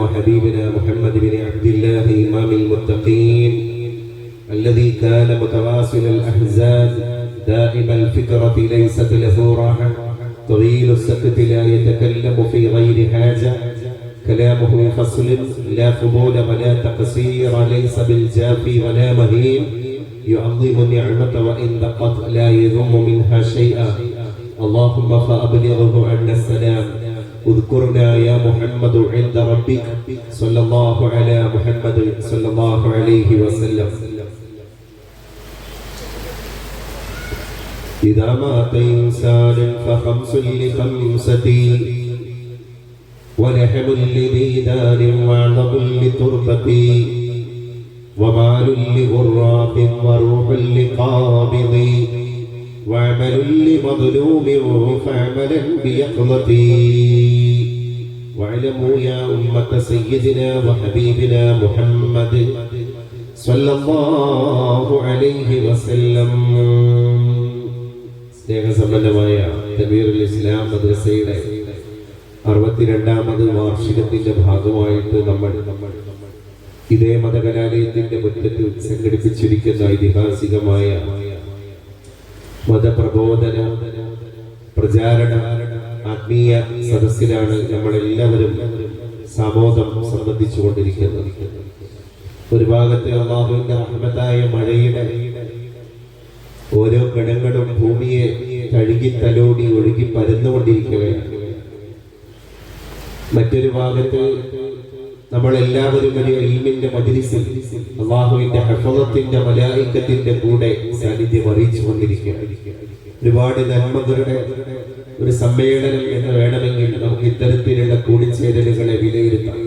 وحبيبنا محمد بن عبد الله إمام المتقين الذي كان متواصل الأحزان دائم الفكرة ليست له راحة طويل السكت لا يتكلم في غير حاجة كلامه فصل لا فضول ولا تقصير ليس بالجافي ولا مهين يعظم النعمة وإن دقت لا يذم منها شيئا اللهم فأبلغه عنا السلام اذكرنا يا محمد عند ربك صلى الله على محمد صلى الله عليه وسلم. إذا مات إنسان فخمس لخمسة ولحم لديدان وعظم لتربة ومال لغراب وروح لقابض وعمل لمظلوم فعملا بيقظتي. واعلموا يا أمة سيدنا وحبيبنا محمد صلى الله عليه وسلم. സ്നേഹസമ്പന്നമായ തൻവീറുൽ ഇസ്ലാം മദ്രസയുടെ 62ാമത് വാർഷികത്തിന്റെ ഭാഗമായിട്ട് നമ്മൾ ഇതേ മതകലാലയത്തിന്റെ മുറ്റത്ത് സംഘടിപ്പിച്ചിരിക്കുന്ന ഐതിഹാസികമായ മതപ്രബോധന പ്രചാരണ ആത്മീയ സദസ്സിലാണ് നമ്മളെല്ലാവരും സാമോദം സംബന്ധിച്ചു കൊണ്ടിരിക്കുന്നത്. ഒരു ഭാഗത്ത് അല്ലാഹുവിന്റെ റഹ്മത്തായ മഴയുടെ ഓരോ ഗണങ്ങളും ഭൂമിയെ കഴുകി തലോടി ഒഴുകി പരന്നുകൊണ്ടിരിക്കുകയാണ്. മറ്റൊരു ഭാഗത്ത് നമ്മളെല്ലാവരും ഒരു ഇൽമിന്റെ മജ്‌ലിസിൽ അല്ലാഹുവിന്റെ ഹഫളത്തിന്റെ മലായികത്തിന്റെ കൂടെ സാന്നിധ്യം അറിയിച്ചു കൊണ്ടിരിക്കുകയാണ്. ഒരുപാട് നന്മകളുടെ ഒരു സമ്മേളനം എന്ന് വേണമെങ്കിൽ നമുക്ക് ഇത്തരത്തിലുള്ള കൂടിച്ചേരലുകളെ വിലയിരുത്താം.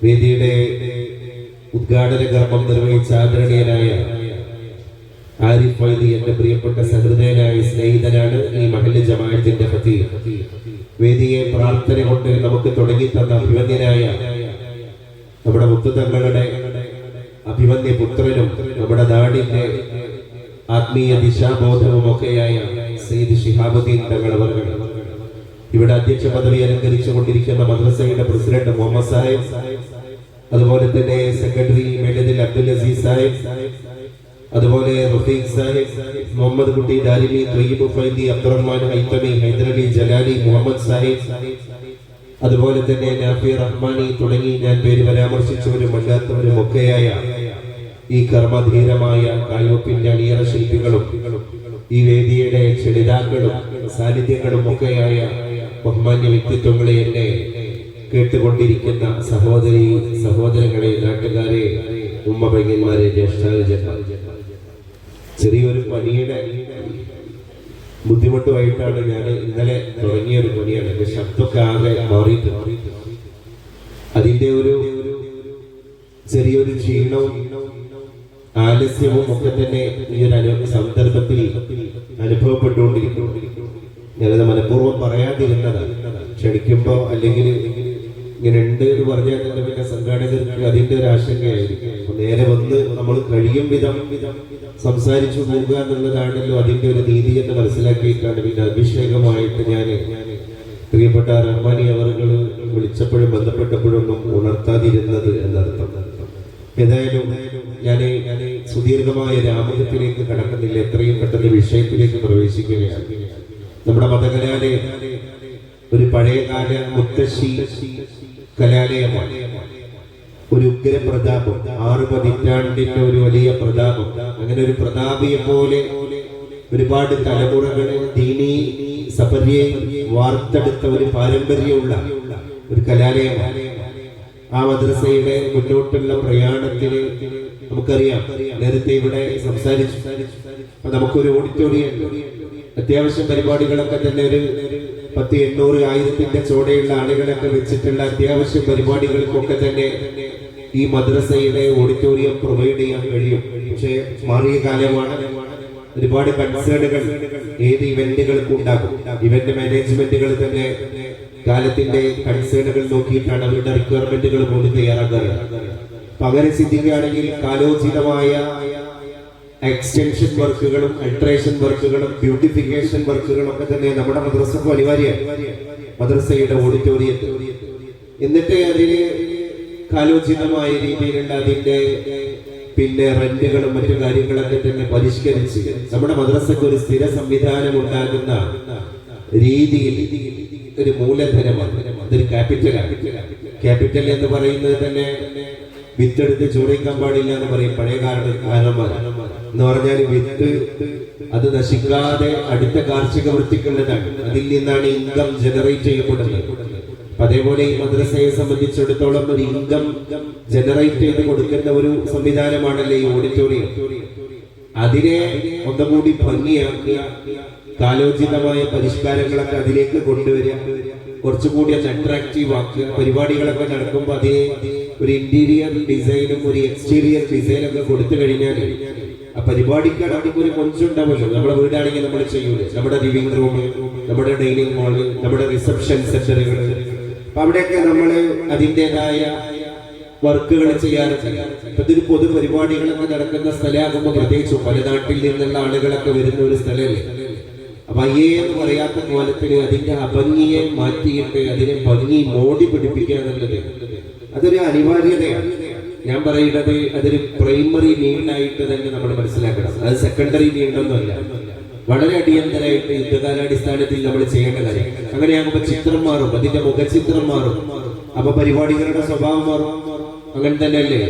വേദിയുടെ ഉദ്ഘാടന കർമ്മം നിർവഹിച്ച ആദരണീയനായ ആരിഫ് വൈദി എന്റെ പ്രിയപ്പെട്ട സഹൃദയനായ സ്നേഹിതനാണ്. ഈ മഹല്ല് ജമാഅത്തിന്റെ ഖതീബ്. വേദിയെ പ്രാർത്ഥന കൊണ്ട് നമുക്ക് തുടങ്ങി തന്ന അഭിവന്യനായ നമ്മുടെ മുത്തുതങ്ങളുടെ അഭിവന്യ പുത്രനും നമ്മുടെ നാടിന്റെ ആത്മീയ ദിശാബോധവും ഒക്കെയായ സയ്യിദ് ശിഹാബുദ്ദീൻ തങ്ങൾ അവർകൾ, ഇവിടെ അധ്യക്ഷ പദവി അലങ്കരിച്ചു കൊണ്ടിരിക്കുന്ന മദ്രസയുടെ പ്രസിഡന്റ് മുഹമ്മദ് സാഹിബ്, അതുപോലെ തന്നെ സെക്രട്ടറി മേലതിൽ അബ്ദുൽ അസീസ് സാഹിബ്, അതുപോലെ റഫീഖ് സാഹിബ്, മുഹമ്മദ് കുട്ടി ദാരിമി, ത്വയ്യിബ് ഫൈദി, അബ്ദുറഹ്മാൻ ഹൈതമി, ഹൈദരലി ജലാലി, മുഹമ്മദ് സാഹിബ്, അതുപോലെ തന്നെ നാഫി റഹ്മാനി തുടങ്ങി ഞാൻ പേര് പരാമർശിച്ചവരും അല്ലാത്തവരും ഒക്കെയായ ഈ കർമ്മധീരമായ കാൽവെപ്പിന്റെ അണിയറ ശില്പികളും ഈ വേദിയുടെ ക്ഷണിതാക്കളും സാന്നിധ്യങ്ങളും ഒക്കെയായ ബഹുമാന്യ വ്യക്തിത്വങ്ങളെ, എന്നെ കേട്ടുകൊണ്ടിരിക്കുന്ന സഹോദരി സഹോദരങ്ങളെ, നാട്ടുകാരെ, ഉമ്മ പയ്യന്മാരെ, ജ്യേഷ്ഠാനുജന്മാർ, ചെറിയൊരു പനിയുടെ ബുദ്ധിമുട്ടുമായിട്ടാണ് ഞാൻ ഇന്നലെ തുടങ്ങിയ ഒരു പണിയാണ്. എന്റെ ശബ്ദമൊക്കെ ആകെ മാറിയിട്ടുണ്ട്. അതിന്റെ ഒരു ചെറിയൊരു ക്ഷീണവും ആലസ്യവും ഒക്കെ തന്നെ ഈ ഒരു സന്ദർഭത്തിൽ അനുഭവപ്പെട്ടുകൊണ്ടിരിക്കുന്നു. ഞാനത് മനഃപൂർവ്വം പറയാതിരുന്നതാണ്. ക്ഷണിക്കുമ്പോ അല്ലെങ്കിൽ ഇങ്ങനെ ഉണ്ട് എന്ന് പറഞ്ഞാൽ തന്നെ പിന്നെ സംഘാടകർക്ക് അതിന്റെ ഒരു ആശങ്കയായിരിക്കും. നേരെ വന്ന് നമ്മൾ കഴിയും വിധം സംസാരിച്ചു പോകുക എന്നുള്ളതാണല്ലോ അതിന്റെ ഒരു നീതി എന്ന് മനസ്സിലാക്കിയിട്ടാണ് പിന്നെ അഭിഷേകമായിട്ട് ഞാൻ പ്രിയപ്പെട്ട റഹ്മാനി അവർകൾ വിളിച്ചപ്പോഴും ബന്ധപ്പെട്ടപ്പോഴൊന്നും ഉണർത്താതിരുന്നത് എന്നർത്ഥം. ഏതായാലും ഞാൻ സുദീർഘമായ രാമകത്തിലേക്ക് കടക്കുന്നില്ല, എത്രയും പെട്ടെന്ന് വിഷയത്തിലേക്ക് പ്രവേശിക്കുകയാണ്. നമ്മുടെ മതകലാലയം ഒരു പഴയകാല മുത്തശ്ശി കലാലയമാണ്. ഒരു ഉഗ്ര പ്രതാപം, 6 പതിറ്റാണ്ടിന്റെ ഒരു വലിയ പ്രതാപം. അങ്ങനെ ഒരു പ്രതാപിയെ പോലെ ഒരുപാട് തലമുറകളെ ദീനീ സപര്യയെ വാർത്തെടുത്ത ഒരു പാരമ്പര്യമുള്ള ഒരു കലാലയമാണ്. ആ മദ്രസയുടെ മുന്നോട്ടുള്ള പ്രയാണത്തിന് നമുക്കറിയാം, നേരത്തെ ഇവിടെ സംസാരിച്ചു, നമുക്കൊരു ഓഡിറ്റോറിയം, അത്യാവശ്യം പരിപാടികളൊക്കെ തന്നെ ഒരു 10, 800, 1000ന്റെ ചോടെയുള്ള ആളുകളൊക്കെ വെച്ചിട്ടുള്ള അത്യാവശ്യ പരിപാടികൾക്കൊക്കെ തന്നെ ഈ മദ്രസയുടെ ഓഡിറ്റോറിയം പ്രൊവൈഡ് ചെയ്യാൻ കഴിയും. പക്ഷേ മാറിയ കാലമാണ്. ഒരുപാട് കൺസേണുകൾ ഏത് ഇവന്റുകൾക്കും ഉണ്ടാകും. ഇവന്റ് മാനേജ്മെന്റുകൾ തന്നെ കാലത്തിന്റെ കൺസേണുകൾ നോക്കിയിട്ടാണ് അവരുടെ റിക്വയർമെന്റുകൾ പോലും തയ്യാറാക്കാറ്. പകരം ചിന്തിക്കുകയാണെങ്കിൽ കാലോചിതമായ എക്സ്റ്റൻഷൻ വർക്കുകളും അൾട്രേഷൻ വർക്കുകളും ബ്യൂട്ടിഫിക്കേഷൻ വർക്കുകളും ഒക്കെ തന്നെ നമ്മുടെ മദ്രസക്കും അനിവാര്യമാണ്. മദ്രസയുടെ ഓഡിറ്റോറിയത്തിൽ എന്നിട്ട് അതിന് കാലോചിതമായ രീതിയിലുള്ള അതിന്റെ പിന്നെ റെന്റുകളും മറ്റു കാര്യങ്ങളൊക്കെ തന്നെ പരിഷ്കരിച്ച് നമ്മുടെ മദ്രസക്ക് ഒരു സ്ഥിര സംവിധാനം ഉണ്ടാകുന്ന രീതിയിൽ ഒരു മൂലധനമാണ്, അതൊരു ക്യാപിറ്റലാണ്. ക്യാപിറ്റൽ എന്ന് പറയുന്നത് തന്നെ വിത്തെടുത്ത് ചോദിക്കാൻ പാടില്ല എന്ന് പറയും പഴയ കാരണന്മാർ. എന്ന് പറഞ്ഞാൽ വിത്ത് അത് നശിക്കാതെ അടുത്ത കാർഷിക വൃത്തിക്കുള്ളതാണ്, അതിൽ നിന്നാണ് ഇൻകം ജനറേറ്റ് ചെയ്യപ്പെടുന്നത്. അതേപോലെ ഈ മദ്രസയെ സംബന്ധിച്ചിടത്തോളം ഒരു ഇൻകം ജനറേറ്റ് ചെയ്ത് കൊടുക്കുന്ന ഒരു സംവിധാനമാണല്ലേ ഈ ഓഡിറ്റോറിയം. അതിനെ ഒന്നുകൂടി ഭംഗിയാക്കുക, കാലോചിതമായ പരിഷ്കാരങ്ങളൊക്കെ അതിലേക്ക് കൊണ്ടുവരിക, കുറച്ചുകൂടി അത് അട്രാക്റ്റീവ് ആക്കുക. പരിപാടികളൊക്കെ നടക്കുമ്പോൾ അതിനെ ഒരു ഇന്റീരിയർ ഡിസൈനും ഒരു എക്സ്റ്റീരിയർ ഡിസൈനും ഒക്കെ കൊടുത്തു കഴിഞ്ഞാൽ ആ പരിപാടിക്കാണെങ്കിൽ ഒരു കൊഞ്ചുണ്ടാവുമല്ലോ. നമ്മുടെ വീടാണെങ്കിൽ നമ്മൾ ചെയ്യൂലേ, നമ്മുടെ ലിവിംഗ് റൂം, നമ്മുടെ ഡൈനിങ് ഹാള്, നമ്മുടെ റിസപ്ഷൻ സെന്ററുകൾ, അപ്പൊ അവിടെയൊക്കെ നമ്മൾ അതിൻ്റെതായ വർക്കുകൾ ചെയ്യാറുണ്ട്. ഇതൊരു പൊതു പരിപാടികളൊക്കെ നടക്കുന്ന സ്ഥലമാകുമ്പോൾ പ്രത്യേകിച്ചും പല നാട്ടിൽ നിന്നുള്ള ആളുകളൊക്കെ വരുന്ന ഒരു സ്ഥലമല്ലേ. അപ്പൊ അയ്യേ എന്ന് പറയാത്ത കോലത്തിന് അതിന്റെ അഭംഗിയെ മാറ്റിയിട്ട് അതിനെ ഭംഗി മോടി പിടിപ്പിക്കുക എന്നുള്ളത് അതൊരു അനിവാര്യതയാണ്. ഞാൻ പറയുന്നത് അതൊരു പ്രൈമറി നീഡായിട്ട് തന്നെ നമ്മൾ മനസ്സിലാക്കണം. അത് സെക്കൻഡറി നീഡൊന്നുമല്ല, വളരെ അടിയന്തരമായിട്ട് യുദ്ധകാലാടിസ്ഥാനത്തിൽ നമ്മൾ ചെയ്യേണ്ട കാര്യം. അങ്ങനെയാകുമ്പോൾ ചിത്രം മാറും, അതിന്റെ മുഖചിത്രം മാറും, അപ്പൊ പരിപാടികളുടെ സ്വഭാവം മാറും. അങ്ങനെ തന്നെയല്ലേ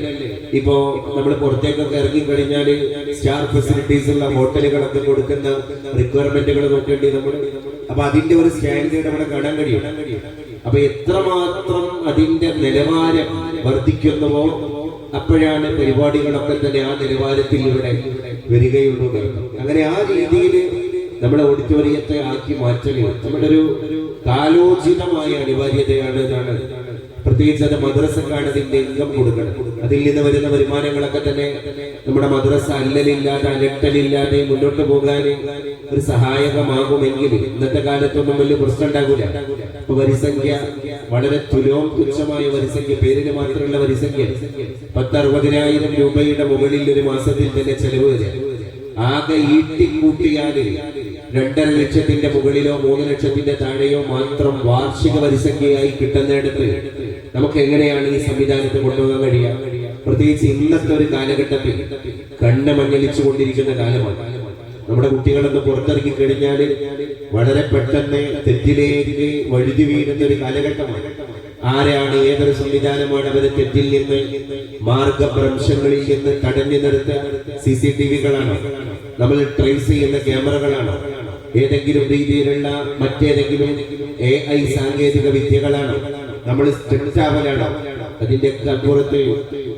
ഇപ്പോ നമ്മൾ പുറത്തേക്കൊക്കെ ഇറങ്ങിക്കഴിഞ്ഞാല് സ്റ്റാർ ഫെസിലിറ്റീസ് ഉള്ള ഹോട്ടലുകളൊക്കെ കൊടുക്കുന്ന റിക്വയർമെന്റുകൾ നോക്കേണ്ടി നമ്മൾ. അപ്പൊ അതിന്റെ ഒരു സ്റ്റാൻഡേർഡ് അവിടെ കാണാൻ കഴിയും. അപ്പൊ എത്രമാത്രം അതിന്റെ നിലവാരം വർദ്ധിക്കുന്നുവോ അപ്പോഴാണ് പരിപാടികളൊക്കെ തന്നെ ആ നിലവാരത്തിൽ ഇവിടെ വരികയുള്ളൂ. അങ്ങനെ ആ രീതിയിൽ നമ്മുടെ ഓഡിറ്റോറിയത്തെ ആക്കി മാറ്റല് നമ്മുടെ ഒരു കാലോചിതമായ അനിവാര്യതയാണ്. ഇതാണ് പ്രത്യേകിച്ച് അത് മദ്രസക്കാണ് അതിന്റെ ഇൻകം കൊടുക്കണം. അതിൽ നിന്ന് വരുന്ന വരുമാനങ്ങളൊക്കെ തന്നെ നമ്മുടെ മദ്രസ അല്ലലില്ലാതെ അലട്ടലില്ലാതെ മുന്നോട്ട് പോകാൻ ഒരു സഹായകമാകുമെങ്കിൽ ഇന്നത്തെ കാലത്തൊന്നും വലിയ പ്രശ്നം ഉണ്ടാകൂല. അപ്പൊ വരിസംഖ്യ വളരെ തുച്ഛമായ വരിസംഖ്യ, പേരിന് മാത്രമുള്ള വരിസംഖ്യ 10-60,000 രൂപയുടെ മുകളിൽ ഒരു മാസത്തിൽ തന്നെ ചെലവ് വരിക. ആകെ ഈട്ടിക്കൂട്ടിയാല് 2.5 ലക്ഷത്തിന്റെ മുകളിലോ 3 ലക്ഷത്തിന്റെ താഴെയോ മാത്രം വാർഷിക വരിസംഖ്യയായി കിട്ടുന്നിടത്ത് നമുക്ക് എങ്ങനെയാണ് ഈ സംവിധാനത്തെ കൊണ്ടുപോകാൻ കഴിയുക? പ്രത്യേകിച്ച് ഇന്നത്തെ ഒരു കാലഘട്ടത്തിൽ കണ്ണ് മഞ്ഞളിച്ചു കൊണ്ടിരിക്കുന്ന കാലമാണ്. നമ്മുടെ കുട്ടികളൊന്ന് പുറത്തിറങ്ങി കഴിഞ്ഞാൽ വളരെ പെട്ടെന്ന് തെറ്റിലേക്ക് വഴുതി വീഴുന്ന ഒരു കാലഘട്ടമാണ്. ആരാണ്, ഏതൊരു സംവിധാനമാണ് അവരെ തെറ്റിൽ നിന്ന് മാർഗഭ്രംശങ്ങളിൽ നിന്ന് തടഞ്ഞു നിർത്തുക? CCTV-കളാണോ? നമ്മൾ ട്രേസ് ചെയ്യുന്ന ക്യാമറകളാണോ? ഏതെങ്കിലും രീതിയിലുള്ള മറ്റേതെങ്കിലും AI സാങ്കേതിക വിദ്യകളാണോ? നമ്മൾ സ്ട്രിക്റ്റ് ആവലാണോ? അതിന്റെ അപ്പുറത്ത്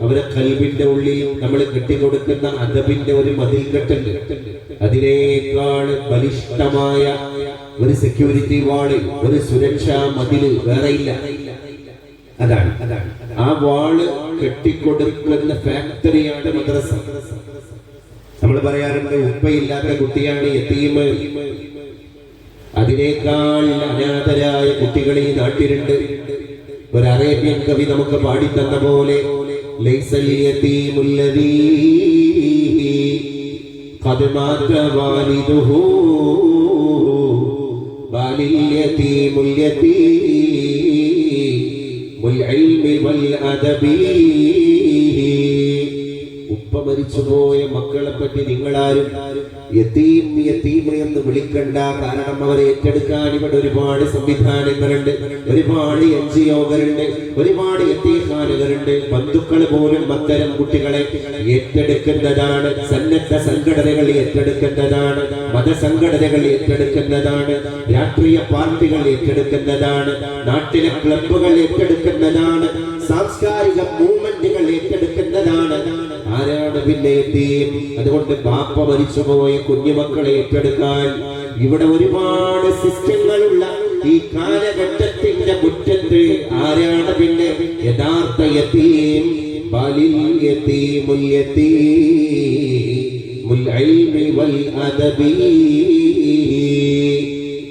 അവരെ കൽബിന്റെ ഉള്ളിൽ നമ്മൾ കെട്ടിക്കൊടുക്കുന്ന അദബിന്റെ ഒരു മതിൽക്കെട്ടുണ്ട്. അതിനേക്കാൾ ബലിഷ്ഠമായ ഒരു സെക്യൂരിറ്റി വാള്, ഒരു സുരക്ഷാ മതില് വേറെയില്ല. അതാണ് ആ വാള് കെട്ടിക്കൊടുക്കുന്ന ഫാക്ടറിയാണ് മദ്രസ. നമ്മൾ പറയാറുണ്ട് ഉപ്പയില്ലാത്ത കുട്ടിയാണ് യതീം. അതിനേക്കാൾ അനാഥരായ കുട്ടികൾ ഈ നാട്ടിലുണ്ട്. ഒരു അറേബ്യൻ കവി നമുക്ക് പാടിത്തന്ന പോലെ ലൈസൽ യതീമുല്ലദീ ഖദ് മാത വാലിദുഹു ബാലിൽ യതീമുൽ യതീമുൽ ഇൽമി വൽ അദബി. ഉപ്പ മരിച്ചുപോയ മക്കളെ പറ്റി നിങ്ങളാരും യതീം യതീം എന്ന് വിളിക്കണ്ട. കാരണം അവരെ ഏറ്റെടുക്കാൻ ഇവിടെ ഒരുപാട് സംവിധാനങ്ങളുണ്ട്, ഒരുപാട് NGO-കളുണ്ട്, ഒരുപാട് യതീംഖാനകളുണ്ട്. ബന്ധുക്കൾ പോലും അത്തരം കുട്ടികളെ ഏറ്റെടുക്കുന്നതാണ്. സന്നദ്ധ സംഘടനകൾ ഏറ്റെടുക്കുന്നതാണ്, മതസംഘടനകൾ ഏറ്റെടുക്കുന്നതാണ്, രാഷ്ട്രീയ പാർട്ടികൾ ഏറ്റെടുക്കുന്നതാണ്, നാട്ടിലെ ക്ലബ്ബുകൾ ഏറ്റെടുക്കുന്നതാണ്, സാംസ്കാരിക മൂവ്മെന്റുകൾ ഏറ്റെടുക്കുന്നതാണ്. ആരാണ് പിന്നെ യതീം? അതുകൊണ്ട് ബാപ്പ മരിച്ചുപോയ കുഞ്ഞുമക്കളെ ഏറ്റെടുക്കാൻ ഇവിടെ ഒരുപാട് സിസ്റ്റങ്ങളുള്ള ഈ കാലഘട്ടത്തിന്റെ മുറ്റത്ത് ആരാണ് പിന്നെ യഥാർത്ഥ യതീം? ബാലിൽ യതീമുൽ യതീമുൽ ഇൽമി വൽ അദബി.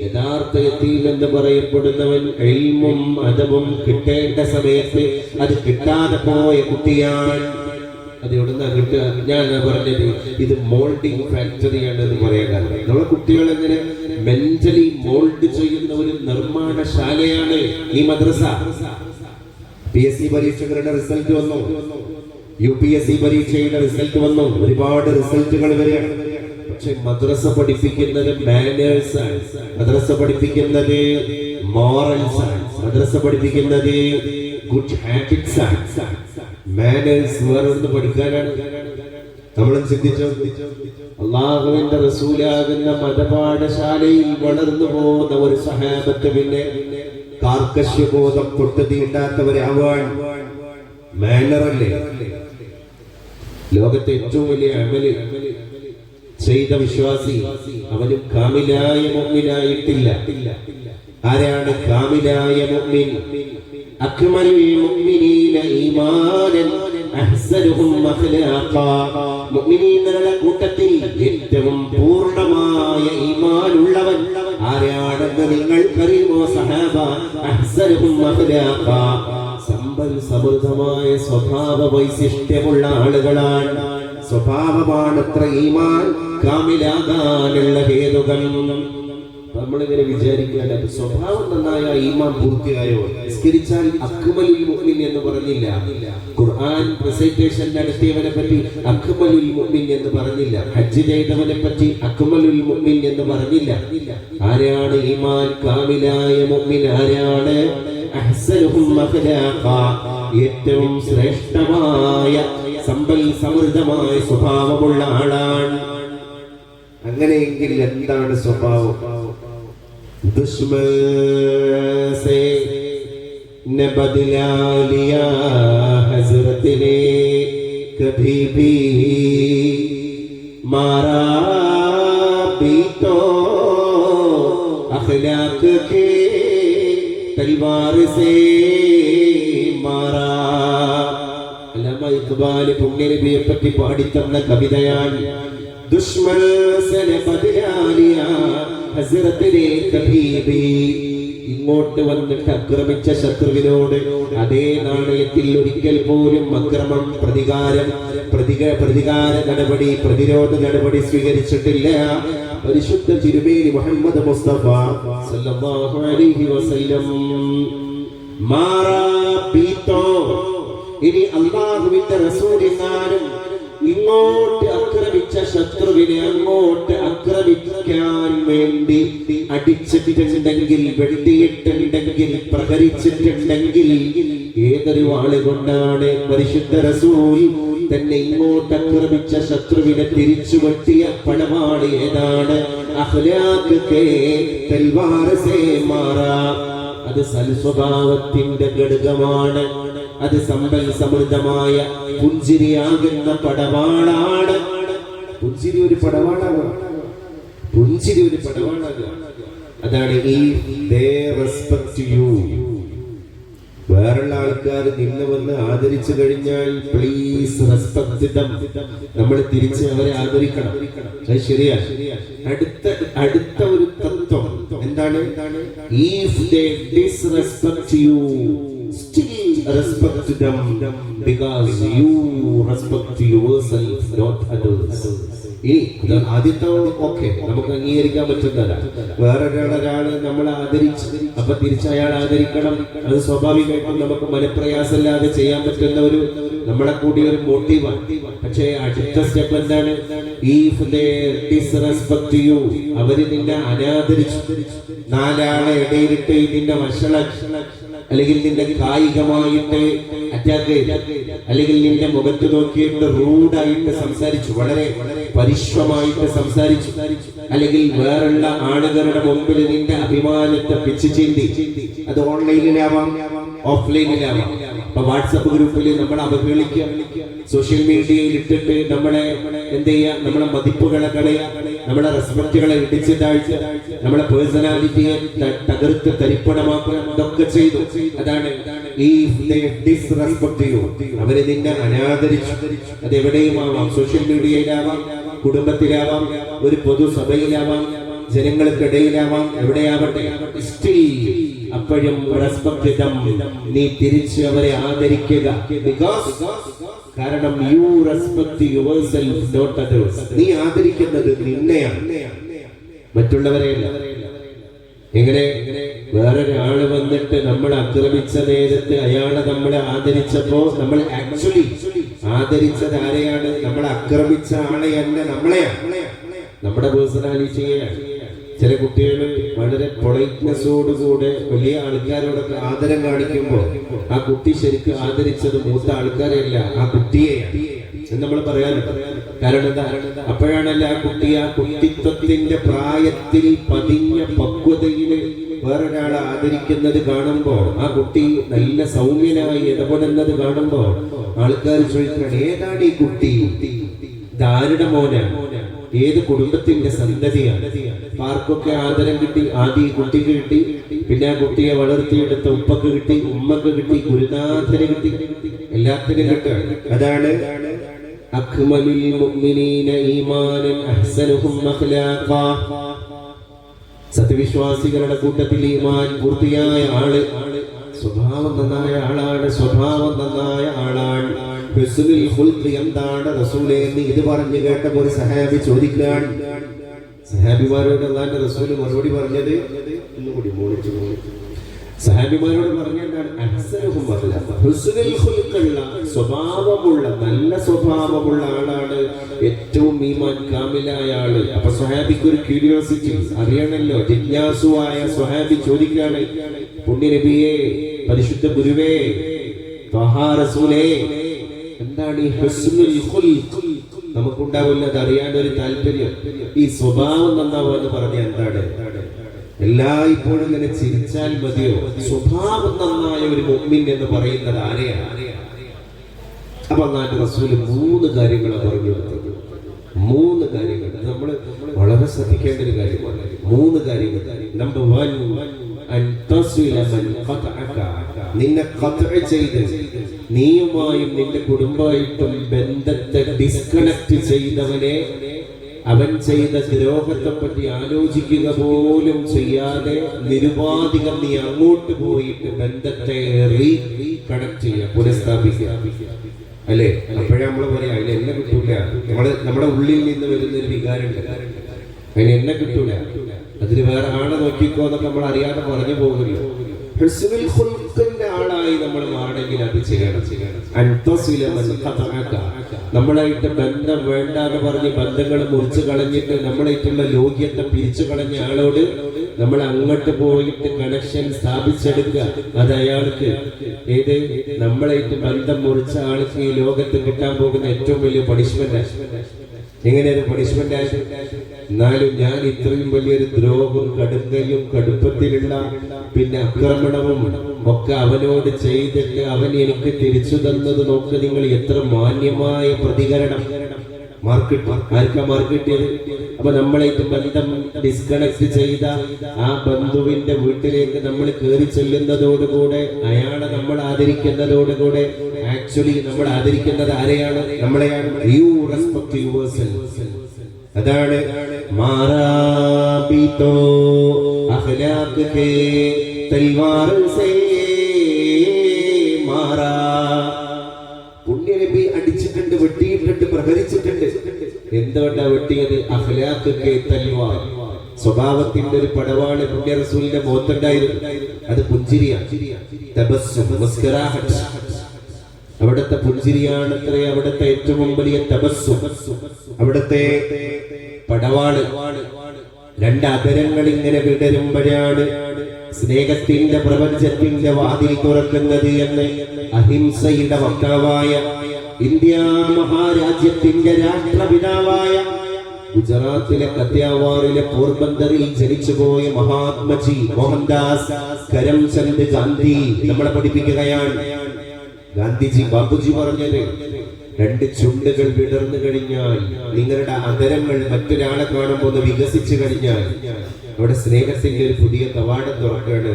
യഥാർത്ഥ യതീം എന്ന് പറയപ്പെടുന്നവൻ ഇൽമും അദബും കിട്ടേണ്ട സമയത്ത് അത് കിട്ടാതെ പോയ കുട്ടിയാണ്. അത് എവിടുന്ന കിട്ടുക? ഞാൻ പറഞ്ഞത് ഇത് മോൾഡിംഗ് ഫാക്ടറിയാണ് എന്ന് പറയാൻ കാരണം നമ്മളെ കുട്ടികൾ എങ്ങനെ മെന്റലി മോൾഡ് ചെയ്യുന്ന ഒരു നിർമ്മാണശാലയാണ് ഈ മദ്രസ. PSC പരീക്ഷകളുടെ റിസൾട്ട് വന്നു, UPSC പരീക്ഷയുടെ റിസൾട്ട് വന്നു, ഒരുപാട് റിസൾട്ടുകൾ വരികയാണ്. പക്ഷെ മദ്രസ പഠിപ്പിക്കുന്നത് മാനേഴ്സ് ആണ്, മദ്രസ പഠിപ്പിക്കുന്നത് മോറൽസ് ആണ്, മദ്രസ പഠിപ്പിക്കുന്നത് ഗുഡ് ഹാബിറ്റ്സ് ആണ്. മാനേഴ്സ് വേറൊന്ന് പഠിക്കാനാണ്. നമ്മളും ചിന്തിച്ചോ, അള്ളാഹുവിന്റെ റസൂലാകുന്ന മതപാഠശാലയിൽ വളർന്നു പോകുന്ന ഒരു സഹാബത്ത് പിന്നെ കാർക്കശ്യബോധം തൊട്ട് തീണ്ടാത്തവരാവാൻ മാനറല്ലേ? ലോകത്തെ ഏറ്റവും വലിയ അമല് ചെയ്ത വിശ്വാസി അവനും കാമിലായ മുഅ്മിനായിട്ടില്ല. ആരാണ് കാമിലായ മുഅ്മിൻ? അക്മലുൽ മുഅ്മിനീന ഈമാനൻ അഹ്സനുഹും അഖ്ലാഖാ. മുഅ്മിനീങ്ങളുടെ കൂട്ടത്തിൽ ഏറ്റവും പൂർണ്ണമായ ഈമാനുള്ളവൻ ആരാണെന്ന് നിങ്ങൾക്കറിയുമോ സഹാബ? അഹ്സനുഹും അഖ്ലാഖാ. സമ്പൽ സമൃദ്ധമായ സ്വഭാവ വൈശിഷ്ട്യമുള്ള ആളുകളാണ്. സ്വഭാവമാണത്ര ഈമാൻ കാമിലാകാനുള്ള ഹേതുകൾ. നമ്മളിങ്ങനെ വിചാരിക്കുകയാണ്, സ്വഭാവം നന്നായ ഈമാൻ പൂർത്തിയായോ? നിസ്കരിച്ചാൽ അക്മലുൽ മുഅ്മിൻ എന്ന് പറഞ്ഞില്ല. ഖുർആൻ റെസൈറ്റേഷൻ നടത്തിയവനെ പറ്റി അക്മലുൽ മുഅ്മിൻ എന്ന് പറഞ്ഞില്ല. ഹജ്ജ് ചെയ്തവനെ പറ്റി അക്മലുൽ മുഅ്മിൻ എന്ന് പറഞ്ഞില്ല. ആരാണ് ഈമാൻ കാമിലായ മുഅ്മിൻ? ആരാണ്? അഹ്സനുഹും അഖ്ലാഖാ. ഏറ്റവും ശ്രേഷ്ഠമായ സമ്പൽ സമൃദ്ധമായ സ്വഭാവമുള്ള ആളാണ്. അങ്ങനെയെങ്കിൽ എന്താണ് സ്വഭാവം? ദുശ്മൻ സേ ന ബദലാ ലിയാ ഹസ്രത് ने कभी भी मारा भी तो अखलाक के तलवार से मारा. അല്ലാമ ഇഖ്ബാൽ പുണ്യനബിയെ പറ്റി പാടിത്തന്ന കവിതയാണ്. ദുശ്മൻ സേ ന ബദലാ ലിയാ ഹസ്രത് ने कभी भी. ഇങ്ങോട്ട് വന്നിട്ട് ആക്രമിച്ച ശത്രുവിനോട് അതേ നാണയത്തിൽ ഒരിക്കൽ പോലും അക്രമം, പ്രതികാര നടപടി, പ്രതിരോധ നടപടി സ്വീകരിച്ചിട്ടില്ല. പരിശുദ്ധ തിരുമേനി മുഹമ്മദ് മുസ്തഫ സല്ലല്ലാഹു അലൈഹി വസല്ലം. മാറാ ബീതോ. ഇനി അല്ലാഹുവിന്റെ റസൂലിനാരും ഇങ്ങോട്ട് ആക്രമിച്ച ശത്രുവിനെ അങ്ങോട്ട് ആക്രമിക്കാൻ വേണ്ടി അടിച്ചിട്ടുണ്ടെങ്കിൽ, വെട്ടിയിട്ടുണ്ടെങ്കിൽ, പ്രഹരിച്ചിട്ടുണ്ടെങ്കിൽ ഏതൊരു ആളുകൊണ്ടാണ് പരിശുദ്ധ റസൂൽ തന്നെ ഇങ്ങോട്ട് ആക്രമിച്ച ശത്രുവിനെ തിരിച്ചു വെട്ടിയ പടവാളി ഏതാണ്? അഖ്ലാഖ് കേ തൽവാർ സേ മാറാ. അത് സൽസ്വഭാവത്തിന്റെ ഘടകമാണ്. അത് സമ്പൽ സമൃദ്ധമായ പുഞ്ചിരിയാകുന്ന പടവാളാണ്. പുഞ്ചിരി ഒരു പടവാളാണ്. പുഞ്ചിരി ഒരു പടവാളാണ്. അതാണ് ഈ ദേ റെസ്പെക്ട് യു. വേറുള്ള ആൾക്കാർ നിന്നെ വന്ന് ആദരിച്ചു കഴിഞ്ഞാൽ പ്ലീസ് റെസ്പെക്ട് ദം. നമ്മൾ തിരിച്ച് അവരെ ആദരിക്കണം. അത് ശരിയാ. അടുത്ത ഒരു തത്വം എന്താണ്? If they disrespect you, still respect them because you respect yourself, not others. ഈ ആദ്യത്തെ ഓക്കെ നമുക്ക് അംഗീകരിക്കാൻ പറ്റുന്നതല്ല. വേറൊരാള് നമ്മളെ ആദരിച്ച് അപ്പൊ തിരിച്ച് അയാൾ ആദരിക്കണം. അത് സ്വാഭാവികമായിട്ടും നമുക്ക് മനപ്രയാസമില്ലാതെ ചെയ്യാൻ പറ്റുന്ന ഒരു നമ്മളെ കൂടി ഒരു മോട്ടീവാണ്. പക്ഷേ അടുത്ത സ്റ്റെപ്പ് എന്താണ്? ഇഫ് ദേ ഡിസ്റെസ്പെക്ട് യു, അവര് നിന്നെ അനാദരിച്ചു, നാലാളെ ഇടയിലിട്ട് നിന്നെ വഷളാക്കി, അല്ലെങ്കിൽ നിന്റെ കായികമായിട്ട് അറ്റാക്ക്, അല്ലെങ്കിൽ നിന്റെ മുഖത്ത് നോക്കിയിട്ട് റൂഡായിട്ട് സംസാരിച്ചു, വളരെ പരിശ്രമമായിട്ട് സംസാരിച്ചു, അല്ലെങ്കിൽ വേറുള്ള ആളുകളുടെ മുമ്പിൽ നിന്റെ അഭിമാനത്തെ പിച്ചു ചീന്തി. അത് ഓൺലൈനിലാവാം, ഓഫ്ലൈനിലാവാം. ഇപ്പൊ വാട്സപ്പ് ഗ്രൂപ്പിൽ നമ്മളെ അവഹേളിക്കുക, സോഷ്യൽ മീഡിയയിൽ ഇട്ടിട്ട് നമ്മളെ എന്ത് ചെയ്യുക? നമ്മളെ മതിപ്പുകളെ കളയുക, നമ്മളെ റെസ്പെക്റ്റുകളെ ഇടിച്ചു താഴ്ച, നമ്മളെ പേഴ്സണാലിറ്റിയെ തകർത്ത് തരിപ്പണമാക്കുക. ഇതൊക്കെ ചെയ്തു. അതാണ് ഈ ഡിസ്റെസ്പെക്ട് യു. അവര് നിന്നെ അനാദരിച്ചു. അത് എവിടെയും ആവാം. സോഷ്യൽ മീഡിയയിലാവാം, കുടുംബത്തിലാവാം, ഒരു പൊതുസഭയിലാവാം, ജനങ്ങൾക്കിടയിലാവാം, എവിടെയാവട്ടെ. സ്റ്റിൽ അപ്പോഴും റെസ്പെക്ട് ദം. നീ തിരിച്ച് അവരെ ആദരിക്കുക. കാരണം you respect yourself, not others. നീ ആദരിക്കുന്നത് നിന്നെയാണ്, മറ്റുള്ളവരെയല്ല. എങ്ങനെ വേറൊരാള് വന്നിട്ട് നമ്മൾ ആക്രമിച്ച നേരത്ത് അയാളെ നമ്മളെ ആദരിച്ചപ്പോ നമ്മൾ ആക്ച്വലി ആദരിച്ചത് ആരെയാണ്? നമ്മളെ ആക്രമിച്ച ആളെയല്ല, നമ്മളെയാണ്, നമ്മുടെ പേഴ്സണാലിറ്റിയെയാണ്. ചില കുട്ടികൾ വളരെ പൊളൈറ്റ്നെസ്സോടുകൂടെ വലിയ ആൾക്കാരോടൊക്കെ ആദരം കാണിക്കുമ്പോൾ ആ കുട്ടി ശരിക്കും ആദരിച്ചത് മൂത്ത ആൾക്കാരെയല്ല, ആ കുട്ടിയെയാണ് എന്ന് നമ്മൾ പറയാറുണ്ട്. കാരണം എന്താ? അപ്പോഴാണല്ലോ ആ കുട്ടി ആ കുട്ടിത്വത്തിന്റെ പ്രായത്തിൽ പതിഞ്ഞ പക്വതയില് വേറൊരാളെ ആദരിക്കുന്നത് കാണുമ്പോ, ആ കുട്ടി നല്ല സൗമ്യനായി ഇടപെടുന്നത് കാണുമ്പോ ആൾക്കാർ ചോദിക്കണം, ഏതാണ് ഈ കുട്ടി? ഇതാരുടെ മോനാണ്? ഏത് കുടുംബത്തിന്റെ സന്തതിയാണ്? ആർക്കൊക്കെ ആദരം കിട്ടി? ആദ്യം കുട്ടിക്ക് കിട്ടി, പിന്നെ ആ കുട്ടിയെ വളർത്തിയെടുത്ത ഉപ്പക്ക് കിട്ടി, ഉമ്മക്ക് കിട്ടി, ഗുരുനാഥന് കിട്ടി, എല്ലാത്തിനും കിട്ടുകയാണ്. അതാണ് അക്മലുൽ മുഅ്മിനീന ഈമാനൻ അഹ്സനുഹും അഖ്ലാഖാ. സത്യവിശ്വാസികളുടെ കൂട്ടത്തിൽ ഈമാൻ പൂർത്തിയായ ആള്, സ്വഭാവം നന്നായ ആളാണ്, സ്വഭാവം നന്നായ ആളാണ്. ഹുസ്നുൽ ഖുൽഖ് എന്താണ് റസൂലേ എന്ന് ഇത് പറഞ്ഞു കേട്ടപ്പോൾ ഒരു സഹാബി ചോദിക്കുകയാണ്. സഹാബിമാരോട് അല്ലാഹുവിന്റെ റസൂൽ മറുപടി പറഞ്ഞത് സഹാബിമാരോട് പറഞ്ഞെന്താണ്? അഹ്സനുഹും അഖ്ലാഖാ. ഹുസ്നുൽ ഖുൽഖുള്ള സ്വഭാവമുള്ള, നല്ല സ്വഭാവമുള്ള ആളാണ് ഏറ്റവും ഈമാൻ കാമിലായ ആള്. അപ്പൊ സ്വഹാബിക്ക് ഒരു ക്യൂരിയോസിറ്റി അറിയണല്ലോ. ജിജ്ഞാസുവായ സ്വഹാബി ചോദിക്കുകയാണ്, പുണ്യ നബിയേ, പരിശുദ്ധ ഗുരുവേ, ത്വഹാ റസൂലേ, എന്താണ് ഈ ഹുസ്നുൽ ഖുൽഖ്? നമുക്കുണ്ടാവില്ല അത് അറിയാനൊരു താല്പര്യം. ഈ സ്വഭാവം നന്നാവുക പറഞ്ഞ എന്താണ്? എല്ലായ്പ്പോഴും ഇങ്ങനെ ചിരിച്ചാൽ മതിയോ? സ്വഭാവം നന്നായ ഒരു മുഅ്മിൻ എന്ന് പറയുന്നത് ആരെയാണ്? അപ്പൊ അല്ലാഹുവിന്റെ റസൂല് 3 കാര്യങ്ങളാണ് പറഞ്ഞു കൊടുത്തത്. 3 കാര്യങ്ങൾ നമ്മൾ വളരെ ശ്രദ്ധിക്കേണ്ട ഒരു കാര്യമാണ്. 3 കാര്യങ്ങൾ. നമ്പർ 1, നിന്നെ ഖത്അ ചെയ്ത് നീയുമായും നിന്റെ കുടുംബമായിട്ടും ബന്ധത്തെ ഡിസ്കണക്ട് ചെയ്തവനെ, അവൻ ചെയ്ത ദ്രോഹത്തെ പറ്റി ആലോചിക്കുക പോലും ചെയ്യാതെ നിരുപാധികം നീ അങ്ങോട്ട് പോയിട്ട് ബന്ധത്തെ റീകണക്ട് ചെയ്യുക, പുനഃസ്ഥാപിക്കുക, അല്ലേ? അപ്പോഴേ നമ്മൾ പറയാം, അതിന് എന്നെ കിട്ടൂല. നമ്മുടെ ഉള്ളിൽ നിന്ന് വരുന്നൊരു വികാരമുണ്ട്, അതിന് എന്നെ കിട്ടൂല, അതിന് വേറെ ആളെ നോക്കിക്കോ എന്നൊക്കെ നമ്മൾ അറിയാതെ പറഞ്ഞു പോകുമല്ലോ. ഹുസ്നുൽ ഖുൽഖിന്റെ ആളായി നമ്മൾ മാറണമെങ്കിൽ അത് ചെയ്യണം. നമ്മളായിട്ട് ബന്ധം വേണ്ടാന്ന് പറഞ്ഞ് ബന്ധങ്ങൾ മുറിച്ചു കളഞ്ഞിട്ട് നമ്മളായിട്ടുള്ള ലോക്യത്തെ പിരിച്ചു കളഞ്ഞ ആളോട് നമ്മൾ അങ്ങോട്ട് പോയിട്ട് കണക്ഷൻ സ്ഥാപിച്ചെടുക്കുക. അത് അയാൾക്ക് ഏത് നമ്മളായിട്ട് ബന്ധം മുറിച്ച ആൾക്ക് ഈ ലോകത്ത് കിട്ടാൻ പോകുന്ന ഏറ്റവും വലിയ പണിഷ്മെന്റ്. എങ്ങനെയൊരു പണിഷ്മെന്റ് ആയിട്ട്? എന്നാലും ഞാൻ ഇത്രയും വലിയൊരു ദ്രോഹവും കടുങ്കയും കടുപ്പത്തിലുള്ള പിന്നെ ആക്രമണവും ഒക്കെ അവനോട് ചെയ്തിട്ട് അവൻ എനിക്ക് തിരിച്ചു തന്നത് നോക്ക് നിങ്ങൾ, എത്ര മാന്യമായ പ്രതികരണം. ആർക്കാ മാർക്ക് കിട്ടിയത്? അപ്പൊ നമ്മളായിട്ട് ബന്ധം ഡിസ്കണക്ട് ചെയ്ത ആ ബന്ധുവിന്റെ വീട്ടിലേക്ക് നമ്മൾ കയറി ചെല്ലുന്നതോടുകൂടെ, അയാളെ നമ്മൾ ആദരിക്കുന്നതോടുകൂടെ ആക്ച്വലി നമ്മൾ ആദരിക്കുന്നത് ആരെയാണ്? നമ്മളെയാണ്. You respect yourself. അതാണ് മാറാബിതോ അഖ്ലാഖ് കേ തൽവാർ സേ മാറാ. പുണ്യ നബി അടിച്ചിട്ടുണ്ട്, വെട്ടിയിട്ടുണ്ട്, പ്രഹരിച്ചിട്ടുണ്ട്. എന്തുകൊണ്ടാ വെട്ടിയത്? അഖ്ലാഖ് കേ തൽവാർ. സ്വഭാവത്തിന്റെ ഒരു പടവാള് പുണ്യ റസൂലിന്റെ മുഖത്തുണ്ടായിരുന്നു. അത് പുഞ്ചിരിയാണ്, തബസ്സും, മുസ്കുറാഹത്ത്. അവിടുത്തെ പുഞ്ചിരിയാണ് അവിടുത്തെ ഏറ്റവും വലിയ തബസ്സും, അവിടുത്തെ പടവാള്. 2 അധരങ്ങൾ ഇങ്ങനെ വിടരുമ്പോഴാണ് സ്നേഹത്തിന്റെ പ്രപഞ്ചത്തിന്റെ വാതിൽ തുറക്കുന്നത് എന്ന് അഹിംസയുടെ വക്താവായ ഇന്ത്യ മഹാരാജ്യത്തിന്റെ രാഷ്ട്രപിതാവായ ഗുജറാത്തിലെ കത്തിയാവാറിലെ പോർബന്തറിൽ ജനിച്ചുപോയ മഹാത്മജി മോഹൻദാസ് കരംചന്ദ് ഗാന്ധി നമ്മളെ പഠിപ്പിക്കുകയാണ്. ഗാന്ധിജി, ബാപ്പുജി പറഞ്ഞത്, 2 ചുണ്ടുകൾ വിടർന്നു കഴിഞ്ഞാൽ, നിങ്ങളുടെ അധരങ്ങൾ മറ്റൊരാളെ കാണുമ്പോൾ ഒന്ന് വികസിച്ചു കഴിഞ്ഞാൽ അവിടെ സ്നേഹത്തിന്റെ ഒരു പുതിയ കവാടം തുറക്കുകയാണ്.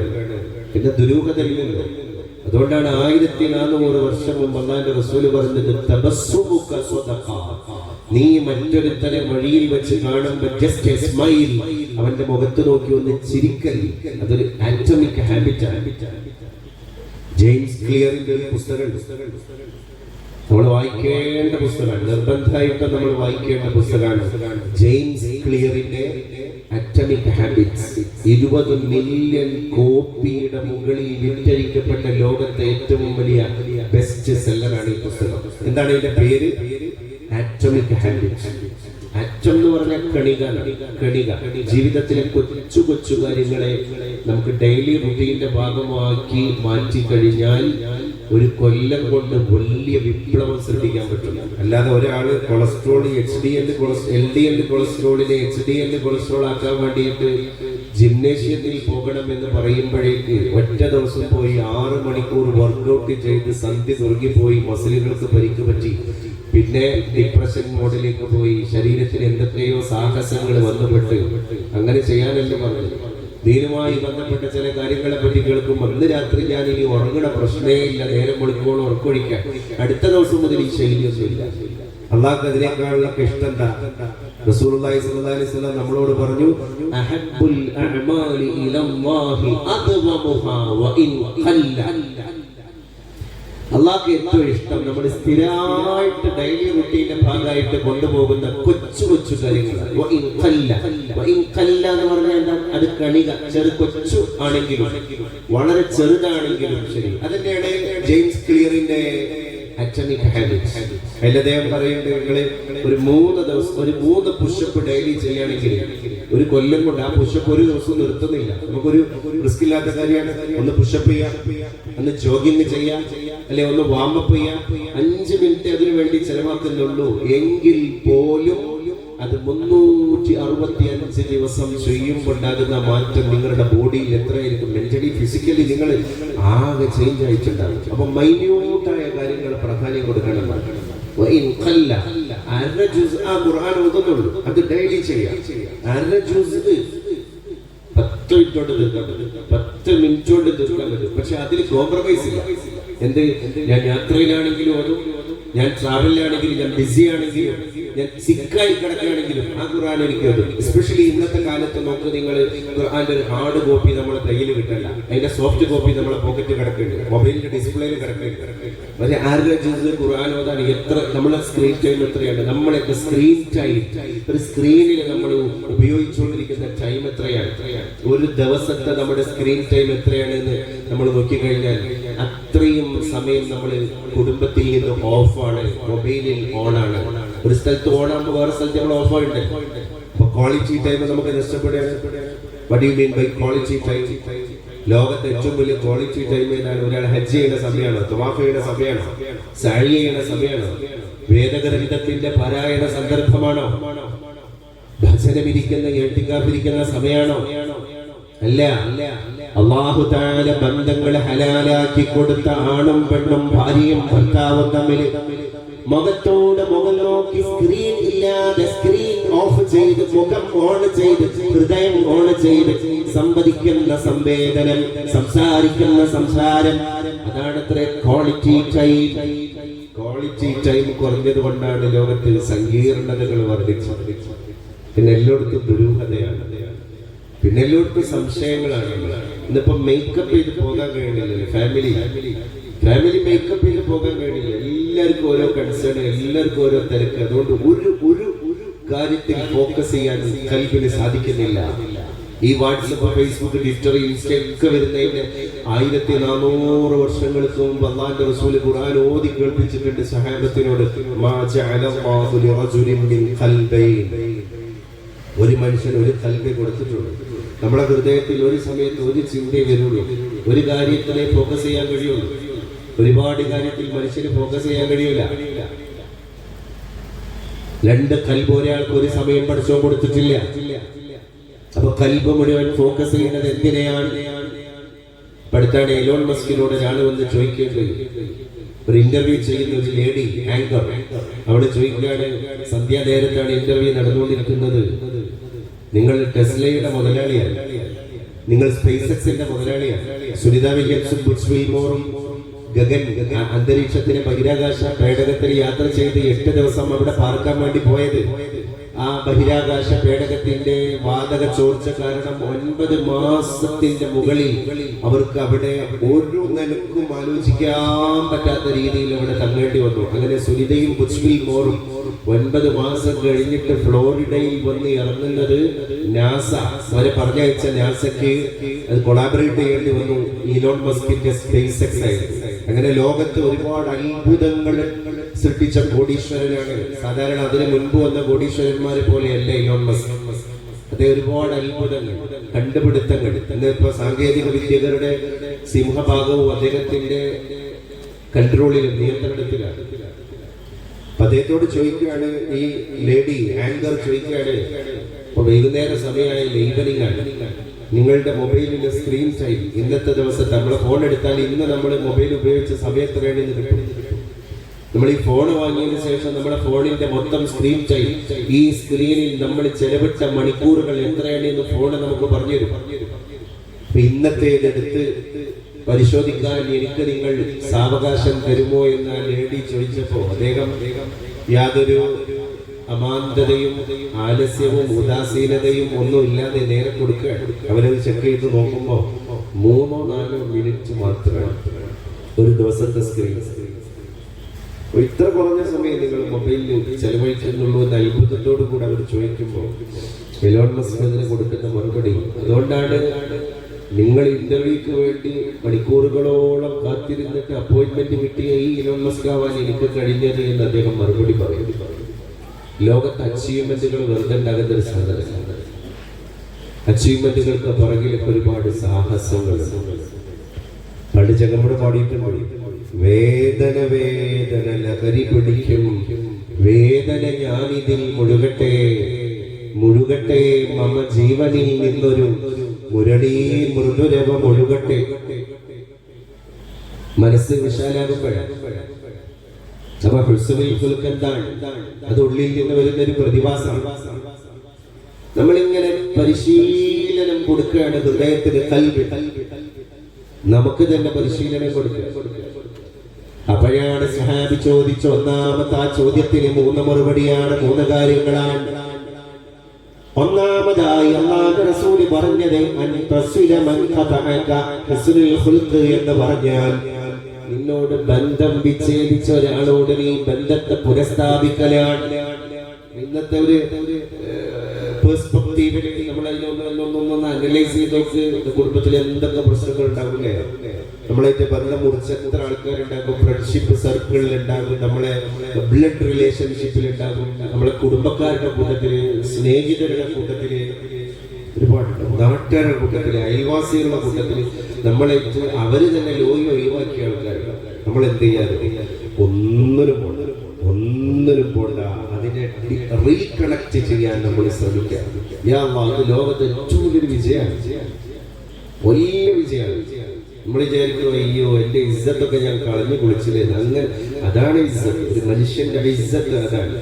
പിന്നെ ദുരൂഹതയില്ലല്ലോ. അതുകൊണ്ടാണ് 1400 വർഷം മുമ്പ് അല്ലാഹുവിന്റെ റസൂല് പറഞ്ഞത്, തബസ്സുമുക സ്വദഖ. നീ മറ്റൊരുത്തരെ വഴിയിൽ വെച്ച് കാണുമ്പോൾ ജസ്റ്റ് എ സ്മൈൽ, അവന്റെ മുഖത്ത് നോക്കി ഒന്ന് ചിരിക്കൽ, അതൊരു ആറ്റോമിക് ഹാബിറ്റാണ്. ജെയിംസ് ക്ലിയറിന്റെ ഒരു പുസ്തകം, നമ്മൾ വായിക്കേണ്ട പുസ്തകമാണ്, നിർബന്ധമായിട്ട് നമ്മൾ വായിക്കേണ്ട പുസ്തകമാണ് ജെയിംസ് ക്ലിയറിന്റെ അറ്റോമിക് ഹാബിറ്റ്സ്. 20 മില്യൺ കോപ്പിയുടെ മുകളിൽ വിറ്റഴിക്കപ്പെട്ട ലോകത്തെ ഏറ്റവും വലിയ ബെസ്റ്റ് സെല്ലറാണ് ഈ പുസ്തകം. എന്താണ് ഇതിന്റെ പേര്? Atomic habits. അറ്റം എന്ന് പറഞ്ഞാൽ കണിക. ജീവിതത്തിലെ കൊച്ചു കൊച്ചു കാര്യങ്ങളെ നമുക്ക് ഡെയിലി റുട്ടീന്റെ ഭാഗമാക്കി മാറ്റി കഴിഞ്ഞാൽ ഒരു കൊല്ലം കൊണ്ട് വലിയ വിപ്ലവം സൃഷ്ടിക്കാൻ പറ്റില്ല. അല്ലാതെ ഒരാള് കൊളസ്ട്രോൾ LDL കൊളസ്ട്രോളിനെ HDL കൊളസ്ട്രോൾ ആക്കാൻ വേണ്ടിയിട്ട് ജിംനേഷ്യത്തിൽ പോകണം എന്ന് പറയുമ്പോഴേക്ക് ഒറ്റ ദിവസം പോയി 6 മണിക്കൂർ വർക്ക്ഔട്ട് ചെയ്ത് സന്ധ്യ തുറങ്ങിപ്പോയി മസിലുകൾക്ക് പരിക്ക് പറ്റി, പിന്നെ ഡിപ്രഷൻ മോഡിലേക്ക് പോയി, ശരീരത്തിന് എന്തൊക്കെയോ സാഹസങ്ങൾ വന്നുപെട്ട് അങ്ങനെ ചെയ്യാനല്ല പറഞ്ഞത്. ദീനുമായി ബന്ധപ്പെട്ട ചില കാര്യങ്ങളെ പറ്റി കേൾക്കുമ്പോൾ അന്ന് രാത്രി ഞാൻ ഇനി ഉറങ്ങണ പ്രശ്നമേ ഇല്ല, നേരം വെളുക്കുമ്പോൾ ഉറക്കൊഴിക്കാൻ, അടുത്ത ദിവസം മുതൽ ഈ ശൈലിയൊന്നുമില്ല. അള്ളാഹ്ക്ക് അതിനേക്കാളൊക്കെ ഇഷ്ടം എന്താ? റസൂലുള്ളാഹി സ്വല്ലല്ലാഹി അലൈഹി വസല്ലം നമ്മളോട് പറഞ്ഞു, അഹബ്ബുൽ അഅമാലി ഇലല്ലാഹി അദ്വമുഹാ വഇൻ ഖല്ല. അള്ളാഹ്ക്ക് ഏറ്റവും ഇഷ്ടം നമ്മൾ സ്ഥിരമായിട്ട് ഡെയിലി റുട്ടീന്റെ ഭാഗമായിട്ട് കൊണ്ടുപോകുന്ന കൊച്ചു കൊച്ചു കാര്യങ്ങൾ. എന്ന് പറഞ്ഞാൽ എന്താ? അത് കണിക, കൊച്ചു ആണെങ്കിലും വളരെ ചെറുതാണെങ്കിലും ശരി. അതിന്റെ ഇടയിൽ ജെയിംസ് ക്ലിയറിന്റെ അറ്റോമിക് ഹാബിറ്റ്സ് അതിൽ അദ്ദേഹം പറയുന്നത്, നിങ്ങള് ഒരു 3 ദിവസം 3 പുഷപ്പ് ഡെയിലി ചെയ്യുകയാണെങ്കിൽ ഒരു കൊല്ലം കൊണ്ട് ആ പുഷപ്പ് ഒരു ദിവസം നിർത്തുന്നില്ല. നമുക്കൊരു റിസ്ക് ഇല്ലാത്ത കാര്യമാണ്. ഒന്ന് പുഷപ്പ് ചെയ്യാം, ഒന്ന് ജോഗിങ് ചെയ്യാം, അല്ലെ ഒന്ന് വാമപ്പ് ചെയ്യാം. 5 മിനിറ്റ് അതിനു വേണ്ടി ചെലവാക്കുന്നുള്ളൂ. എങ്കിൽ പോലും അത് 365 ദിവസം ചെയ്യുമ്പോണ്ടാകുന്ന മാറ്റം നിങ്ങളുടെ ബോഡിയിൽ എത്രയായിരിക്കും? മെന്റലി ഫിസിക്കലി നിങ്ങൾ ആകെ ചേഞ്ച് ആയിട്ടുണ്ടാകും. അപ്പൊ മൈന്യൂട്ടായ കാര്യങ്ങൾ പ്രാധാന്യം കൊടുക്കണം. അത് ഡെയിലി ചെയ്യാം. 10 മിനിറ്റ് കൊണ്ട് തീർക്കാൻ പറ്റും. പക്ഷെ അതിൽ കോംപ്രമൈസ് ഇല്ല. എന്ത്? ഞാൻ യാത്രയിലാണെങ്കിലും അതും, ഞാൻ ട്രാവലിലാണെങ്കിലും, ഞാൻ ബിസി ആണെങ്കിലും, ഞാൻ സിക്കായി കിടക്കുകയാണെങ്കിലും ആ ഖുർആൻ എനിക്ക് വരും. എസ്പെഷ്യലി ഇന്നത്തെ കാലത്ത് നോക്ക്, നിങ്ങൾ ഖുർആന്റെ ഒരു ഹാർഡ് കോപ്പി നമ്മളെ കയ്യിൽ കിട്ടല്ല, അതിന്റെ സോഫ്റ്റ് കോപ്പി നമ്മളെ പോക്കറ്റ് കിടക്കുന്നുണ്ട്, മൊബൈലിന്റെ ഡിസ്പ്ലേയിൽ കിടക്കുന്നുണ്ട്. പക്ഷെ ആരുടെ ഖുർആൻ ഓതാൻ എത്ര നമ്മളെ സ്ക്രീൻ ടൈം എത്രയാണ്? നമ്മളൊക്കെ സ്ക്രീൻ ടൈം, ഒരു സ്ക്രീനിൽ നമ്മൾ ഉപയോഗിച്ചുകൊണ്ടിരിക്കുന്ന ടൈം എത്രയാണ്? ഒരു ദിവസത്തെ നമ്മുടെ സ്ക്രീൻ ടൈം എത്രയാണെന്ന് നമ്മൾ നോക്കിക്കഴിഞ്ഞാൽ അത്രയും സമയം നമ്മൾ കുടുംബത്തിൽ നിന്ന് ഓഫാണ്, മൊബൈലിൽ ഓണാണ്. ഒരു സ്ഥലത്ത് ഓണാകുമ്പോൾ വേറെ സ്ഥലത്ത് നമ്മൾ ഓഫായിട്ട്, അപ്പൊ ക്വാളിറ്റി ടൈം നമുക്ക് നഷ്ടപ്പെടുകയാണ്. What you mean by quality time? ലോകത്തെ ഏറ്റവും വലിയ ക്വാളിറ്റി ടൈം ഏതാണ്? ഒരാൾ ഹജ്ജ് ചെയ്യുന്ന സമയമാണ്, തവാഫ് ചെയ്യുന്ന സമയമാണ്, സഅയ് ചെയ്യുന്ന സമയമാണ്, വേദഗ്രന്ഥത്തിന്റെ പാരായണ സന്ദർഭമാണോ? ഭജനമിരിക്കുന്ന എഴുത്തിക്കാഫിരിക്കുന്ന സമയമാണോ? അല്ല. അല്ലാഹു തആല ബന്ധങ്ങളെ ഹലാലാക്കി കൊടുത്ത ആണും പെണ്ണും ഭാര്യയും ഭർത്താവും തമ്മിൽ മുഖത്തോട് മുഖം നോക്കി സ്ക്രീൻ ഇല്ലാതെ സ്ക്രീൻ ഓഫ് ചെയ്ത് മുഖം ഓൺ ചെയ്ത് ഹൃദയം ഓൺ ചെയ്ത് സംവദിക്കുന്ന സംവേദനം, സംസാരിക്കുന്ന സംസാരം, അതാണത്രേ ക്വാളിറ്റി ടൈം. ക്വാളിറ്റി ടൈം കുറഞ്ഞത് കൊണ്ടാണ് ലോകത്തിൽ സങ്കീർണതകൾ വർദ്ധിച്ചത്. പിന്നെ എല്ലായിടത്തും ദുരൂഹതയാണ്, പിന്നെ എല്ലായിടത്തും സംശയങ്ങളാണ്. ഇന്നിപ്പോ മേക്കപ്പ് ചെയ്ത് പോകാൻ കഴിയുന്നില്ല. ഫാമിലി മേക്കപ്പ് ചെയ്ത് പോകാൻ കഴിയില്ല. എല്ലാവർക്കും ഓരോ കൺസേൺ, എല്ലാവർക്കും ഓരോ തിരക്ക്. അതുകൊണ്ട് ഒരു കാര്യത്തിൽ ഫോക്കസ് ചെയ്യാൻ കൽബിന് സാധിക്കുന്നില്ല. ഈ വാട്സപ്പ്, ഫേസ്ബുക്ക്, ട്വിറ്റർ, ഇൻസ്റ്റ ഒക്കെ വരുന്നതിന് 1400 വർഷങ്ങൾക്ക് മുമ്പ് അല്ലാഹുവിന്റെ റസൂൽ ഖുർആൻ ഓതി കേൾപ്പിച്ചിട്ടുണ്ട് സഹാബത്തിനോട്. മാ ജഅലല്ലാഹു ലിറജുലിൻ മിൻ ഖൽബൈൻ. ഒരു മനുഷ്യന് ഒരു കൽബ് കൊടുത്തിട്ടുണ്ട്. നമ്മുടെ ഹൃദയത്തിൽ ഒരു സമയത്ത് ഒരു ചിന്തയെ വരുള്ളൂ, ഒരു കാര്യത്തിലെ ഫോക്കസ് ചെയ്യാൻ കഴിയുള്ളൂ. ഒരുപാട് കാര്യത്തിൽ മനുഷ്യന് ഫോക്കസ് ചെയ്യാൻ കഴിയില്ല. 2 കൽബ് ഒരാൾക്ക് ഒരു സമയം പഠിച്ചോ കൊടുത്തിട്ടില്ല. അപ്പൊ കൽബ് മുഴുവൻ ഫോക്കസ് ചെയ്യുന്നത് എന്തിനെയാണ്? അടുത്താണ് എലോൺ മസ്കിനോട് ഒരാൾ വന്ന് ചോദിക്കേണ്ടത്. ഒരു ഇന്റർവ്യൂ ചെയ്യുന്ന ഒരു ലേഡി ആങ്കർ, അവിടെ ചോദിക്കുകയാണ്, സന്ധ്യാനേരത്താണ് ഇന്റർവ്യൂ നടന്നുകൊണ്ടിരിക്കുന്നത്, നിങ്ങൾ ടെസ്ലയുടെ മുതലാളിയാണ്, നിങ്ങൾ സ്പേസ് എക്സിന്റെ മുതലാളിയാണ്, സുനിത വില്യംസും ബുച്ച് വിൽമോറും ഗഗൻ അന്തരീക്ഷത്തിന് ബഹിരാകാശ പേടകത്തിൽ യാത്ര ചെയ്ത് 8 ദിവസം അവിടെ പാർക്കാൻ വേണ്ടി പോയത്. ആ ബഹിരാകാശ പേടകത്തിന്റെ വാതക ചോർച്ച കാരണം 9 മാസത്തിന്റെ മുകളിൽ അവർക്ക് അവിടെ ഒരു നിലക്കും ആലോചിക്കാൻ പറ്റാത്ത രീതിയിൽ അവിടെ തങ്ങേണ്ടി വന്നു. അങ്ങനെ സുനിതയും ബുച്ച്വിൽ മോറും 9 മാസം കഴിഞ്ഞിട്ട് ഫ്ലോറിഡയിൽ വന്ന് ഇറങ്ങുന്നത് നാസ അവരെ പറഞ്ഞയച്ച നാസയ്ക്ക് അത് കൊളാബറേറ്റ് ചെയ്യേണ്ടി വന്നു ഇലോൺ മസ്കിന്റെ സ്പേസ് എക്സ് ആയിട്ട്. അങ്ങനെ ലോകത്ത് ഒരുപാട് അത്ഭുതങ്ങൾ സൃഷ്ടിച്ച കോടീശ്വരനാണ്. സാധാരണ അതിനു മുൻപ് വന്ന കോടീശ്വരന്മാരെ പോലെയല്ല ഇലോൺ മസ്ക്. അദ്ദേഹം ഒരുപാട് അത്ഭുതങ്ങൾ കണ്ടുപിടുത്തങ്ങൾ ഇന്നിപ്പോ സാങ്കേതിക വിദ്യകളുടെ സിംഹഭാഗവും അദ്ദേഹത്തിന്റെ കൺട്രോളിലും നിയന്ത്രണത്തിലാണ്. അദ്ദേഹത്തോട് ചോദിക്കുകയാണ്, ഈ ലേഡി ആങ്കർ ചോദിക്കുകയാണ്, ഇപ്പൊ വൈകുന്നേര സമയമായ ഈവനിങ് ആണ്, നിങ്ങളുടെ മൊബൈലിന്റെ സ്ക്രീൻ ടൈം ഇന്നത്തെ ദിവസത്തെ നമ്മളെ ഫോൺ എടുത്താൽ ഇന്ന് നമ്മൾ മൊബൈൽ ഉപയോഗിച്ച സമയം എത്രയാണെന്ന് കിട്ടും. നമ്മൾ ഈ ഫോൺ വാങ്ങിയതിനു ശേഷം നമ്മുടെ ഫോണിന്റെ മൊത്തം സ്ക്രീൻ ടൈം, ഈ സ്ക്രീനിൽ നമ്മൾ ചെലവിട്ട മണിക്കൂറുകൾ എത്രയാണെന്ന് ഫോൺ നമുക്ക് പറഞ്ഞുതരും. ഇന്നത്തേതെടുത്ത് പരിശോധിക്കാൻ എനിക്ക് നിങ്ങൾ സാവകാശം തരുമോ എന്ന് ആ ലേഡി ചോദിച്ചപ്പോ അദ്ദേഹം യാതൊരു അമാന്തതയും ആലസ്യവും ഉദാസീനതയും ഒന്നും ഇല്ലാതെ നേരെ കൊടുക്കുകയാണ്. അവരത് ചെക്ക് ചെയ്ത് നോക്കുമ്പോ 3-4 മിനിറ്റ് മാത്രമാണ് ഒരു ദിവസത്തെ സ്ക്രീൻ. ഇത്ര കുറഞ്ഞ സമയം നിങ്ങൾ മൊബൈലിൽ ചെലവഴിക്കുന്നുള്ളൂ എന്ന അത്ഭുതത്തോടു കൂടെ അവർ ചോദിക്കുമ്പോൾ എലോൺ മസ്ക് അതിന് കൊടുക്കുന്ന മറുപടി, അതുകൊണ്ടാണ് നിങ്ങൾ ഇന്റർവ്യൂക്ക് വേണ്ടി മണിക്കൂറുകളോളം കാത്തിരുന്നിട്ട് അപ്പോയിന്റ്മെന്റ് കിട്ടിയ ഈ എലോൺ മസ്ക് ആവാൻ എനിക്ക് കഴിഞ്ഞത് എന്ന് അദ്ദേഹം മറുപടി പറയുന്നു. ലോകത്ത് അച്ചീവ്മെന്റുകൾ വെറുതെ ഉണ്ടാകുന്ന ഒരു സാധനമാണ്. അച്ചീവ്മെന്റുകൾക്ക് പുറകിൽ ഒരുപാട് സാഹസങ്ങൾ. പണ്ട് ജഗമ്മട് പാടിയിട്ടുണ്ട്, വേദന വേദന ലഹരി പിടിക്കും, വേദന ഞാനിതിൽ മുഴുകട്ടെ മുഴുകട്ടെ, മമ ജീവനിൽ നിന്നൊരു മുരളീ മൃദുരവം ഒഴുകട്ടെ. മനസ്സ് വിശാലാകുമ്പോഴാണ്. അപ്പൊ ഹുസ്നുൽ ഖുൽഖ് എന്താണ്? അത് ഉള്ളിൽ നിന്ന് വരുന്ന ഒരു പ്രതിഭാസമാണ്. നമ്മളിങ്ങനെ പരിശീലനം കൊടുക്കുകയാണ് ഹൃദയത്തിന്, കൽബ് നമുക്ക് തന്നെ പരിശീലനം കൊടുക്കുക. അപ്പോഴാണ് സഹാബി ചോദിച്ച ഒന്നാമത്തെ ആ ചോദ്യത്തിന് 3 മറുപടിയാണ്, 3 കാര്യങ്ങളാണ്. ഒന്നാമതായി അല്ലാഹുവിന്റെ റസൂൽ പറഞ്ഞത് ഹുസ്നുൽ ഖുൽഖ് എന്ന് പറഞ്ഞാൽ നിന്നോട് ബന്ധം വിച്ഛേദിച്ച ഒരാളോട് നീ ബന്ധത്തെ പുനഃസ്ഥാപിക്കലാണ്. ഇന്നത്തെ ഒരു പെർസ്പെക്ടീവില് നമ്മൾ അതിനൊന്ന് അനലൈസ് ചെയ്ത് നോക്ക്. കുടുംബത്തിൽ എന്തൊക്കെ പ്രശ്നങ്ങൾ ഉണ്ടാവില്ലേ? നമ്മളായിട്ട് ബന്ധം മുറിച്ച എത്ര ആൾക്കാരുണ്ടാകും, ഫ്രണ്ട്ഷിപ്പ് സർക്കിളിൽ ഉണ്ടാകും, നമ്മളെ ബ്ലഡ് റിലേഷൻഷിപ്പിൽ ഉണ്ടാകും, നമ്മളെ കുടുംബക്കാരുടെ കൂട്ടത്തില്, സ്നേഹിതരുടെ കൂട്ടത്തില്, ഒരുപാട് നാട്ടുകാരുടെ കൂട്ടത്തില്, അയൽവാസികളുടെ കൂട്ടത്തില് നമ്മളെ അവര് തന്നെ ലോഹി ഒഴിവാക്കിയ ആൾക്കാരുണ്ട്. നമ്മൾ എന്ത് ചെയ്യാറ്? ഒന്നിനും പോണ്ട, അതിനെ റീകണക്ട് ചെയ്യാൻ നമ്മൾ ശ്രമിക്കുക. അത് ലോകത്തെ ഏറ്റവും വലിയൊരു വിജയമാണ്, വലിയ വിജയമാണ്. നമ്മൾ വിചാരിക്കും, അയ്യോ എന്റെ ഇസ്സത്തൊക്കെ ഞാൻ കളഞ്ഞു കുളിച്ചില്ലേ. അങ്ങനെ അതാണ് ഇസ്സത്ത്, ഒരു മനുഷ്യന്റെ ഇസ്സത്ത് അതാണ്.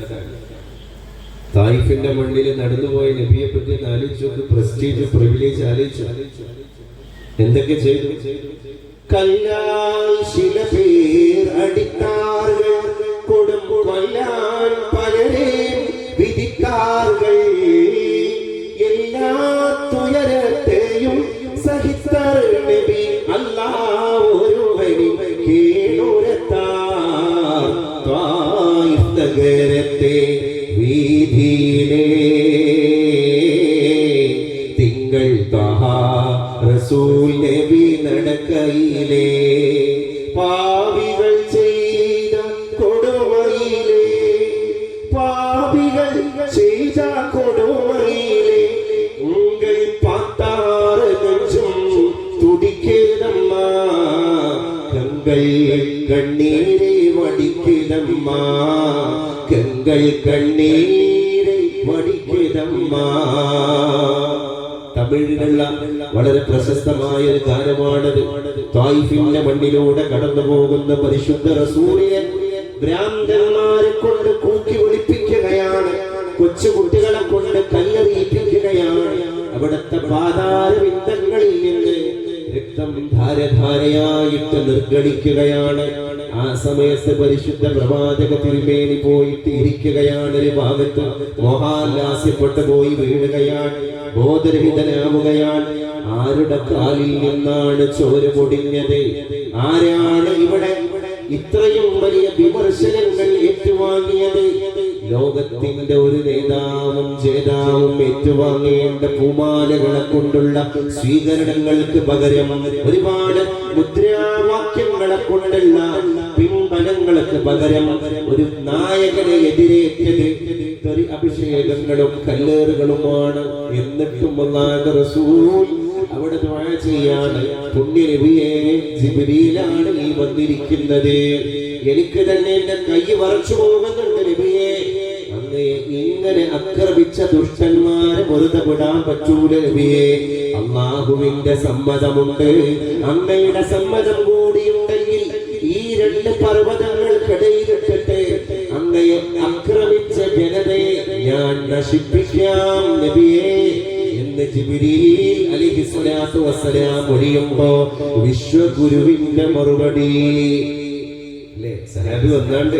തായിഫിന്റെ മണ്ണിൽ നടന്നുപോയ നബിയെ പറ്റി ആലോചിച്ചു, പ്രസ്റ്റീജ് പ്രിവിലേജ് ആലോചിച്ചു. എന്തൊക്കെ ചെയ്തു? കല്ലാൽ ചില പേർ അടിത്താറുകൾ, കൊടും കൊല്ലാൻ പലരെയും വിധിത്താറുകൾ, എല്ലാ തുയരത്തെയും സഹിത്താർ നബി അല്ലാഹ് ഒരുവനി കേടുരത്താർ. ത്വായിഫ് നഗരത്തെ വീതിയിലേ തിങ്കൾ ത്വഹാ റസൂൽ നബി നടക്കയിലേ, പാപികൾ ചെയ്ത കൊടുമയിലേ, പാപികൾ ചെയ്ത കൊടുമയിലേ, ഉങ്ങൾ പാത്താറ് നെഞ്ചും തുടിക്കേതമ്മ, കങ്കൾ കണ്ണീരെ വടിക്കേതമ്മ, കങ്കൾ കണ്ണീരെ വടിക്കേതമ്മ. തമിഴിലുള്ള വളരെ പ്രശസ്തമായ ഒരു ഗാനമാണത്. തായിഫിന്റെ മണ്ണിലൂടെ കടന്നു പോകുന്ന പരിശുദ്ധ റസൂലിനെ ഭ്രാന്തന്മാരെ കൊണ്ട് കൂക്കി ഒളിപ്പിക്കുകയാണ്, കൊച്ചുകുട്ടികളെ കൊണ്ട് കല്ലെറിയിപ്പിക്കുകയാണ്. അവിടുത്തെ പാതാരവിന്ദങ്ങളിൽ നിന്ന് രക്തം ധാരധാരയായിട്ട് നിർഗളിക്കുകയാണ്. ആ സമയത്ത് പരിശുദ്ധ പ്രവാചക തിരുമേനി പോയിട്ട് ഇരിക്കുകയാണ്. ഒരു ഭാഗത്ത് മോഹാലാസ്യപ്പെട്ടു പോയി വീഴുകയാണ്, ബോധരഹിതനാവുകയാണ്. ആരുടെ കാലിൽ നിന്നാണ് ചോര പൊടിഞ്ഞത്? ആരാണ് ഇവിടെ ഇത്രയും വലിയ വിമർശനങ്ങൾ ഏറ്റുവാങ്ങിയത്? ലോകത്തിന്റെ ഒരു നേതാവും ജേതാവും ഏറ്റുവാങ്ങേണ്ട പൂമാലകളെ കൊണ്ടുള്ള സ്വീകരണങ്ങൾക്ക് പകരം ഒരുപാട് മുദ്രാവാക്യങ്ങളെ കൊണ്ടുള്ള പിൻബലങ്ങൾക്ക് പകരം ഒരു നായകനെ എതിരേറ്റത് അഭിഷേകങ്ങളും കല്ലേറുകളുമാണ്. എന്നിട്ടും അല്ലാഹുവിന്റെ റസൂൽ അവിടെ ദുആ ചെയ്യാണ്, പുണ്യ നബിയേ, ജിബ്രീലാണ് ഈ വന്നിരിക്കുന്നത്, എനിക്ക് തന്നെ എന്റെ കൈ വറച്ചു പോകുന്നുണ്ട് നബിയേ. അങ്ങയെ ഇങ്ങനെ ആക്രമിച്ച ദുഷ്ടന്മാരെ വെറുതെ വിടാൻ പറ്റൂല നബിയേ. അല്ലാഹുവിന്റെ സമ്മതമുണ്ട്, അങ്ങയുടെ സമ്മതം കൂടിയുണ്ടെങ്കിൽ ഈ രണ്ട് പർവ്വതങ്ങൾക്കിടയിലിട്ടിട്ട് അങ്ങയെ ആക്രമിച്ച ജനതയെ ഞാൻ നശിപ്പിക്കാം നബിയേ എന്ന് ജിബ്രീൽ അലൈഹിസ്സലാത്തു വസ്സലാം ഒഴിയുമ്പോ വിശ്വഗുരുവിന്റെ മറുപടി അല്ലേ? സഹാബി വന്നാണ്ട്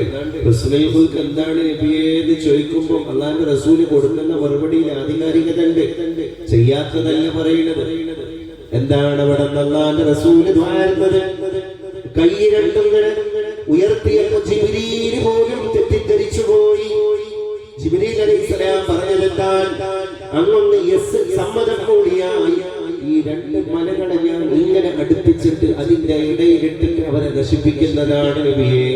റസൂലുള്ളാഹിക്ക് എന്താണ് നബിയേ എന്ന് ചോദിക്കുമ്പോൾ അല്ലാഹുവിന്റെ റസൂല് കൊടുക്കുന്ന മറുപടിയിൽ ആധികാരികത ഉണ്ട്, ചെയ്യാത്തതല്ല പറയുന്നത്. എന്താണ് അവിടെ അല്ലാഹുവിന്റെ റസൂല് ദ്വാരന്നത്? കൈ രണ്ടും ഉയർത്തിയപ്പോൾ ജിബ്രീൽ പോലും തെറ്റിദ്ധരിച്ചു പോയി. ജിബ്രീൽ അലൈഹിസ്സലാം പറഞ്ഞതെന്താൽ, അങ്ങൊന്ന് യെസ് സമ്മതം കൂടിയായി ഈ രണ്ട് മലകളെ ഞാൻ ഇങ്ങനെ അടുപ്പിച്ചിട്ട് അതിന്റെ ഇടയിലിട്ടിട്ട് അവരെ നശിപ്പിക്കുന്നതാണ് നബിയെ.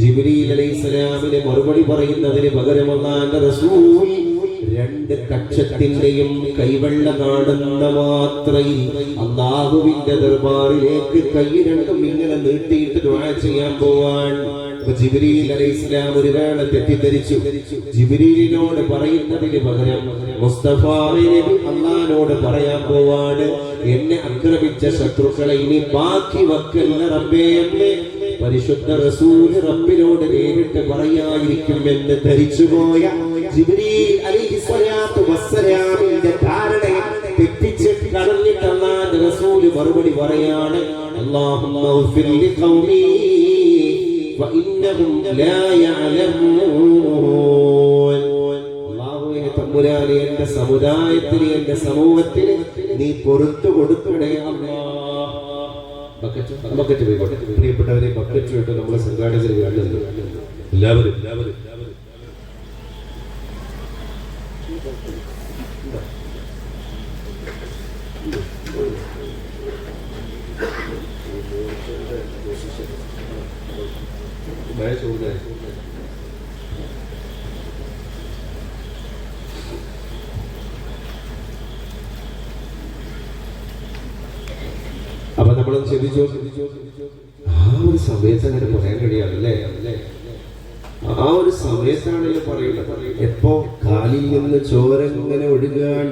ജിബ്രീൽ അലൈഹിസ്സലാമിന് മറുപടി പറയുന്നതിന് പകരം അല്ലാഹുവിന്റെ റസൂൽ രണ്ട് കക്ഷത്തിന്റെയും കൈവെള്ള കാണുന്ന മാത്രയിൽ അല്ലാഹുവിന്റെ ദർബാറിലേക്ക് കൈ രണ്ടും ഇങ്ങനെ നീട്ടിയിട്ട് ദുആ ചെയ്യാൻ പോവാൻ ജിബ്രീൽ അലൈഹിസ്സലാം ഒരു വേള തെറ്റിദ്ധരിച്ചു. ജിബ്രീലിനോട് പറയുന്നതിന് പകരം മുസ്തഫ നബി അല്ലാഹുവിനോട് പറയാൻ പോവാണ്, എന്നെ ആക്രമിച്ച ശത്രുക്കളെ ഇനി ബാക്കി വെക്കല്ല റബ്ബേ എന്ന് പരിശുദ്ധ റസൂൽ റബ്ബിനോട് നേരിട്ട് പറയാതിരിക്കുമെന്ന് ധരിച്ചുപോയ ജിബ്രീൽ അലൈഹിസ്സലാത്തു വസ്സലാമിന്റെ ധാരണയെ തെറ്റിച്ച് കളഞ്ഞിട്ട് അല്ലാഹുവിന്റെ റസൂൽ മറുപടി പറയാണ്, അല്ലാഹുമ്മ ഗ്ഫിർ ലിഖൗമി വഇന്നഹും ലാ യഅലമൂൻ. അല്ലാഹുവേ തമ്പുരാനേ, എന്റെ സമുദായത്തിന് എന്റെ സമൂഹത്തിന് നീ പൊറുത്തു കൊടുക്കണേ അല്ലാഹ്. ബക്കറ്റ് പോയിക്കോട്ടെ പ്രിയപ്പെട്ടവരെ, ബക്കറ്റ് വിട്ട് നമ്മളെ സംഘാടകർ കാണുന്നുണ്ട്. എല്ലാവരും അപ്പൊ നമ്മളത് ചിന്തിച്ചോ, ആ ഒരു സമയത്ത് അങ്ങനെ പറയാൻ കഴിയാണല്ലേ? ആ ഒരു സമയത്താണല്ലോ പറയുന്നത്. എപ്പോ കാലിൽ നിന്ന് ചോര ഇങ്ങനെ ഒഴുകാൻ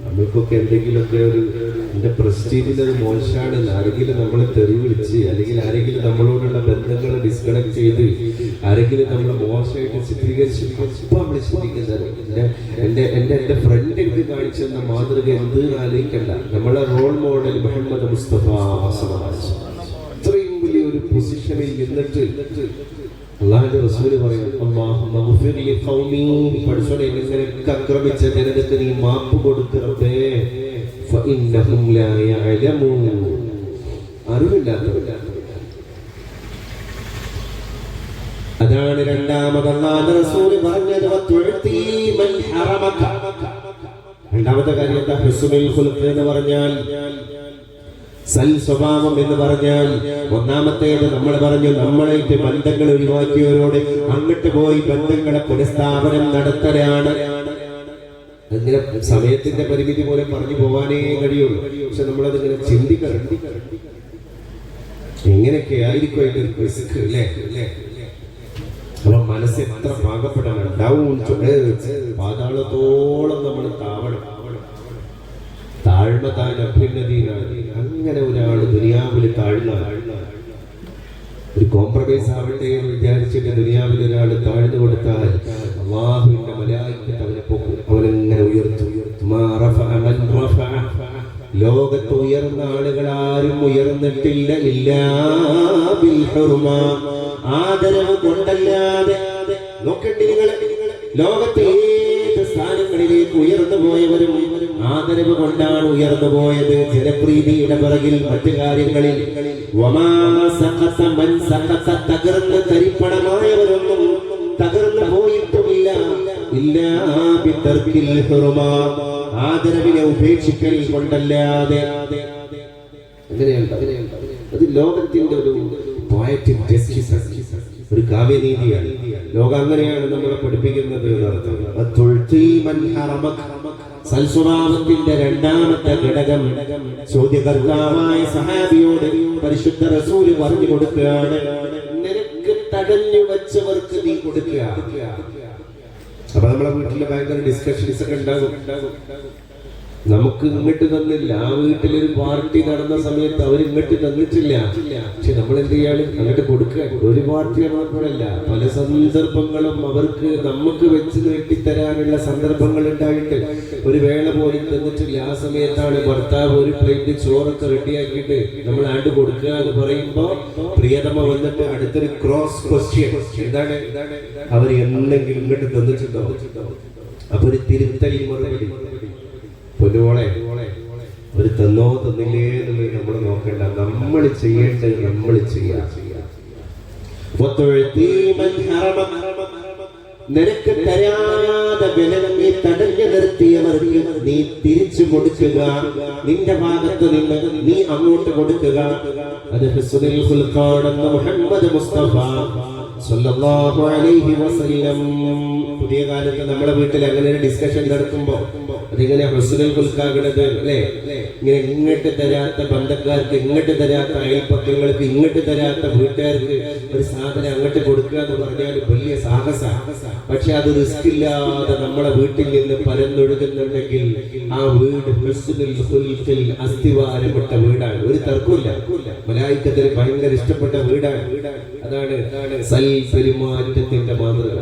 നമ്മൾക്കൊക്കെ എന്തെങ്കിലുമൊക്കെ ഒരു എന്റെ പ്രസ്റ്റീജിൽ അത് മോശമാണ്, ആരെങ്കിലും നമ്മളെ തെറി വിളിച്ച്, അല്ലെങ്കിൽ ആരെങ്കിലും നമ്മളോടുള്ള ബന്ധങ്ങൾ ഡിസ്കണക്ട് ചെയ്ത്, ആരെങ്കിലും നമ്മളെ മോശമായിട്ട് ചിത്രീകരിച്ച് ഇപ്പൊ നമ്മൾ ചിന്തിക്കുന്നത് എന്റെ ഫ്രണ്ട് എനിക്ക് കാണിച്ചു തന്ന മാതൃക എന്ത് ആലോചിക്കണ്ട. നമ്മളെ റോൾ മോഡൽ മുഹമ്മദ് മുസ്തഫ ഇത്രയും വലിയൊരു പൊസിഷനിൽ നിന്നിട്ട് അല്ലാഹുവിന്റെ റസൂല് പറയും, അല്ലാഹുമ്മ ഗ്ഫിർ ലി ഖൗമി, പഠിച്ചോനെ നിനക്ക് ആക്രമിച്ച ജനതയ്ക്ക് നീ മാപ്പ് കൊടുക്ക് റബ്ബേ, ഫഇന്നഹും ലാ യഅലമൂൻ, അറിവില്ലാത്തവരാണ്. അതാണ് രണ്ടാമത് അല്ലാഹുവിന്റെ റസൂല് പറഞ്ഞത്, വതുഅതി മൻ ഹറമക. രണ്ടാമത്തെ കാര്യം എന്താ? ഹുസ്നുൽ ഖുൽഖ് എന്ന് പറഞ്ഞാൽ സൽ സ്വഭാവം എന്ന് പറഞ്ഞാൽ, ഒന്നാമത്തേത് നമ്മൾ പറഞ്ഞു നമ്മളായിട്ട് ബന്ധങ്ങൾ ഒഴിവാക്കിയവരോട് അങ്ങോട്ട് പോയി ബന്ധങ്ങളെ പുനഃസ്ഥാപനം നടത്തലാണ്. അങ്ങനെ സമയത്തിന്റെ പരിമിതി പോലെ പറഞ്ഞു പോകാനേ കഴിയുള്ളൂ. പക്ഷെ നമ്മളതിങ്ങനെ ചിന്തിക്കണം, എങ്ങനെയൊക്കെ ആയിരിക്കും അതിന്റെ ഒരു റിസ്ക് അല്ലേ? അപ്പൊ മനസ്സ് എത്ര പാകപ്പെടണം, ഡൗൺ പാതാളത്തോളം നമ്മൾ താവണം. താഴ്മ താൻ അഭ്യുന്നതിയിലാണ്. അങ്ങനെ ഒരാൾ ദുനിയാവിൽ താഴ്ന്ന ഒരു കോംപ്രമൈസ് ആവട്ടെ എന്ന് വിചാരിച്ചിട്ട് ദുനിയാവിൽ ഒരാൾ താഴ്ന്നു കൊടുത്താൽ അല്ലാഹുവിന്റെ മലായികത്ത് അവനെ പൊക്കും, അവനെങ്ങനെ ഉയർത്തും. ലോകത്ത് ഉയർന്ന ആളുകൾ ആരും ഉയർന്നിട്ടില്ല. ഇല്ലാ ബിൽ ഹുർമ, ആദരവ് കൊണ്ടല്ലാതെ. നോക്കട്ടെ നിങ്ങൾ, ലോകത്തെ ഏത് സ്ഥാനങ്ങളിലേക്ക് ഉയർന്നു പോയവരും ആദരവ് കൊണ്ടാണ് ഉയർന്നു പോയത്. ജനപ്രീതിയുടെ പിറകിൽ മറ്റു കാര്യങ്ങളിൽ തകർന്ന് തരിപ്പണമായവരൊന്നും തകർന്നു പോയിട്ടുമില്ല. ആദരവിനെ ഉപേക്ഷിക്കൽ കൊണ്ടല്ലാതെ. അത് ലോകത്തിന്റെ ഒരു പോയറ്റിക് ജസ്റ്റിസ്, ഒരു കാവ്യനീതിയാണ്. ലോകം അങ്ങനെയാണ് നമ്മളെ പഠിപ്പിക്കുന്നത്. സൽസ്വഭാവത്തിന്റെ രണ്ടാമത്തെ ഘടകം ചോദ്യകർത്താവായ സഹാബിയോട് പരിശുദ്ധ റസൂൽ പറഞ്ഞു കൊടുക്കുകയാണ്, നിനക്ക് തടഞ്ഞു വെച്ചവർക്ക് നീ കൊടുക്കുക. അപ്പൊ നമ്മളെ വീട്ടിലെ ഭയങ്കര ഡിസ്കഷൻസ് ഒക്കെ ഉണ്ടാകും. നമുക്ക് ഇങ്ങോട്ട് തന്നില്ല. ആ വീട്ടിലൊരു പാർട്ടി നടന്ന സമയത്ത് അവർ ഇങ്ങോട്ട് തന്നിട്ടില്ല. പക്ഷെ നമ്മൾ എന്ത് ചെയ്യാണ്? അങ്ങോട്ട് കൊടുക്കുക. ഒരു പാർട്ടി നമ്മളപ്പോഴല്ല, പല സന്ദർഭങ്ങളും അവർക്ക് നമുക്ക് വെച്ച് നീട്ടിത്തരാനുള്ള സന്ദർഭങ്ങൾ ഉണ്ടായിട്ട് ഒരു വേള പോലും തന്നിട്ടില്ല. ആ സമയത്താണ് ഭർത്താവ് ഒരു പ്ലേറ്റ് ചോറൊക്കെ റെഡിയാക്കിയിട്ട് നമ്മൾ ആണ്ട് കൊടുക്കുക എന്ന് പറയുമ്പോ പ്രിയതമ വന്നിട്ട് അടുത്തൊരു ക്രോസ് ക്വസ്റ്റ്യൻ, എന്താണ് അവർ എന്തെങ്കിലും ഇങ്ങോട്ട് തന്നിട്ടുണ്ടോ? അപ്പൊ ഒരു തിരുത്തൽ മറുപടി. പൊന്നുമോളെ, ഒരു തന്നോ തന്നില്ലേ എന്നുള്ളത് നമ്മൾ നോക്കണ്ട. നമ്മൾ ചെയ്യേണ്ടത് നമ്മൾ ചെയ്യാം. നിനക്ക് തരാതെ വിലങ്ങി തടഞ്ഞു നിർത്തിയവർക്ക് നീ തിരിച്ചു കൊടുക്കുക. നിന്റെ ഭാഗത്ത് നിന്ന് നീ അങ്ങോട്ട് കൊടുക്കുക. അത് ഹുസ്നുൽ ഖുൽഖാണെന്ന് മുഹമ്മദ് മുസ്തഫ സല്ലല്ലാഹു അലൈഹി വസല്ലം. പുതിയ കാലത്ത് നമ്മുടെ വീട്ടിൽ അങ്ങനെ ഒരു ഡിസ്കഷൻ നടത്തുമ്പോ അതിങ്ങനെ ഹുസ്നുൽ ഖുൽഖാകണത് അല്ലേ? ഇങ്ങനെ ഇങ്ങോട്ട് തരാത്ത ബന്ധക്കാർക്ക്, ഇങ്ങോട്ട് തരാത്ത അയൽപ്പക്കങ്ങൾക്ക്, ഇങ്ങോട്ട് തരാത്ത വീട്ടുകാർക്ക് ഒരു സാധനം അങ്ങോട്ട് കൊടുക്കുക എന്ന് പറഞ്ഞാൽ വലിയ സാഹസ. പക്ഷെ അത് റിസ്ക് ഇല്ലാതെ നമ്മളെ വീട്ടിൽ നിന്ന് പരന്നൊഴുകുന്നുണ്ടെങ്കിൽ ആ വീട് ഹുസ്നുൽ ഖുൽഖിൽ അസ്ഥിവാരപ്പെട്ട വീടാണ്. ഒരു തർക്കമില്ല. മലായിക്കത്തിന് ഭയങ്കര ഇഷ്ടപ്പെട്ട വീടാണ്. അതാണ് സൽപെരുമാറ്റത്തിന്റെ മാതൃക.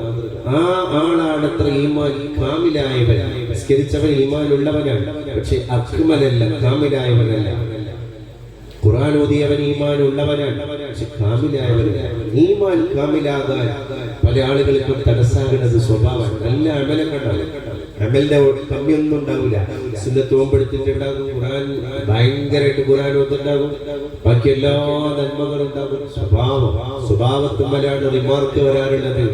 ആ ആളാണത്ര ഈമാൻ കാമിലായവൻ. സ്കരിച്ചവൻ ഈമാൻ ഉള്ളവനാണ്, പക്ഷെ അക്മലല്ല, കാമിലായവനല്ല. ഖുർആൻ ഓതിയവൻ ഈമാൻ ഉള്ളവനാണ്, പക്ഷെ കാമിലായവനല്ല. ഈമാൻ കാമിലാകാൻ പല ആളുകൾക്കും തടസ്സാകുന്നത് സ്വഭാവമാണ്. നല്ല അമലൊക്കെ ഉണ്ടാവും, അമലിന്റെ കമ്മിയൊന്നും ഉണ്ടാവില്ല. സുന്നത്ത് ഓമ്പെടുത്തിട്ടുണ്ടാകും, ഖുർആൻ ഭയങ്കരമായിട്ട് ഖുർആൻ ഓതുണ്ടാകും, ബാക്കി എല്ലാ നന്മകളും ഉണ്ടാകും. സ്വഭാവത്തുമ്മലാണ് റിമാർക്ക് വരാറുള്ളത്.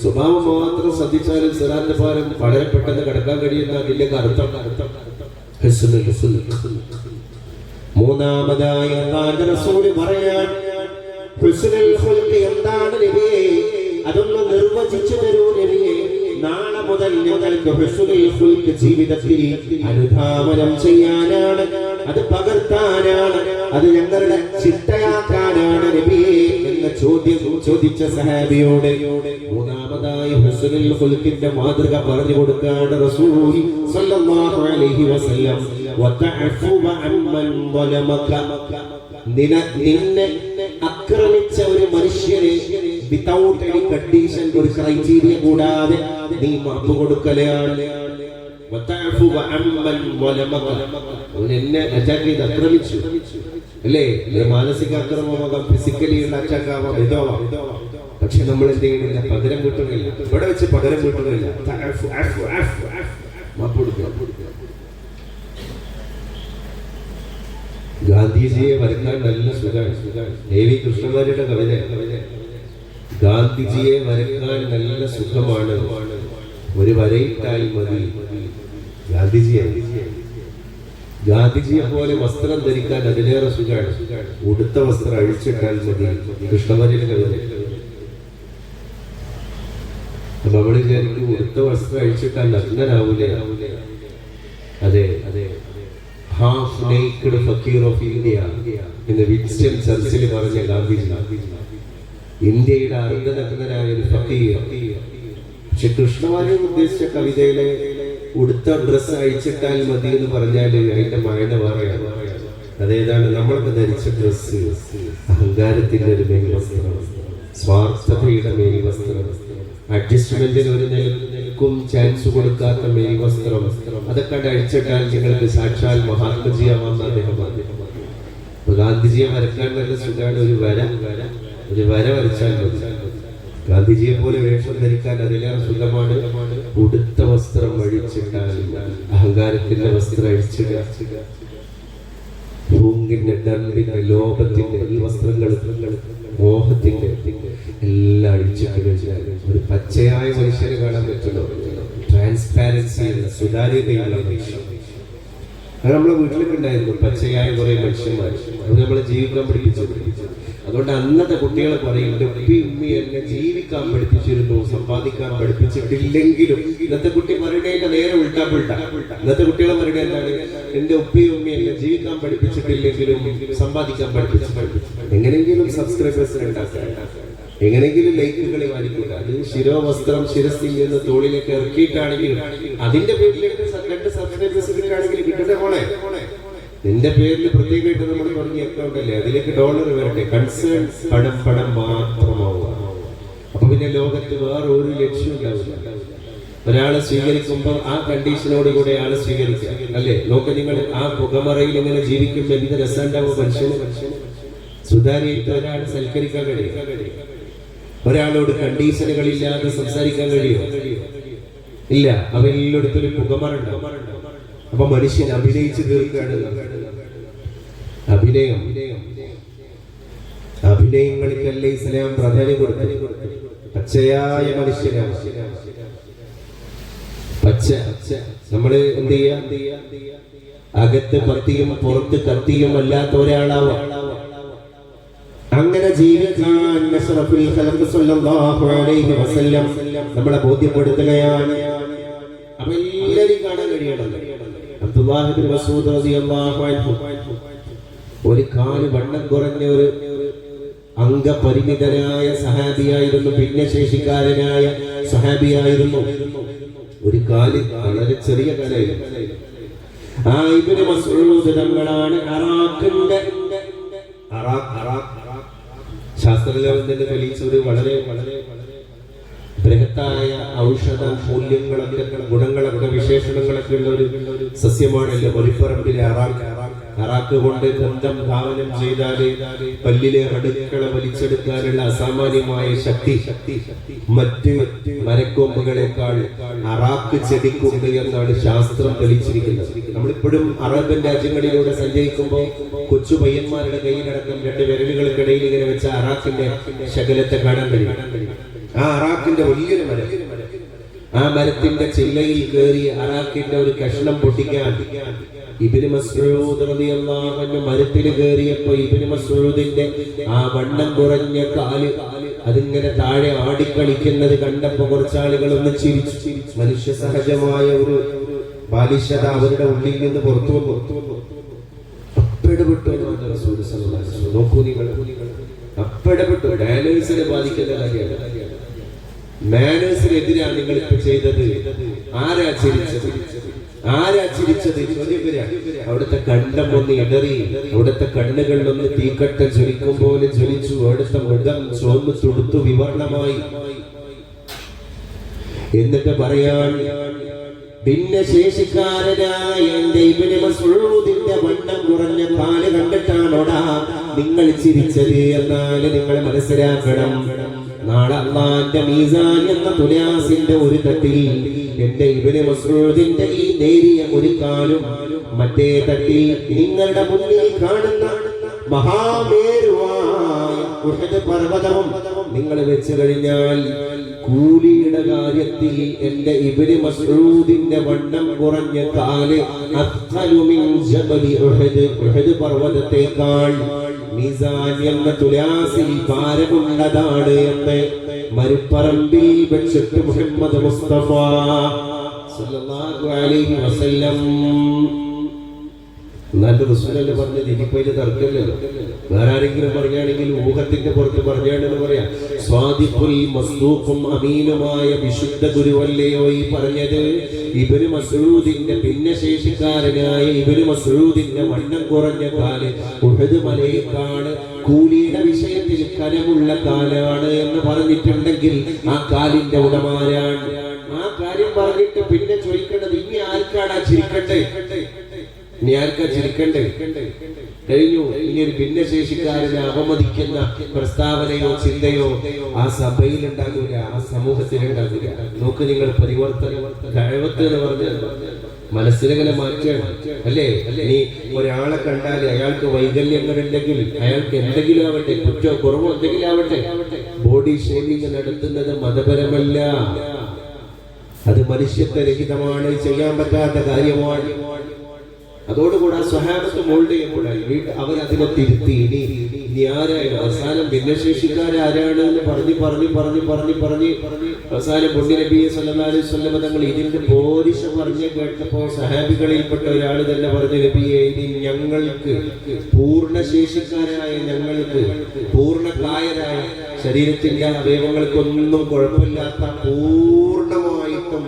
സ്വഭാവം മാത്രം ശ്രദ്ധിച്ചാലും സിറാത്ത് പാലം വളരെ പെട്ടെന്ന് കടക്കാൻ കഴിയുന്ന അതിലേക്ക് അർത്ഥം. മൂന്നാമതായി അല്ലാഹുവിന്റെ റസൂൽ പറയാൻ ഹുസ്നുൽ ഖുൽഖ് എന്താണ് നബിയേ? അതൊന്ന് നിർവചിച്ചു തരൂ നബിയേ. നാളെ മുതൽ ഞങ്ങൾക്ക് ഹുസ്നുൽ ഖുൽഖ് ജീവിതത്തിൽ അനുധാവനം ചെയ്യാനാണ്, അത് പകർത്താനാണ്, അത് ഞങ്ങളുടെ ചിട്ടയാക്കാനാണ് നബിയേ എന്ന ചോദ്യം ചോദിച്ച സഹാബിയോട് മൂന്നാമതായി ഹുസ്നുൽ ഖുൽഖിന്റെ മാതൃക പറഞ്ഞു കൊടുക്കാണ് റസൂൽ സല്ലല്ലാഹു അലൈഹി വസല്ലം. വതഅഫു അമ്മൻ ളമക, നിന്നെ ആക്രമിച്ച ഒരു മനുഷ്യനെ വിതൗട്ട് എനി കണ്ടീഷൻ, ഒരു ക്രൈറ്റീരിയ കൂടാതെ നീ മാപ്പ് കൊടുക്കലാണ്. എന്നെ അറ്റാക്ക് ചെയ്ത് ആക്രമിച്ചു അല്ലേ? മാനസിക ആക്രമമാകാം, ഫിസിക്കലി ഉള്ള അറ്റാക്ക് ആവാം, ഇതാവാം. പക്ഷെ നമ്മൾ എന്ത് ചെയ്യുന്നില്ല? പകരം വീട്ടുന്നില്ല. ഇവിടെ വെച്ച് പകരം വീട്ടുന്നില്ല, മാപ്പ് കൊടുക്കുക. ഗാന്ധിജിയെ വരയ്ക്കാൻ നല്ല സുഖമാണ്. എ.വി. കൃഷ്ണവാര്യരുടെ കവിത. ഗാന്ധിജിയെ വരയ്ക്കാൻ നല്ല സുഖമാണ്, ഒരു വരയിട്ടാൽ മതി. ഗാന്ധിജിയെ പോലെ വസ്ത്രം ധരിക്കാൻ അതിലേറെ സുഖമാണ്, ഉടുത്ത വസ്ത്രം അഴിച്ചിട്ടാൽ മതി. കൃഷ്ണവാര്യരുടെ കവിത. നമ്മൾ വിചാരിക്കും ഉടുത്ത വസ്ത്രം അഴിച്ചിട്ടാൽ നഗ്നനാവൂലേ? അതെ, half naked fakir of India എന്ന് വിൻസ്റ്റൺ ചർച്ചിൽ പറഞ്ഞ ഗാന്ധിജി ഇന്ത്യയുടെ അർദ്ധനഗ്നനായ ഒരു ഫക്കീർ. പക്ഷെ കൃഷ്ണവാര്യർ ഉദ്ദേശിച്ച കവിതയിലെ ഉടുത്ത ഡ്രസ്സ് അഴിച്ചിട്ടാൽ മതി എന്ന് പറഞ്ഞാൽ അതിന്റെ മായന പറയാണ്. അതേതാണ്? നമ്മളൊക്കെ ധരിച്ച ഡ്രസ്സ് അഹങ്കാരത്തിന്റെ ഒരു മേൽ വസ്ത്രം, സ്വാർത്ഥതയുടെ മേൽ വസ്ത്രം, അഡ്ജസ്റ്റ്മെന്റിന് ഒരു ഒട്ടുക്കും ചാൻസ് കൊടുക്കാത്ത മേൽവസ്ത്രം അതൊക്കെ അഴിച്ചിട്ടാൽ നിങ്ങൾക്ക് സാക്ഷാൽ മഹാത്മജിയാവാമെന്ന് അദ്ദേഹം പറഞ്ഞു. അപ്പൊ ഗാന്ധിജിയെ വരയ്ക്കാൻ നല്ല സുഖമാണ്. ഒരു വര വരച്ചാൽ മതി. ഗാന്ധിജിയെ പോലെ വേഷം ധരിക്കാൻ അതിലേറെ സുഖമാണ് ഉടുത്ത വസ്ത്രം അഴിച്ചിട്ടാൽ. അഹങ്കാരത്തിന്റെ വസ്ത്രം അഴിച്ചിടുക, ഭൂങ്ങിന്റെ, ഡർബിന്റെ, ലോകത്തിന്റെ ഈ വസ്ത്രങ്ങൾ, മോഹത്തിന്റെ എല്ലാം അഴിച്ചിട്ട് കഴിഞ്ഞാൽ ഒരു പച്ചയായ മനുഷ്യനെ കാണാൻ പറ്റുള്ളൂ. ട്രാൻസ്പാരൻസി ഉള്ള, സുതാര്യതയുള്ള മനുഷ്യൻ. അത് നമ്മളെ വീട്ടിലൊക്കെ ഉണ്ടായിരുന്നു പച്ചയായ കുറെ മനുഷ്യന്മാർ. അത് നമ്മളെ ജീവിക്കാൻ പഠിപ്പിച്ചു. അതുകൊണ്ട് അന്നത്തെ കുട്ടികളെ പറയും, എൻ്റെ ഉപ്പയും ഉമ്മയും എന്നെ ജീവിക്കാൻ പഠിപ്പിച്ചിരുന്നു, സമ്പാദിക്കാൻ പഠിപ്പിച്ചിട്ടില്ലെങ്കിലും. ഇന്നത്തെ കുട്ടി പറയുന്നതിന്റെ നേരെ ഉൾട്ടാ. ഇന്നത്തെ കുട്ടികളെ പറയുന്നത് എന്താണ്? എൻ്റെ ഉപ്പയും ഉമ്മയും എന്നെ ജീവിക്കാൻ പഠിപ്പിച്ചിട്ടില്ലെങ്കിലും സമ്പാദിക്കാൻ പഠിപ്പിച്ചു. എങ്ങനെയെങ്കിലും സബ്സ്ക്രൈബേഴ്സ് ഉണ്ടാക്കാൻ, എങ്ങനെയെങ്കിലും ലൈക്കുകളെ വാങ്ങിക്കുക. അത് ശിരോവസ്ത്രം ശിരസിൽ നിന്ന് തോളിലേക്ക് ഇറക്കിയിട്ടാണെങ്കിൽ അതിന്റെ പേരിലേക്ക് 2 സബ്സ്ക്രൈബേഴ്സ് കിട്ടുകയാണെങ്കിൽ കിട്ടട്ടെ മോളെ. നിന്റെ പേരിൽ പ്രത്യേകമായിട്ട് നമ്മൾ തുടങ്ങിയ അക്കൗണ്ട് അല്ലേ, അതിലേക്ക് ഡോളർ വരട്ടെ. കൺസേൺ പണം മാത്രമാവുക. അപ്പൊ പിന്നെ ലോകത്ത് വേറെ ഒരു ലക്ഷ്യം ഉണ്ടാവില്ല. ഒരാളെ സ്വീകരിക്കുമ്പോൾ ആ കണ്ടീഷനോട് കൂടെ ആളെ സ്വീകരിക്കുക അല്ലേ. നോക്ക് നിങ്ങൾ, ആ പുകമറയിൽ ഇങ്ങനെ ജീവിക്കുമ്പോൾ എന്ത് രസം ഉണ്ടാവും. മനുഷ്യന് സുതാര്യമായിട്ട് ഒരാളെ സൽക്കരിക്കാൻ കഴിയും. ഒരാളോട് കണ്ടീഷനുകളില്ലാതെ സംസാരിക്കാൻ കഴിയും? ഇല്ല. അവയെല്ലായിടത്തൊരു പുകമറ ഉണ്ടാവും. അപ്പൊ മനുഷ്യൻ അഭിനയിച്ചു തീർക്കുകയാണ്. അഭിനയങ്ങൾക്കല്ലേ ഇസ്ലാം പ്രാധാന്യം കൊടുത്തത്. പച്ചയായ മനുഷ്യനാണ്. പച്ച നമ്മള് എന്ത് ചെയ്യാ? അകത്ത് പത്തിയും പുറത്ത് കത്തിയും അല്ലാത്ത ഒരാളാവാം. അങ്ങനെ ജീവിക്കാൻ അഷ്റഫുൽ ഖൽഖ് സ്വല്ലല്ലാഹു അലൈഹി വസല്ലം നമ്മളെ ബോധ്യപ്പെടുത്തുകയാണ്. അപ്പൊ എല്ലാവരും കാണാൻ കഴിയണം. അബ്ദുല്ലാഹി ഇബ്നു മസ്ഊദ് റളിയല്ലാഹു അൻഹു ഒരു കാല് വണ്ണം കുറഞ്ഞ ഒരു അംഗപരിമിതനായ സഹാബിയായിരുന്നു. ഭിന്നശേഷിക്കാരനായ സഹാബിയായിരുന്നു. ഒരു കാല് വളരെ ചെറിയ കാലായിരുന്നു. ആ ഇബ്നു മസ്ഊദ് തങ്ങളാണ് ശാസ്ത്രലോകത്തിന്റെ തെളിയിച്ച ഒരു വളരെ ബൃഹത്തായ ഔഷധ മൂല്യങ്ങളൊക്കെ, ഗുണങ്ങളൊക്കെ, വിശേഷണങ്ങളൊക്കെ ഉള്ള ഒരു സസ്യമാണല്ലോ ഒലിപ്പറമ്പിലെ അറാക്ക്. അറാക്ക് കൊണ്ട് ഗന്ധം ധാവനം ചെയ്താല് പല്ലിലെ അടുക്കള വലിച്ചെടുക്കാനുള്ള അസാമാന്യമായ ശക്തി മറ്റ് മരക്കൊമ്പുകളെക്കാൾ അറാക്ക് ചെടിക്കുണ്ട് എന്നാണ് ശാസ്ത്രം തെളിയിച്ചിരിക്കുന്നത്. നമ്മളിപ്പോഴും അറബൻ രാജ്യങ്ങളിലൂടെ സഞ്ചരിക്കുമ്പോൾ കൊച്ചു പയ്യന്മാരുടെ കയ്യിലടക്കം 2 വിരലുകൾക്കിടയിൽ ഇങ്ങനെ വെച്ച അറാക്കിന്റെ ശകലത്തെ കാണാൻ കഴിയും. ആ അറാക്കിന്റെ വലിയൊരു മരം, ആ മരത്തിന്റെ ചില്ലയിൽ കയറി അറാക്കിന്റെ ഒരു കഷ്ണം പൊട്ടിക്കാൻ ഇബ്നു മസ്ഊദ് റളിയല്ലാഹു അൻഹു മരത്തിൽ കയറിയപ്പോ ഇബ്നു മസ്ഊദിന്റെ ആ വണ്ണം കുറഞ്ഞ കാല് അതിങ്ങനെ താഴെ ആടിക്കളിക്കുന്നത് കണ്ടപ്പോ കുറച്ചാളുകൾ ഒന്ന് ചിരിച്ചു. മനുഷ്യ സഹജമായ ഒരു ബാലിശത അവരുടെ ഉള്ളിൽ നിന്ന് പുറത്തു വന്നു. അപ്പിടപെട്ടു. നോക്കൂ നിങ്ങൾ, അപ്പിടപെട്ടു. മാനേഴ്സിനെ ബാധിക്കുന്ന കാര്യമാണ്. മാനേഴ്സിനെതിരാണ് നിങ്ങൾ ഇപ്പൊ ചെയ്തത്. ആരാ ചിരിച്ചത്? ചോദ്യം വരിക. അവിടുത്തെ കണ്ടം ഒന്ന് ഇടറി, അവിടുത്തെ കണ്ണുകളിലൊന്ന് തീക്കട്ട ജ്വലിക്കും പോലെ ജ്വലിച്ചു. അവിടുത്തെ മുഖം ചുവന്നു തുടുത്തു വിവർണമായി. എന്നിട്ട് പറയാൻ, ഭിന്നശേഷിക്കാരനായ എന്റെ ഇബ്നു മസ്ഊദിന്റെ വണ്ണം കുറഞ്ഞ കാല് കണ്ടിട്ടാണോടാ നിങ്ങൾ ചിരിച്ചത്? എന്നാൽ നിങ്ങൾ മനസ്സിലാക്കണം, നാളെ അല്ലാഹുവിന്റെ മീസാൻ എന്ന തുലാസിന്റെ ഒരു തട്ടിൽ എന്റെ ഇബ്നു മസ്ഊദിന്റെ ഈ നേരിയ ഒരു കാലും മറ്റേ തട്ടിൽ നിങ്ങളുടെ മുന്നിൽ കാണുന്ന മഹാമേരുവായ ഉഹദ് പർവ്വതവും നിങ്ങൾ വെച്ച് കഴിഞ്ഞാൽ കൂലിയുടെ കാര്യത്തിൽ എന്റെ ഇബ്നു മസ്ഊദിന്റെ വണ്ണം കുറഞ്ഞ കാല് അഫ്ളു മിൻ ജബലി ഉഹദ്, ഉഹദ് പർവ്വതത്തേക്കാൾ മീസാൻ എന്ന തുലാസിൽ ഭാരമുള്ളതാണ് എന്ന് മരുപ്പറമ്പിൽ വെച്ചിട്ട് മുഹമ്മദ് മുസ്തഫ സല്ലല്ലാഹു അലൈഹി വസല്ലം എന്നാലും റസൂലല്ലേ പറഞ്ഞത്. ഇനിയിപ്പോ ഇത് തർക്കമില്ലല്ലോ. വേറെ ആരെങ്കിലും പറയുകയാണെങ്കിൽ ഊഹത്തിന്റെ പുറത്ത് പറഞ്ഞാണെന്ന് പറയാം. സ്വാദിഖുൽ മസ്ദൂഖും അമീനുമായ വിശുദ്ധ ഗുരുവല്ലയോ ഈ പറഞ്ഞത്? ഇബ്നു മസ്ഊദിന്റെ ഭിന്നശേഷിക്കാരനായ ഇബ്നു മസ്ഊദിന്റെ വണ്ണം കുറഞ്ഞ കാല് ഉഹദ് മലയേക്കാണ് കൂലിയുടെ വിഷയത്തിൽ കനമുള്ള കാലാണ് എന്ന് പറഞ്ഞിട്ടുണ്ടെങ്കിൽ ആ കാലിന്റെ ഉടമാരാണ്. ആ കാര്യം പറഞ്ഞിട്ട് പിന്നെ ചോദിക്കേണ്ടത് ഇനി ആർക്കാടാ ചിരിക്കണ്ടേ, ഇനി ആർക്കാ ചിരിക്കണ്ടേ? കഴിഞ്ഞു. ഇനി ഒരു ഭിന്നശേഷിക്കാരനെ അവമതിക്കുന്ന പ്രസ്താവനയോ ചിന്തയോ ആ സഭയിൽ ഉണ്ടാകില്ല, ആ സമൂഹത്തിൽ ഉണ്ടാകില്ല. നോക്ക് നിങ്ങൾ, പരിവർത്തനം ദഅവത്ത് എന്ന് പറഞ്ഞാൽ മനസ്സിനെങ്ങനെ മാറ്റണം അല്ലേ? നീ ഒരാളെ കണ്ടാൽ അയാൾക്ക് വൈകല്യങ്ങളുണ്ടെങ്കിൽ അയാൾക്ക് എന്തെങ്കിലും ആവട്ടെ, കുറ്റോ കുറവോ എന്തെങ്കിലും ആവട്ടെ, ബോഡി ഷേമിംഗ് നടത്തുന്നത് മതപരമല്ല, അത് മനുഷ്യത്വരഹിതമാണ്, ചെയ്യാൻ പറ്റാത്ത കാര്യമാണ്. അതോടുകൂടെ സ്വഹാബത്ത് മോൾഡ് ചെയ്യപ്പെടായി അവരതിനെ തിരുത്തി. ഇനി ആരാണ് അവസാനം ഭിന്നശേഷിക്കാരാരാണ് എന്ന് പറഞ്ഞ് അവസാനം പൊണ്ണി നബി സല്ലല്ലാഹു അലൈഹി വസല്ലം തങ്ങൾ ഇതിന്റെ പോരിശ പറഞ്ഞ് കേട്ടപ്പോ സഹാബികളിൽപ്പെട്ട ഒരാൾ തന്നെ പറഞ്ഞു, നബിയെ ഇനി ഞങ്ങൾക്ക് പൂർണ്ണശേഷിക്കാരായ ഞങ്ങൾക്ക് പൂർണ്ണകായരായ ശരീരത്തിന്റെ അവയവങ്ങൾക്കൊന്നും കുഴപ്പമില്ലാത്ത പൂർണ്ണമായിട്ടും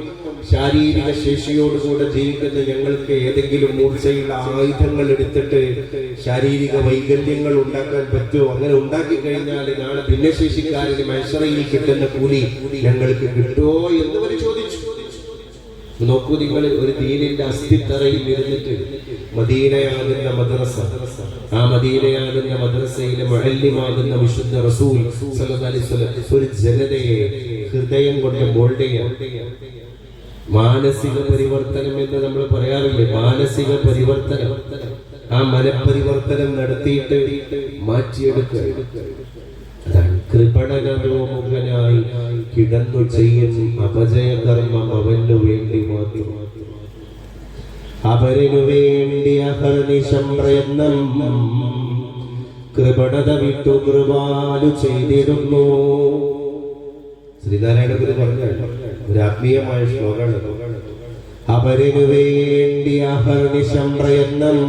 ശാരീരിക ശേഷിയോടുകൂടെ ജീവിക്കുന്ന ഞങ്ങൾക്ക് ഏതെങ്കിലും മൂർച്ചയുള്ള ആയുധങ്ങൾ എടുത്തിട്ട് ശാരീരിക വൈകല്യങ്ങൾ ഉണ്ടാക്കാൻ പറ്റുമോ? അങ്ങനെ ഉണ്ടാക്കി കഴിഞ്ഞാൽ നാളെ ഭിന്നശേഷിക്കാരന് മത്സരയിൽ കിട്ടുന്ന കൂലി ഞങ്ങൾക്ക് കിട്ടുമോ എന്ന് അവർ ചോദിച്ചു. നോക്കൂ നിങ്ങൾ, ഒരു ദീനിന്റെ അസ്ഥിത്തറയിൽ ഇരുന്നിട്ട് മദീനയാകുന്ന മദ്രസ, ആ മദീനയാകുന്ന മദ്രസയിലെ മുഅല്ലിമാകുന്ന വിശുദ്ധ റസൂൽ സല്ലല്ലാഹു അലൈഹി വസല്ലം ഒരു ജനതയെ ഹൃദയം കൊണ്ട് മോൾഡ് ചെയ്യാൻ, മാനസിക പരിവർത്തനം എന്ന് നമ്മൾ പറയാറില്ലേ, മാനസിക പരിവർത്തനം, ആ മനപരിവർത്തനം നടത്തിയിട്ട് മാറ്റിയെടുക്കുക. അതാണ് കൃപണനോമുഖനായി കിടന്നു ചെയ്യും അപജയകർമ്മം അവനു വേണ്ടി മാത്രം, അവരിനു വേണ്ടി അഹർനിശം പ്രയത്നം കൃപണത വിട്ടു കൃപാലു ചെയ്തിടുന്നു. ശ്രീനാരായണ ഗുരു പറഞ്ഞ ഒരു ആത്മീയമായ ശ്ലോകമാണ്. അവരിനു വേണ്ടി അഹർനിശം പ്രയത്നം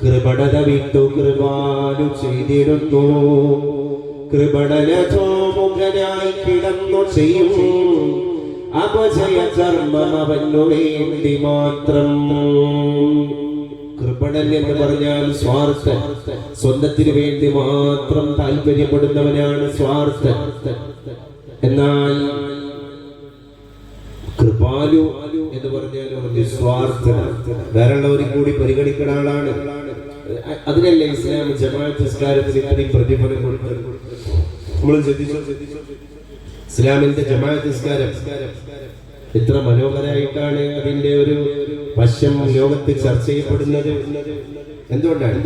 കൃപണത വിട്ടു കൃപാലു ചെയ്തിടുന്നു, കൃപണനോമുഖനായി കിടന്നു ചെയ്യും അപജയ കർമ്മം അവനു വേണ്ടി മാത്രം. കൃപണൻ എന്ന് പറഞ്ഞാൽ സ്വാർത്ഥൻ, സ്വന്തത്തിന് വേണ്ടി മാത്രം താല്പര്യപ്പെടുന്നവനാണ് സ്വാർത്ഥൻ. എന്നാൽ കൃപാലു എന്ന് പറഞ്ഞാൽ നിസ്വാർത്ഥനാണ്, വേറെയുള്ളവരും കൂടി പരിഗണിക്കുന്ന ആളാണ്. അതിനല്ലേ ഇസ്ലാം ജമാഅത്ത് നിസ്കാരത്തിന് ഇത്രയും പ്രതിഫലം കൊടുത്തത്. നമ്മൾ ശ്രദ്ധിച്ചു, ഇസ്ലാമിന്റെ ജമാഅത്ത് നിസ്കാരം എത്ര മനോഹരമായിട്ടാണ് അതിന്റെ ഒരു വശം ലോകത്ത് ചർച്ച ചെയ്യപ്പെടുന്നത്. എന്തുകൊണ്ടാണ്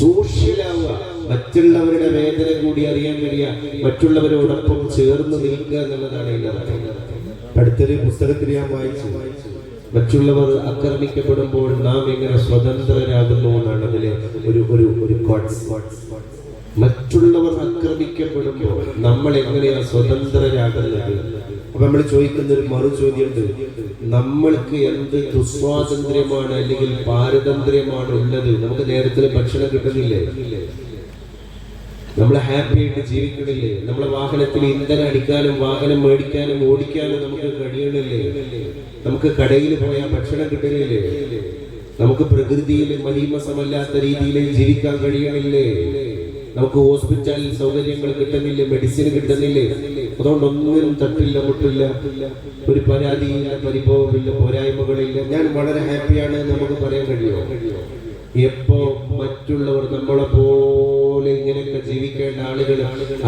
സോഷ്യലാവുക, മറ്റുള്ളവരുടെ വേദന കൂടി അറിയാൻ കഴിയുക, മറ്റുള്ളവരോടൊപ്പം ചേർന്ന് നിൽക്കുക എന്നുള്ളതാണ് ഇതിന്റെ അർത്ഥം. അടുത്തൊരു പുസ്തകത്തിൽ ഞാൻ വായിച്ചു, മറ്റുള്ളവർ ആക്രമിക്കപ്പെടുമ്പോൾ നാം എങ്ങനെ സ്വതന്ത്രരാകുന്നു എന്നാണ് അതിലെ ഒരു കോട്സ്. മറ്റുള്ളവർ ആക്രമിക്കപ്പെടുമ്പോൾ നമ്മൾ എങ്ങനെയാ സ്വതന്ത്രരാകുന്നത്? അപ്പൊ നമ്മൾ ചോദിക്കുന്ന ഒരു മറു ചോദ്യമുണ്ട്, നമ്മൾക്ക് എന്ത് ദുസ്വാതന്ത്ര്യമാണ് അല്ലെങ്കിൽ പാരതന്ത്ര്യമാണ് ഉള്ളത്? നമുക്ക് നേരത്തെ ഭക്ഷണം കിട്ടുന്നില്ലേ? നമ്മൾ ഹാപ്പി ആയിട്ട് ജീവിക്കണില്ലേ? നമ്മളെ വാഹനത്തിൽ ഇന്ധനം അടിക്കാനും വാഹനം മേടിക്കാനും ഓടിക്കാനും നമുക്ക് കഴിയണില്ലേ? നമുക്ക് കടയിൽ പോയാൽ ഭക്ഷണം കിട്ടുന്നില്ലേ? നമുക്ക് പ്രകൃതിയിൽ മലീമസമല്ലാത്ത രീതിയിൽ ജീവിക്കാൻ കഴിയണില്ലേ? നമുക്ക് ഹോസ്പിറ്റലിൽ സൗകര്യങ്ങൾ കിട്ടുന്നില്ലേ? മെഡിസിൻ കിട്ടുന്നില്ലേ? അതുകൊണ്ടൊന്നിനും തട്ടില്ല മുട്ടില്ല, ഒരു പരാതിയില്ല, പരിഭവമില്ല, പോരായ്മകളില്ല. ഞാൻ വളരെ ഹാപ്പിയാണ് നമുക്ക് പറയാൻ കഴിയുമോ? എപ്പോ മറ്റുള്ളവർ നമ്മളെ പോലെ ഇങ്ങനെയൊക്കെ ജീവിക്കേണ്ട ആളുകൾ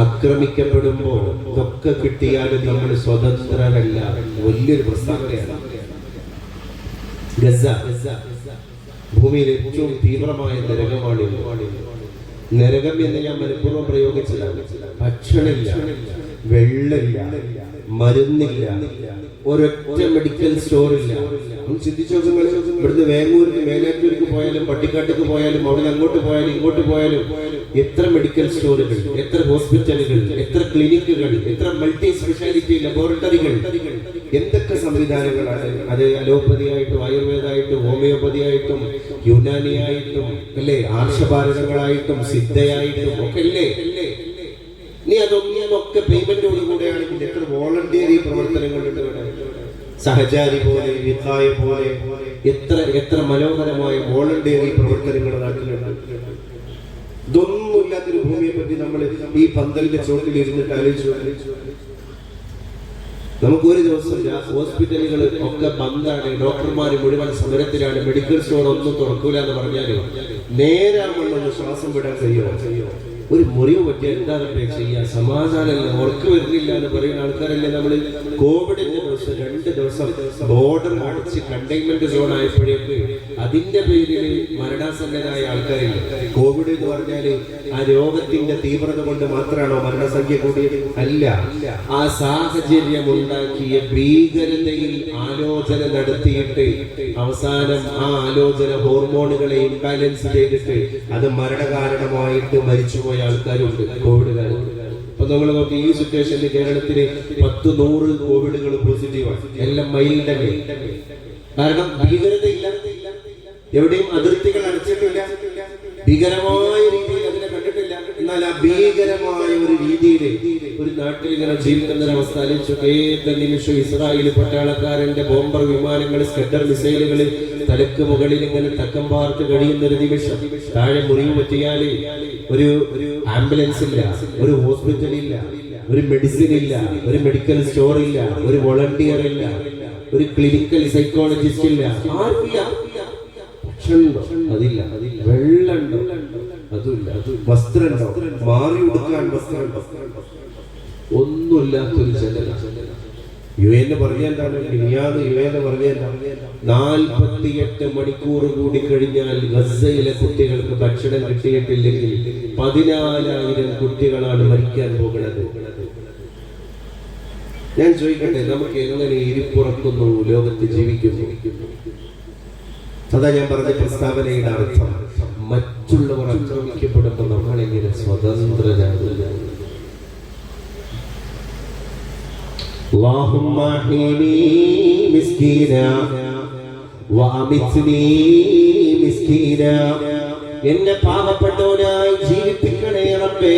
ആക്രമിക്കപ്പെടുമ്പോൾ ഇതൊക്കെ കിട്ടിയാലും നമ്മൾ സ്വതന്ത്രരല്ല. വലിയൊരു പ്രസ്താവനയാണ്. ഗസ ഭൂമിയിൽ ഏറ്റവും തീവ്രമായ നരകമാണ്. നരകം എന്ന് ഞാൻ മനഃപൂർവ്വം പ്രയോഗിച്ചതാണ്. ഭക്ഷണമില്ല, വെള്ളമില്ല, മരുന്നില്ല, ഒരൊറ്റ മെഡിക്കൽ സ്റ്റോറില്ല. ചിന്തിച്ചു നോക്കുമ്പോൾ ഇവിടുന്ന് വേങ്ങൂർക്ക് മേലാറ്റൂർക്ക് പോയാലും പട്ടിക്കാട്ടിക്ക് പോയാലും അവിടെ അങ്ങോട്ട് പോയാലും ഇങ്ങോട്ട് പോയാലും എത്ര മെഡിക്കൽ സ്റ്റോറുകൾ, എത്ര ഹോസ്പിറ്റലുകൾ, എത്ര ക്ലിനിക്കുകൾ, എത്ര മൾട്ടി സ്പെഷ്യാലിറ്റി ലബോറട്ടറികൾ, എന്തൊക്കെ സംവിധാനങ്ങളാണ്. അത് അലോപ്പതിയായിട്ടും ആയുർവേദമായിട്ടും ഹോമിയോപ്പതിയായിട്ടും യുനാനിയായിട്ടും അല്ലേ, ആർഷഭാരതങ്ങളായിട്ടും സിദ്ധയായിട്ടും ഒക്കെ അല്ലേ. നീ അതൊക്കെ പേയ്മെന്റോടുകൂടെയാണെങ്കിൽ എത്ര വോളണ്ടിയറി പ്രവർത്തനങ്ങളുണ്ട്. സഹചാരി പോലെ, വിധായ പോലെ എത്ര മനോഹരമായ വോളണ്ടിയറി പ്രവർത്തനങ്ങൾ നാട്ടിലുണ്ട്. ഇതൊന്നുമില്ലാത്തൊരു ഭൂമിയെ പറ്റി നമ്മൾ ഈ പന്തലിന്റെ ചോട്ടിൽ ഇരുന്നിട്ട് ആലോചിച്ചു. നമുക്കൊരു ദിവസം ഹോസ്പിറ്റലുകൾ ഒക്കെ ബന്ധാണ്, ഡോക്ടർമാർ മുഴുവൻ സമരത്തിലാണ്, മെഡിക്കൽ സ്റ്റോർ ഒന്നും തുറക്കൂല എന്ന് പറഞ്ഞാല് നേരാമണ്ണൊന്ന് ശ്വാസം വിടാൻ കഴിയുമോ? ഒരു മുറിവ് പറ്റിയ എന്താണ് ചെയ്യാ? സമാധാനമല്ല, ഉറക്ക് വരുന്നില്ല എന്ന് പറയുന്ന ആൾക്കാരല്ലേ നമ്മള്. കോവിഡിന്റെ ദിവസം 2 ദിവസം ബോർഡർ അടച്ച് കണ്ടെയ്ൻമെന്റ് സോൺ ആയപ്പോഴേക്ക് അതിന്റെ പേരിൽ മരണാസന്നരായ ആൾക്കാരില്ല. കോവിഡ് എന്ന് പറഞ്ഞാല് ആ രോഗത്തിന്റെ തീവ്രത കൊണ്ട് മാത്രമാണോ മരണസംഖ്യ കൂടിയത്? അല്ല. ആ സാഹചര്യം ഉണ്ടാക്കിയ ഭീകരതയിൽ ആലോചന നടത്തിയിട്ട് അവസാനം ആ ആലോചന ഹോർമോണുകളെ ഇംബാലൻസ് ചെയ്തിട്ട് അത് മരണകാരണമായിട്ട് മരിച്ചുപോയ ആൾക്കാരുണ്ട് കോവിഡ് കാലത്ത്. അപ്പൊ നമ്മൾ നോക്കി ഈ സിറ്റുവേഷനിൽ കേരളത്തില് 10-100 കോവിഡുകൾ പോസിറ്റീവാണ്, എല്ലാം മൈൽഡല്ലേ. കാരണം ഭീകരത ഇല്ല, എവിടെയും അതിർത്തികൾ അടച്ചിട്ടില്ല, ഭീകരമായ രീതിയിൽ അതിനെ കണ്ടിട്ടില്ല. എന്നാൽ ആ ഭീകരമായ ഒരു രീതിയിൽ ഒരു നാട്ടിൽ ഇങ്ങനെ ജീവിക്കുന്ന ഒരവസ്ഥ ആലോചിച്ചു. ഏത് നിമിഷം ഇസ്രായേൽ പട്ടാളക്കാരന്റെ ബോംബർ വിമാനങ്ങൾ, സ്കഡർ മിസൈലുകൾ തലക്ക് മുകളിൽ ഇങ്ങനെ തക്കം പാർത്ത് കഴിയുന്ന ഒരു നിമിഷം, താഴെ മുറിവ് പറ്റിയാല് ഒരു ആംബുലൻസ് ഇല്ല, ഒരു ഹോസ്പിറ്റൽ ഇല്ല, ഒരു മെഡിസിൻ ഇല്ല, ഒരു മെഡിക്കൽ സ്റ്റോർ ഇല്ല, ഒരു വോളണ്ടിയർ ഇല്ല, ഒരു ക്ലിനിക്കൽ സൈക്കോളജിസ്റ്റ് ഇല്ല, ആർക്കില്ല. ഭക്ഷണമുണ്ടോ? അതില്ല. വെള്ളമുണ്ടോ? അതുമില്ല. വസ്ത്രമുണ്ടോ? മാറി ഉടുക്കാൻ വസ്ത്രമുണ്ടോ? ഒന്നുമില്ലാത്തൊരു ജനത. UN പറഞ്ഞെന്താണ്? UN പറഞ്ഞെന്താണ്? 48 മണിക്കൂർ കൂടി കഴിഞ്ഞാൽ ഗസയിലെ കുട്ടികൾക്ക് ഭക്ഷണം കിട്ടിയിട്ടില്ലെങ്കിൽ 14,000 കുട്ടികളാണ് മരിക്കാൻ പോകുന്നത്. ഞാൻ ചോദിക്കട്ടെ, നമുക്ക് എങ്ങനെ ഇരിപ്പുറക്കുന്നു ലോകത്ത് ജീവിക്കുന്നു? അതാ ഞാൻ പറഞ്ഞ പ്രസ്താവനയുടെ അർത്ഥം. മറ്റുള്ളവർ ആക്രമിക്കപ്പെടുമ്പോൾ നമ്മളെങ്ങനെ സ്വതന്ത്രരാകുക? اللهم احيني مسكينا وامتني مسكينا. എന്നെ പാവപ്പെട്ടവനായി ജീവിപ്പിക്കണേ റബ്ബേ,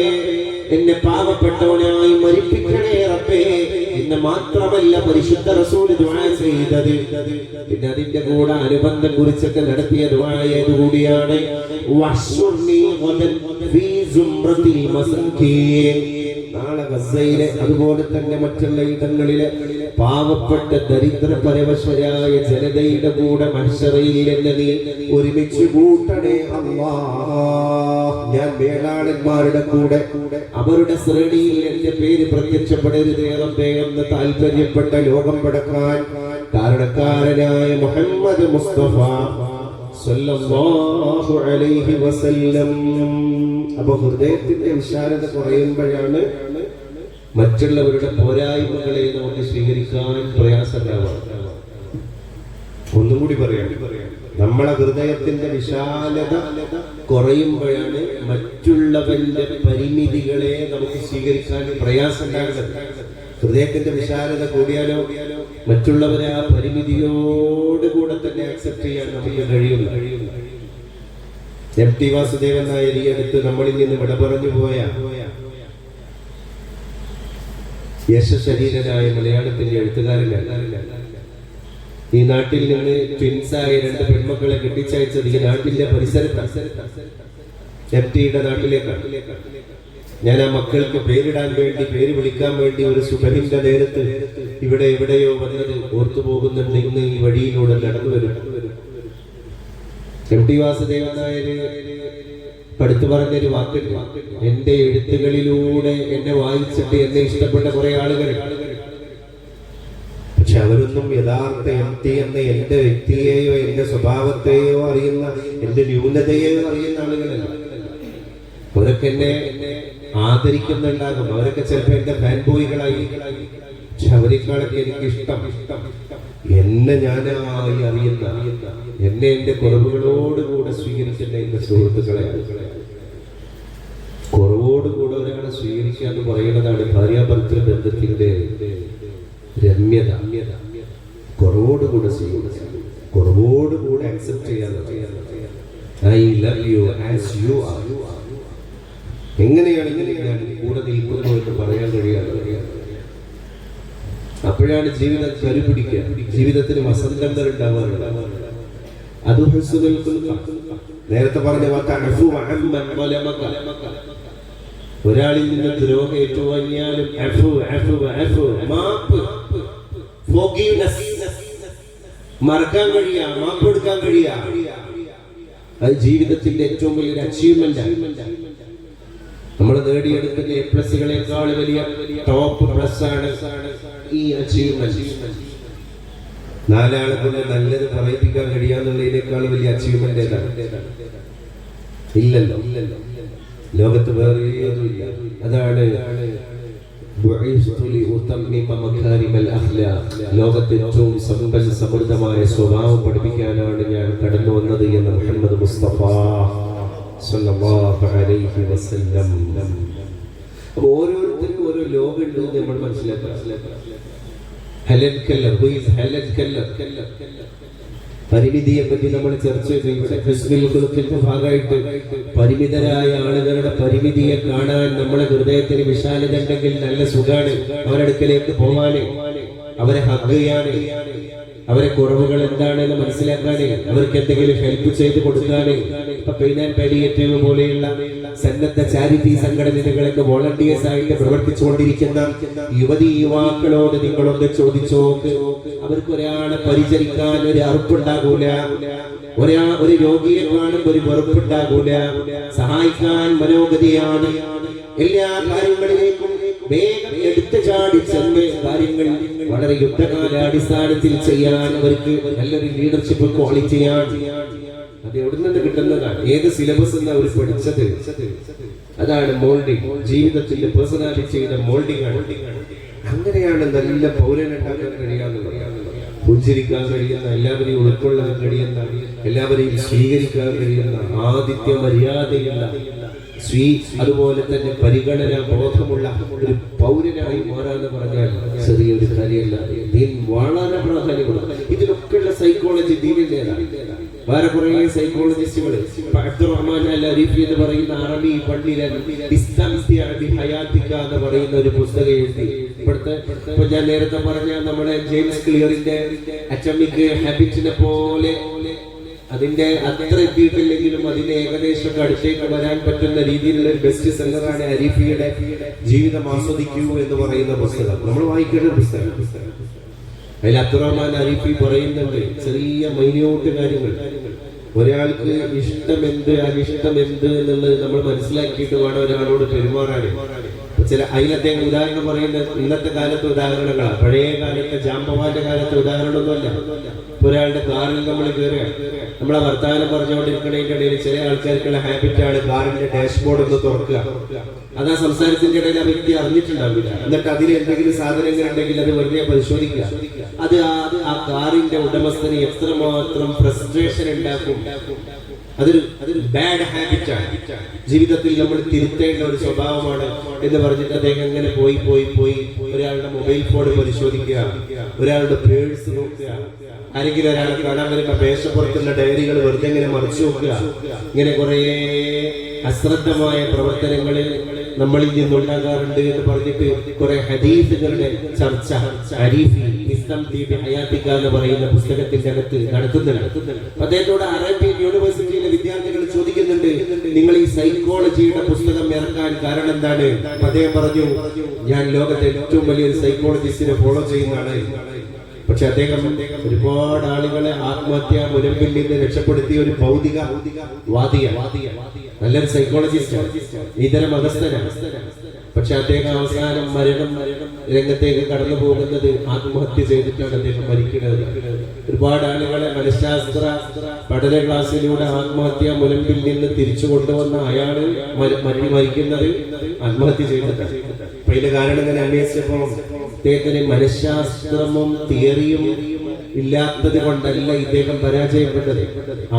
എന്നെ പാവപ്പെട്ടവനായി മരിപ്പിക്കണേ റബ്ബേ എന്ന് മാത്രമല്ല പരിശുദ്ധ റസൂൽ ദുആ ചെയ്തത്. പിന്നെ അതിന്റെ കൂടെ അനുബന്ധം കുറിച്ചൊക്കെ നടത്തിയ ദുആയത് കൂടിയാണ്. വഹ്ശുർനി വദൻ ഫീ സുംറത്തിൽ മസാകീൻ. നാളെ ഗസയിലെ അതുപോലെ തന്നെ മറ്റുള്ള ഇടങ്ങളിലെ പാവപ്പെട്ട ദരിദ്ര പരവശരായ ജനതയുടെ കൂടെ മഹ്ശറയിൽ എന്നെ നീ ഒരുമിച്ച് കൂട്ടണേ അല്ലാഹ്. ഞാൻ വേളാളന്മാരുടെ കൂടെ അവരുടെ ശ്രേണിയിൽ എന്റെ പേര് പ്രത്യക്ഷപ്പെടരുതേ റബ്ബേ എന്ന് താല്പര്യപ്പെട്ട ലോകം പടക്കാൻ കാരണക്കാരനായ മുഹമ്മദ് മുസ്തഫ സല്ലല്ലാഹു അലൈഹി വസല്ലം. അപ്പൊ ഹൃദയത്തിന്റെ വിശാലത കുറയുമ്പോഴാണ് മറ്റുള്ളവരുടെ പോരായ്മകളെ നമുക്ക് സ്വീകരിക്കാൻ പ്രയാസമുണ്ടാവുക. ഒന്നും കൂടി പറയാം, നമ്മളെ ഹൃദയത്തിന്റെ വിശാലത കുറയുമ്പോഴാണ് മറ്റുള്ളവന്റെ പരിമിതികളെ നമുക്ക് സ്വീകരിക്കാൻ പ്രയാസം ഉണ്ടാകുന്നത്. ഹൃദയത്തിന്റെ വിശാലത കൂടിയാലോ മറ്റുള്ളവരെ ആ പരിമിതിയോടുകൂടെ തന്നെ ആക്സെപ്റ്റ് ചെയ്യാൻ നമുക്ക് കഴിയുന്നു. MT വാസുദേവൻ നായർ ഈ അടുത്ത് നമ്മളിൽ നിന്ന് വിട പറഞ്ഞു പോയ യശശരീരനായ മലയാളത്തിന്റെ എഴുത്തുകാരനാണ്. ഈ നാട്ടിൽ നിന്ന് ട്വിൻസായ 2 പെൺമക്കളെ കെട്ടിച്ചയച്ചത് ഈ നാട്ടിന്റെ പരിസരത്ത് MTയുടെ നാട്ടിലേക്കാണ്. ഞാൻ ആ മക്കൾക്ക് പേരിടാൻ വേണ്ടി, പേര് വിളിക്കാൻ വേണ്ടി ഒരു സുബഹിന്റെ നേരത്ത് ഇവിടെ എവിടെയോ വന്നത് ഓർത്തു പോകുന്നുണ്ട്. ഇന്ന് ഈ വഴിയിലൂടെ നടന്നു വരും. MT വാസുദേവൻ നായർ പഠിത്തു പറഞ്ഞൊരു വാക്കുണ്ട്. എന്റെ എഴുത്തുകളിലൂടെ എന്നെ വായിച്ചിട്ട് എന്നെ ഇഷ്ടപ്പെട്ട കുറെ ആളുകൾ, പക്ഷെ അവരൊന്നും യഥാർത്ഥ MT എന്ന എന്റെ വ്യക്തിയെയോ എന്റെ സ്വഭാവത്തെയോ അറിയുന്ന, എന്റെ ന്യൂനതയെയോ അറിയുന്ന ആളുകളല്ല. അവരൊക്കെ എന്നെ ആദരിക്കുന്നുണ്ടാകും, അവരൊക്കെ ചിലപ്പോ എന്റെ ഫാൻ ബോയികളായി. പക്ഷെ അവരെക്കാളൊക്കെ എനിക്ക് ഇഷ്ടം എന്നെ ഞാനായി അറിയുന്ന, എന്നെ എന്റെ കുറവുകളോടുകൂടെ സ്വീകരിക്കുന്ന എന്റെ സുഹൃത്തുക്കളെ. കുറവോടുകൂടെ ഒരാളെ സ്വീകരിക്കുക എന്ന് പറയുന്നതാണ് ഭാര്യാഭർത്തൃ ബന്ധത്തിന്റെ രമ്യത. കുറവോടുകൂടെ സ്വീകരിക്കുക, കുറവോടുകൂടെ അക്സെപ്റ്റ് ചെയ്യാൻ. I love you as you are. എങ്ങനെയാണെങ്കിൽ ഞാൻ കൂടെ നിൽക്കുന്നു എന്ന് പറയാൻ കഴിയാതെ, അപ്പോഴാണ് ജീവിതം കരുപിടിക്കുക, ജീവിതത്തിന് വസന്തങ്ങൾ ഉണ്ടാവാറുണ്ട്. അത് നേരത്തെ പറഞ്ഞ വാക്കാണ്. ഒരാളിൽ നിന്ന് ദ്രോഹം ഏറ്റുവാങ്ങിയാലും മാപ്പ് മറക്കാൻ കഴിയാ, മാപ്പെടുക്കാൻ കഴിയാ. അത് ജീവിതത്തിന്റെ ഏറ്റവും വലിയൊരു അച്ചീവ്മെന്റ്. നമ്മൾ നേടിയെടുക്കുന്ന A+കളെക്കാൾ വലിയ ടോപ്പ് പ്ലസ് ആണ് ഈ അച്ചീവ്മെന്റ്. നാലാളെ കൊണ്ട് നല്ലത് പറയിപ്പിക്കാൻ കഴിയാന്നുള്ളതിനേക്കാൾ വലിയ അച്ചീവ്മെന്റ് ഏതാണ്? ഇല്ലല്ലോ. ലോകത്ത് വേറെ ഏതുമില്ല. അതാണ് ലോകത്തെ ഏറ്റവും സമ്പൽ സമൃദ്ധമായ സ്വഭാവം പഠിപ്പിക്കാനാണ് ഞാൻ കടന്നു വന്നത് എന്ന് മുഹമ്മദ് മുസ്തഫ സല്ലല്ലാഹു അലൈഹി വസല്ലം. അപ്പോൾ ഓരോരുത്തർക്കും ഓരോ ലോകമുണ്ട് നമ്മൾ മനസ്സിലാക്കുക. ഹെലൻ കെല്ലർ, പരിമിതിയെ പറ്റി നമ്മൾ ചർച്ച ചെയ്ത ഭാഗമായിട്ട് പരിമിതരായ ആളുകളുടെ പരിമിതിയെ കാണാൻ നമ്മളെ ഹൃദയത്തിന് വിശാലത ഉണ്ടെങ്കിൽ നല്ല സുഖാണ് അവരുടെ അടുക്കലേക്ക് പോവാന്, അവരെ ഹഗ് ചെയ്യാന്, അവരെ കുറവുകൾ എന്താണെന്ന് മനസ്സിലാക്കാന്, അവർക്ക് എന്തെങ്കിലും ഹെൽപ്പ് ചെയ്ത് കൊടുക്കാന്. ഇപ്പൊ പെയിൻ ആൻഡ് പാലിയേറ്റീവ് പോലെയുള്ള സന്നദ്ധ ചാരിറ്റി സംഘടനകളൊക്കെ വോളണ്ടിയേഴ്സ് ആയിട്ട് പ്രവർത്തിച്ചുകൊണ്ടിരിക്കുന്ന യുവതി യുവാക്കളോട് നിങ്ങളൊന്ന് ചോദിച്ചോ, അവർക്ക് ഒരാളെ പരിചരിക്കാൻ ഒരു അറുപ്പുണ്ടാകൂല, ഒരു രോഗിയെ കാണും ഒരു വെറുപ്പുണ്ടാകൂല, സഹായിക്കാൻ മനോഗതിയാണ്. എല്ലാ കാര്യങ്ങളിലേക്കും വേഗം എടുത്തു ചാടി ചെന്ന് കാര്യങ്ങൾ വളരെ യുദ്ധകാലാടിസ്ഥാനത്തിൽ ചെയ്യാൻ അവർക്ക് നല്ലൊരു ലീഡർഷിപ്പ് ക്വാളിറ്റിയാണ്. അത് എവിടെ നിന്ന് കിട്ടുന്നതാണ്? ഏത് സിലബസ് എന്നാ അവർ പഠിച്ചത്? അതാണ് മോൾഡിംഗ്, ജീവിതത്തിന്റെ പേഴ്സണാലിറ്റിയുടെ മോൾഡിംഗ് ആണ്. അങ്ങനെയാണ് നല്ല പൗരനുണ്ടാക്കാൻ കഴിയാന്നുള്ളത്. പുഞ്ചിരിക്കാൻ കഴിയുന്ന, എല്ലാവരെയും ഉൾക്കൊള്ളാൻ കഴിയുന്ന, എല്ലാവരെയും സ്വീകരിക്കാൻ കഴിയുന്ന, ആതിഥ്യ മര്യാദയുള്ള, അതുപോലെ തന്നെ പരിഗണന ബോധമുള്ള ഒരു പൗരനായി മാറാന്ന് പറഞ്ഞാൽ ചെറിയൊരു കാര്യമല്ല. വളരെ പ്രാധാന്യമുള്ള ഇതിലൊക്കെയുള്ള സൈക്കോളജി ദീനിന്റേതാണ്. വേറെ കുറെ സൈക്കോളജിസ്റ്റുകൾ അബ്ദുറഹ്മാൻ അൽ അരീഫി എന്ന് പറയുന്ന അറബി പണ്ഡിതൻ എന്ന് പറയുന്ന ഒരു പുസ്തകം എഴുതി. ഇപ്പൊ ഞാൻ നേരത്തെ പറഞ്ഞ നമ്മുടെ ജെയിംസ് ക്ലിയറിന്റെ അറ്റോമിക് ഹാബിറ്റിനെ പോലെ അതിന്റെ അത്ര എത്തിയിട്ടില്ലെങ്കിലും അതിന്റെ ഏകദേശം അടുത്തേക്ക് വരാൻ പറ്റുന്ന രീതിയിലുള്ള ഒരു ബെസ്റ്റ് സെല്ലറാണ് അരീഫിയുടെ ജീവിതം ആസ്വദിക്കൂ എന്ന് പറയുന്ന പുസ്തകം. നമ്മൾ വായിക്കേണ്ട പുസ്തകം. അതിൽ അബ്ദുറഹ്മാൻ അരീഫി പറയുന്നുണ്ട് ചെറിയ മൈന്യൂട്ട് കാര്യങ്ങൾ. ഒരാൾക്ക് ഇഷ്ടമെന്ത് അനിഷ്ടമെന്ത് എന്നുള്ളത് നമ്മൾ മനസ്സിലാക്കിയിട്ട് വേണം ഒരാളോട് പെരുമാറാൻ. ചില അതിലത്തെ ഉദാഹരണം പറയുന്ന ഇന്നത്തെ കാലത്തെ ഉദാഹരണങ്ങളാണ്. പഴയ കാലത്തെ ജാമ്പവാന്റെ കാലത്തെ ഉദാഹരണമൊന്നുമല്ല. ഒരാളുടെ കാറിൽ നമ്മൾ കയറുക, നമ്മളെ വർത്തമാനം പറഞ്ഞുകൊണ്ടിരിക്കുന്നതിന്റെ ഇടയിൽ ചില ആൾക്കാർക്കുള്ള ഹാബിറ്റാണ് കാറിന്റെ ഡാഷ്ബോർഡ് ഒന്ന് തുറക്കുക. അത് ആ സംസാരത്തിന്റെ ഇടയിൽ ആ വ്യക്തി അറിഞ്ഞിട്ടുണ്ടാവില്ല. എന്നിട്ട് അതിൽ എന്തെങ്കിലും സാധനങ്ങൾ ഉണ്ടെങ്കിൽ അത് വെറുതെ പരിശോധിക്കുക. അത് ആ കാറിന്റെ ഉടമസ്ഥന് എത്രമാത്രം ഫ്രസ്ട്രേഷൻ ഉണ്ടാക്കും. അതൊരു ബാഡ് ഹാബിറ്റാണ്. ജീവിതത്തിൽ നമ്മൾ തിരുത്തേണ്ട ഒരു സ്വഭാവമാണ് എന്ന് പറഞ്ഞിട്ട് അദ്ദേഹം അങ്ങനെ പോയി ഒരാളുടെ മൊബൈൽ ഫോൺ പരിശോധിക്കുക, ഒരാളുടെ പേഴ്സ് നോക്കുക, ആരെങ്കിലും ഒരാളെ കാണാൻ വരുമ്പോ മേശപ്പുറത്തുള്ള ഡയറികൾ വെറുതെ ഇങ്ങനെ മറിച്ചു നോക്കുക. ഇങ്ങനെ കുറെ അശ്രദ്ധമായ പ്രവർത്തനങ്ങൾ നമ്മളിൽ നിന്നുണ്ടാകാറുണ്ട് എന്ന് പറഞ്ഞിട്ട് കുറെ ഹദീസുകളുടെ ചർച്ച അരീഫി എന്ന് പറയുന്ന പുസ്തകത്തിന്റെ അകത്ത് നടത്തുന്നുണ്ട്. അദ്ദേഹത്തോട് അറേബ്യൻ യൂണിവേഴ്സിറ്റിയിലെ വിദ്യാർത്ഥികൾ ചോദിക്കുന്നുണ്ട്, നിങ്ങൾ ഈ സൈക്കോളജിയുടെ പുസ്തകം ഇറക്കാൻ കാരണം എന്താണ്? അദ്ദേഹം പറഞ്ഞു, ഞാൻ ലോകത്തെ ഏറ്റവും വലിയൊരു സൈക്കോളജിസ്റ്റിനെ ഫോളോ ചെയ്യുന്നതാണ്. പക്ഷെ അദ്ദേഹം ഒരുപാട് ആളുകളെ ആത്മഹത്യാ മുനമ്പിൽ നിന്ന് രക്ഷപ്പെടുത്തിയ ഒരു ഭൗതിക നല്ലൊരു സൈക്കോളജിസ്റ്റ്, ഇതര മതസ്ഥനാണ്. പക്ഷെ അദ്ദേഹം അവസാനം മരണം രംഗത്തേക്ക് കടന്നു പോകുന്നത് ആത്മഹത്യ ചെയ്തിട്ടാണ് അദ്ദേഹം മരിക്കുന്നത്. ഒരുപാട് ആളുകളെ മനഃശാസ്ത്ര പഠന ക്ലാസ്സിലൂടെ ആത്മഹത്യാ മുനമ്പിൽ നിന്ന് തിരിച്ചു കൊണ്ടുവന്ന അയാള് മരിക്കുന്നത് ആത്മഹത്യ ചെയ്തിട്ടാണ്. അപ്പൊ ഇതിന്റെ കാരണം ഇങ്ങനെ അന്വേഷിച്ചപ്പോ അദ്ദേഹത്തിന് മനഃശാസ്ത്രവും തിയറിയും ഇല്ലാത്തത് കൊണ്ടല്ല ഇദ്ദേഹം പരാജയപ്പെട്ടത്,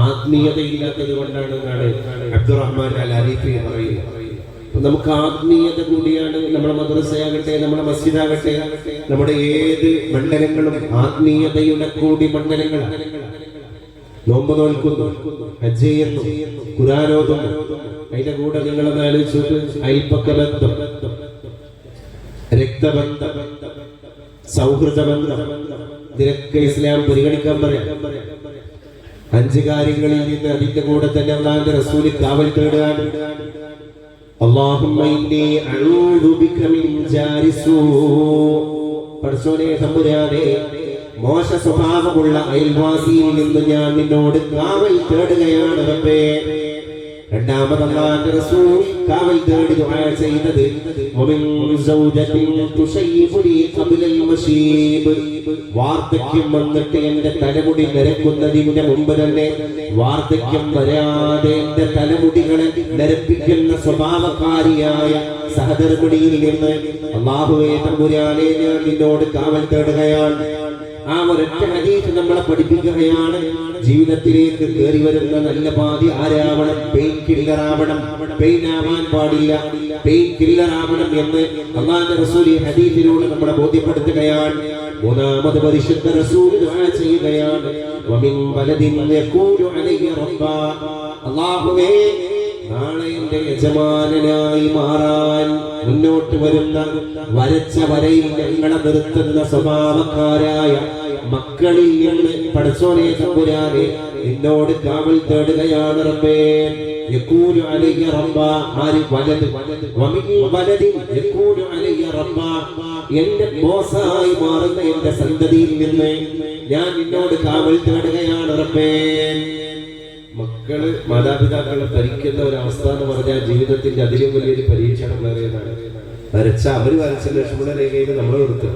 ആത്മീയതയില്ലാത്തത് കൊണ്ടാണ് എന്നാണ് അബ്ദുറഹ്മാൻ അൽ അരീഫി പറയുന്നത്. നമുക്ക് ആത്മീയത കൂടിയാണ്. നമ്മുടെ മദ്രസയാകട്ടെ, നമ്മുടെ മസ്ജിദാകട്ടെ, നമ്മുടെ ഏത് മണ്ഡലങ്ങളും ആത്മീയതയുടെ കൂടി മണ്ഡലങ്ങളാണ്. നോമ്പ് നോൽക്കുന്നു, ഹജ്ജ് ചെയ്യുന്നു, ഖുർആൻ ഓതുന്നു. അതിന്റെ കൂടെ നിങ്ങളൊന്ന് ആലോചിച്ചു, അയൽപക്ക ബന്ധം, രക്തബന്ധം, സൗഹൃദ ബന്ധം, ഇതിനൊക്കെ ഇസ്ലാം പരിഗണിക്കാൻ പറയാം. 5 കാര്യങ്ങളിൽ നിന്ന് അതിന്റെ കൂടെ തന്നെ അല്ലാഹുവിന്റെ റസൂൽ കാവൽ തേടുകയാണ്. അല്ലാഹുമ്മ ഇന്നി അഊദു ബിക മിൻ ജാരി സൂ പടച്ചോനെ തമ്പുരാനെ, മോശ സ്വഭാവമുള്ള അയൽവാസിയിൽ നിന്ന് ഞാൻ നിന്നോട് കാവൽ തേടുകയാണ് റബ്ബേ. രണ്ടാമത് അല്ലാഹുവിന്റെ റസൂൽ കാവൽ തേടി ദുആ ചെയ്തത് വാർദ്ധക്യം വന്നിട്ട് എന്റെ തലമുടി നരക്കുന്നതിന്റെ മുമ്പ് തന്നെ വാർദ്ധക്യം വരാതെ എന്റെ തലമുടികളെ നരപ്പിക്കുന്ന സ്വഭാവക്കാരിയായ സഹധർമ്മിണിയിൽ നിന്ന് അല്ലാഹുവേ തമ്പുരാനെ ഞാൻ നിന്നോട് കാവൽ തേടുകയാണ്. ആ ഒരൊറ്റ ഹദീസ് നമ്മളെ പഠിപ്പിക്കുകയാണ്, ജീവിതത്തിലേക്ക് കയറി വരുന്ന നല്ല പാതി ആരാവണം? പെയിൻ കില്ലർ ആവണം. പെയിൻ ആവാൻ പാടില്ല, പെയിൻ കില്ലർ ആവണം എന്ന് അല്ലാഹുവിന്റെ റസൂൽ ഈ ഹദീസിലൂടെ നമ്മളെ ബോധ്യപ്പെടുത്തുകയാണ്. മൂന്നാമത് പരിശുദ്ധ റസൂൽ ദുആ ചെയ്യുകയാണ്, വമിൻ വലദിൻ യഖൂലു അലൈഹി റബ്ബാ, അല്ലാഹുവേ നാളെ എന്റെ യജമാനനായി മാറാൻ മുന്നോട്ട് വരുന്ന വരച്ച വരയിൽ ഞങ്ങളെ നിർത്തുന്ന സ്വഭാവക്കാരായ മക്കളിൽ നിന്ന് പടച്ചോനെ തമ്പുരാനെ നിന്നോട് കാവൽ തേടുകയാണ് റബ്ബേ. യഖൂലു അലൈഹി റബ്ബാ, ആര്? വലദ്. വമിൻ വലദിൻ യഖൂലു അലൈഹി റബ്ബാ, എന്റെ ബോസായി മാറുന്ന എന്റെ സന്തതിയിൽ നിന്ന് ഞാൻ നിന്നോട് കാവൽ തേടുകയാണ് റബ്ബേ. മക്കള് മാതാപിതാക്കളെ ഭരിക്കുന്ന ഒരവസ്ഥ എന്ന് പറഞ്ഞാൽ ജീവിതത്തിന്റെ അതിലും വലിയൊരു പരീക്ഷണം വേറെയാണ്. അവര് വരച്ച ലക്ഷ്മണ രേഖയിൽ നമ്മൾ കൊടുത്തു.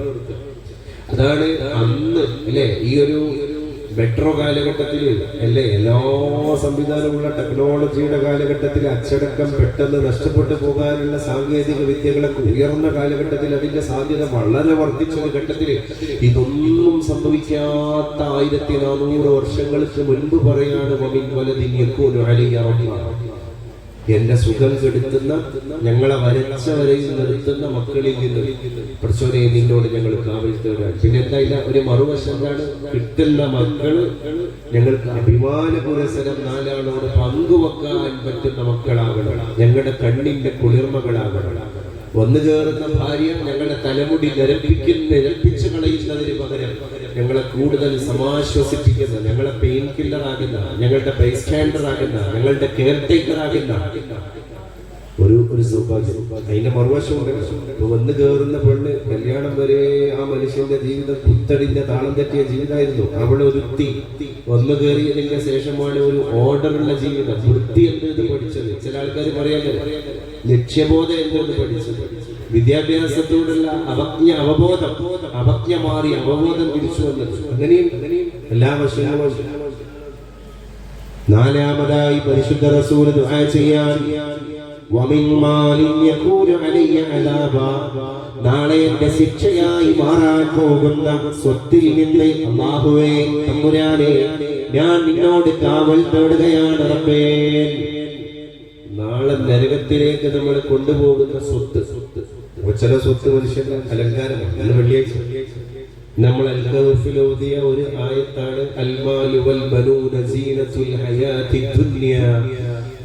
അതാണ് അന്ന് അല്ലെ ഈ ഒരു മെട്രോ കാലഘട്ടത്തിൽ അല്ലെ എല്ലാ സംവിധാനമുള്ള ടെക്നോളജിയുടെ കാലഘട്ടത്തിൽ അച്ചടക്കം പെട്ടെന്ന് നഷ്ടപ്പെട്ടു പോകാനുള്ള സാങ്കേതിക വിദ്യകളൊക്കെ ഉയർന്ന കാലഘട്ടത്തിൽ അതിന്റെ സാധ്യത വളരെ വർദ്ധിച്ച ഒരു ഘട്ടത്തിൽ ഇതൊന്നും സംഭവിക്കാത്ത 1400 വർഷങ്ങൾക്ക് മുൻപ് പറയാണ് വമിൻ വലദിൻ യഖൂലു അലൈഹി റബ്ബാ, എന്റെ സുഖം കെടുത്തുന്ന ഞങ്ങളെ വരച്ച വരയിൽ നിർത്തുന്ന മക്കളിൽ നിന്ന് പടച്ചോനെ നിന്നോട് ഞങ്ങൾ കാവൽ തേടാൻ. പിന്നെ എന്തായില്ല, ഒരു മറുവശം എന്താണ്? കിട്ടുന്ന മക്കള് ഞങ്ങൾക്ക് അഭിമാന പുരസരം നാലാളോട് പങ്കുവെക്കാൻ പറ്റുന്ന മക്കളാകണം, ഞങ്ങളുടെ കണ്ണിന്റെ കുളിർമകളാകണം. വന്നു ചേർന്ന ഭാര്യ ഞങ്ങളുടെ തലമുടി നിരപ്പിച്ചു കളയുന്നതിന് പകരം ഞങ്ങളെ കൂടുതൽ സമാശ്വസിപ്പിക്കുന്ന, ഞങ്ങളെ പെയിൻ കില്ലർ ആകുന്ന, ഞങ്ങളുടെ ബൈസ്റ്റാൻഡർ ആകുന്ന, ഞങ്ങളുടെ കെയർ ടേക്കർ ആകുന്ന ഒരു സൗഭാഗ്യം. അതിന്റെ മറുവശമുണ്ട്. വന്നു കയറുന്ന പെണ്ണ് കല്യാണം വരെ ആ മനുഷ്യന്റെ ജീവിതം കുത്തടിന്റെ താളം തെറ്റിയ ജീവിതമായിരുന്നു. അവളെ ഒരുത്തി വന്നു കയറിയതിന്റെ ശേഷമാണ് ഒരു ഓർഡറുള്ള ജീവിതം. വൃത്തി എന്ത് പഠിച്ചത്? ചില ആൾക്കാർ പറയാൻ ലക്ഷ്യബോധം എന്തെന്ന് പഠിച്ചത്, വിദ്യാഭ്യാസത്തോടുള്ള അവജ്ഞ മാറി അവബോധം തിരിച്ചു വന്നത്. അങ്ങനെയും എല്ലാ വശങ്ങളും. നാലാമതായി പരിശുദ്ധ റസൂൽ ദുആ ചെയ്യാൻ, വമിൻ മാലിൻ യഖൂലു അലയ്യ അദാബാ, നാളെ എന്റെ ശിക്ഷയായി മാറാൻ പോകുന്ന സ്വത്തിൽ നിന്ന് അല്ലാഹുവേ തമ്പുരാനെ ഞാൻ നിന്നോട് കാവൽ തേടുകയാണ് റബ്ബേ. നാളെ നരകത്തിലേക്ക് നമ്മൾ കൊണ്ടുപോകുന്ന സ്വത്ത്. ചില സ്വത്ത് മനുഷ്യന്റെ അലങ്കാരമാണ്. വെള്ളിയാഴ്ച നമ്മൾ അൽ-കഹ്ഫിലോദിയ ഒരു ആയത്താണ്, അൽമാലു വൽ ബനൂന സീനത്തുൽ ഹയാത്തി ദുനിയ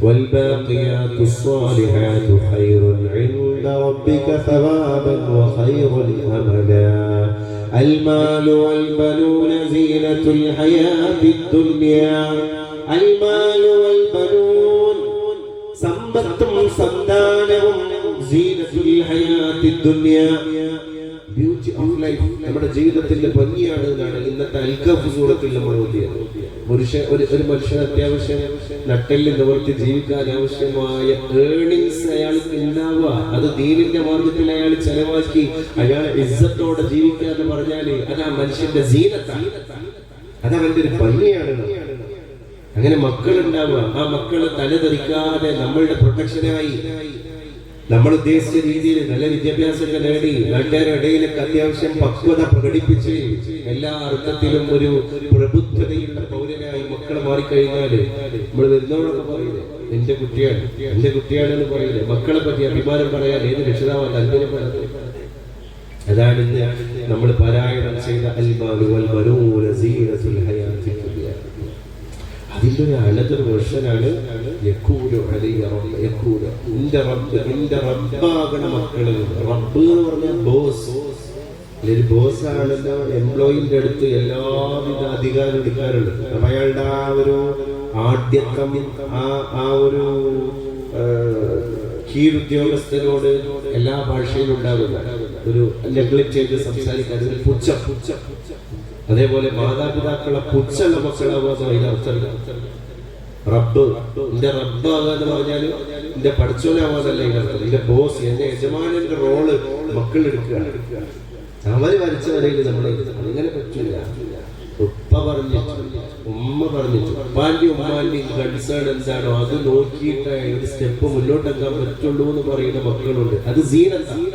والباقيات الصالحات خير عند ربك ثوابا وخير أملا. المال والبنون زينة الحياة الدنيا. المال والبنون സമ്പത്തും സന്താനവും സീനത്തുൽ ഹയാത്തി ദുനിയ, ബ്യൂട്ടി ഓഫ് ലൈഫ്, നമ്മുടെ ജീവിതത്തിന്റെ ഭംഗിയാണ് എന്നാണ് ഇന്നത്തെ അൽ-കഹ്ഫ് സൂറത്തിൽ നമ്മൾ ഓതിയത്. ഒരു മനുഷ്യൻ അത്യാവശ്യം നട്ടെല്ല് നിവർത്തി ജീവിക്കാൻ ആവശ്യമായ ഏർണിങ്സ് അയാൾക്ക് ഉണ്ടാവുക, അത് ദീനിന്റെ മാർഗത്തിൽ അയാൾ ചെലവാക്കി അയാൾ ഇസ്സത്തോടെ ജീവിക്കാന്ന് പറഞ്ഞാല് അത് ആ മനുഷ്യന്റെ സീനത്താണ്, അത് അവന്റെ ഒരു ഭംഗിയാണ്. അങ്ങനെ മക്കളുണ്ടാവുക, ആ മക്കള് തലതെറിക്കാതെ നമ്മളുടെ പ്രൊട്ടക്ഷനായി നമ്മൾ ഉദ്ദേശിച്ച രീതിയിൽ നല്ല വിദ്യാഭ്യാസമൊക്കെ നേടി നാട്ടുകാരുടെ ഇടയിലൊക്കെ അത്യാവശ്യം പക്വത പ്രകടിപ്പിച്ച് എല്ലാ അർത്ഥത്തിലും ഒരു പ്രബുദ്ധതയുള്ള പൗരനായി മക്കൾ മാറിക്കഴിഞ്ഞാല് നമ്മൾ വരുന്നവരൊക്കെ പറയില്ലേ എന്റെ കുട്ടിയാണെന്ന് പറയില്ലേ. മക്കളെ പറ്റി അഭിമാനം പറയാൻ ഏത് രക്ഷിതാവാൻ താല്പര്യപ്പെടുന്നത്? അതാണ് ഇന്ന് നമ്മൾ പാരായണം ചെയ്ത അൽമാലു വൽ ബനൂന സീനത്തുൽ ഹയാത്തി ദുനിയ. അതിന്റെ ഒരു അനദർ വെർഷനാണ് യഖൂലു അലൈഹി റബ്ബ്. യഖൂലു എന്റെ റബ്ബാകണ മക്കള്. റബ്ബ് എന്ന് പറഞ്ഞാൽ ബോസ്. ഒരു ബോസ് ആണല്ലോ എംപ്ലോയിന്റെ അടുത്ത് എല്ലാവിധ അധികാരം എടുക്കാറുണ്ട്. അയാളുടെ ആ ഒരു ആദ്യത്വം, ആ ഒരു കീഴുദ്യോഗസ്ഥരോട് എല്ലാ ഭാഷയിലും ഉണ്ടാകുന്ന ഒരു നെഗ്ലക്ട് ചെയ്ത് സംസാരിക്കാൻ ഒരു പുച്ഛം. അതേപോലെ മാതാപിതാക്കളെ പുച്ഛമുള്ള മക്കളാവാതെ അതിനർത്ഥമില്ല. റബ്ബ് എന്റെ റബ്ബാകാന്ന് പറഞ്ഞാൽ എന്റെ പഠിച്ചോനാവാന്നല്ല ഇതിനർത്ഥം. എന്റെ ബോസ്, എന്റെ യജമാനന്റെ റോള് മക്കൾ എടുക്കുകയാണ്. അവര് വരച്ച വരയിൽ നമ്മൾ അങ്ങനെ പറ്റില്ല. ഉപ്പ പറഞ്ഞിട്ട്, ഉമ്മ പറഞ്ഞിട്ട്, ഉപ്പാന്റെയും ഉമ്മാന്റെയും കൺസേൺ എന്താണോ അത് നോക്കിയിട്ട് ഒരു സ്റ്റെപ്പ് മുന്നോട്ടെത്താൻ പറ്റുള്ളൂ എന്ന് പറയുന്ന മക്കളുണ്ട്. അത് സീനത്താണ്,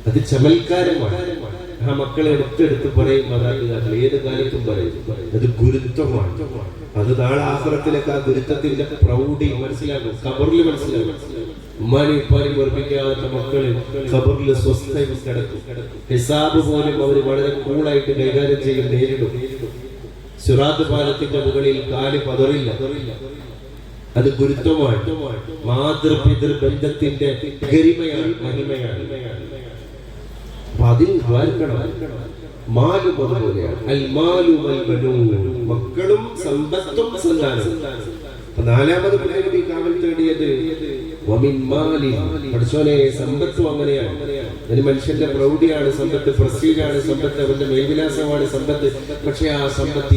അത് ചമൽക്കാരമാണ്. ആ മക്കളെ എടുത്തെടുത്ത് പറയും മാതാപിതാക്കൾ, ഏത് കാലത്തും പറയും. അത് ഗുരുത്വമാണ്. അത് നാളെ ആഖിറത്തിലേക്ക് ആ ഗുരുത്വത്തിന്റെ പ്രൗഢി മനസ്സിലാക്കും, ഖബറിൽ മനസ്സിലാക്കും. ഉമ്മാനും ഉപ്പാനും വെറുപ്പിക്കാത്ത മക്കള് ഖബറിൽ സ്വസ്ഥയിൽ കിടക്കും. ഹിസാബ് പോലും അവർ വളരെ കൂളായിട്ട് കൈകാര്യം ചെയ്യും, നേരിടും. സിറാത്ത് പാലത്തിന്റെ മുകളിൽ കാല് പതറില്ല. അത് ഗുരുത്വമാണ്. മാതൃപിതൃ ബന്ധത്തിന്റെ ഗരിമയാണ്, മഹിമയാണ്. അതിൽ മാലും അതുപോലെയാണ്. മക്കളും സമ്പത്തും സന്താനവും. നാലാമത് നബി കാവൽ തേടിയത് പഠിച്ചോനെ സമ്പത്തും അങ്ങനെയാണ്. അതിന് മനുഷ്യന്റെ പ്രൗഢിയാണ് സമ്പത്ത്, പ്രസ്റ്റീജാണ് സമ്പത്ത്, അവന്റെ മേൽവിലാസമാണ് സമ്പത്ത്. പക്ഷെ ആ സമ്പത്ത്